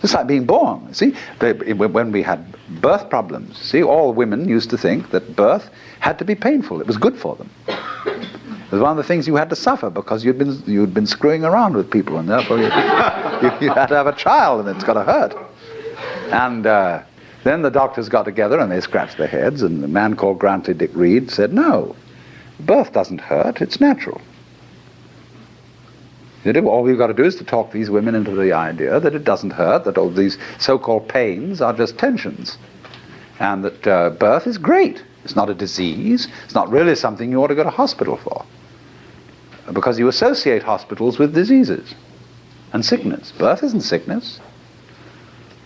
Just like being born, see? When we had birth problems, see, all women used to think that birth had to be painful. It was good for them. It was one of the things you had to suffer because you'd been screwing around with people, and therefore you had to have a child, and it's got to hurt. And then the doctors got together and they scratched their heads, and the man called Grantley Dick Reed said, "No, birth doesn't hurt, it's natural." All we've got to do is to talk these women into the idea that it doesn't hurt, that all these so-called pains are just tensions, and that birth is great. It's not a disease. It's not really something you ought to go to hospital for, because you associate hospitals with diseases and sickness. Birth isn't sickness.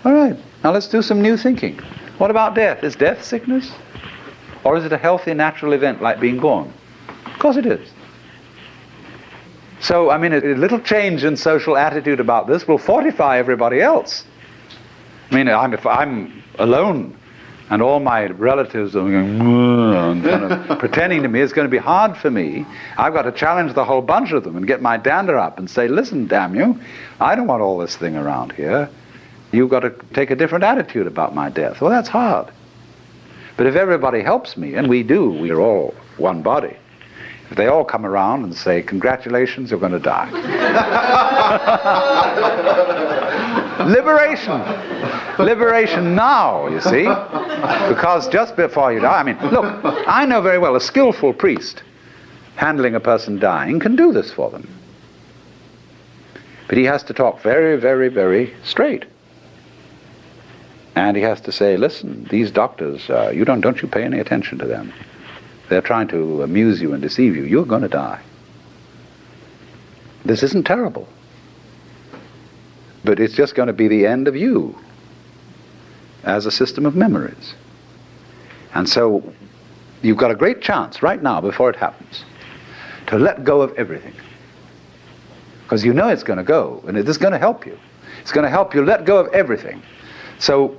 All right, now let's do some new thinking. What about death? Is death sickness? Or is it a healthy, natural event like being born? Of course it is. So, I mean, a little change in social attitude about this will fortify everybody else I mean, if I'm alone and all my relatives are going, and kind of pretending to me, it's going to be hard for me. I've got to challenge the whole bunch of them and get my dander up and say, listen, damn you, I don't want all this thing around here. You've got to take a different attitude about my death. Well, that's hard. But if everybody helps me, and we do, we're all one body, if they all come around and say, congratulations, you're going to die. Liberation. Liberation now, you see. Because just before you die, I mean, look, I know very well a skillful priest handling a person dying can do this for them. But he has to talk very, very, very straight. And he has to say, listen, these doctors, don't you pay any attention to them. They're trying to amuse you and deceive you. You're going to die. This isn't terrible. But it's just going to be the end of you as a system of memories. And so you've got a great chance right now, before it happens, to let go of everything. Because you know it's going to go, and it is going to help you. It's going to help you let go of everything. So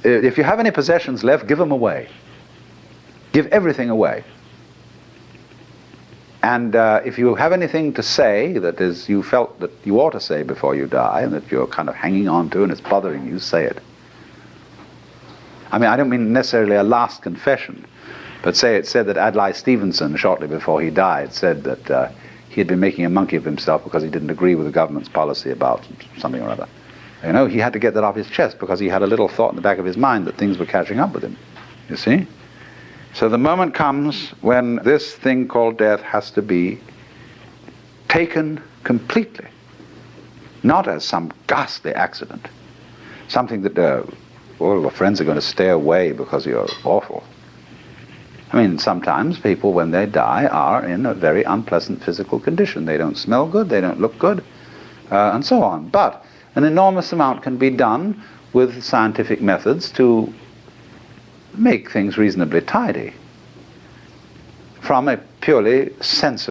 if you have any possessions left, give them away. Give everything away. And if you have anything to say that is you felt that you ought to say before you die, and that you're kind of hanging on to and it's bothering you, say it. I mean, I don't mean necessarily a last confession, but say it said that Adlai Stevenson, shortly before he died, said that he had been making a monkey of himself because he didn't agree with the government's policy about something or other. You know, he had to get that off his chest because he had a little thought in the back of his mind that things were catching up with him, you see? So the moment comes when this thing called death has to be taken completely, not as some ghastly accident, something that all the friends are going to stay away because you're awful. I mean, sometimes people, when they die, are in a very unpleasant physical condition. They don't smell good, they don't look good, and so on. But an enormous amount can be done with scientific methods to make things reasonably tidy from a purely sensory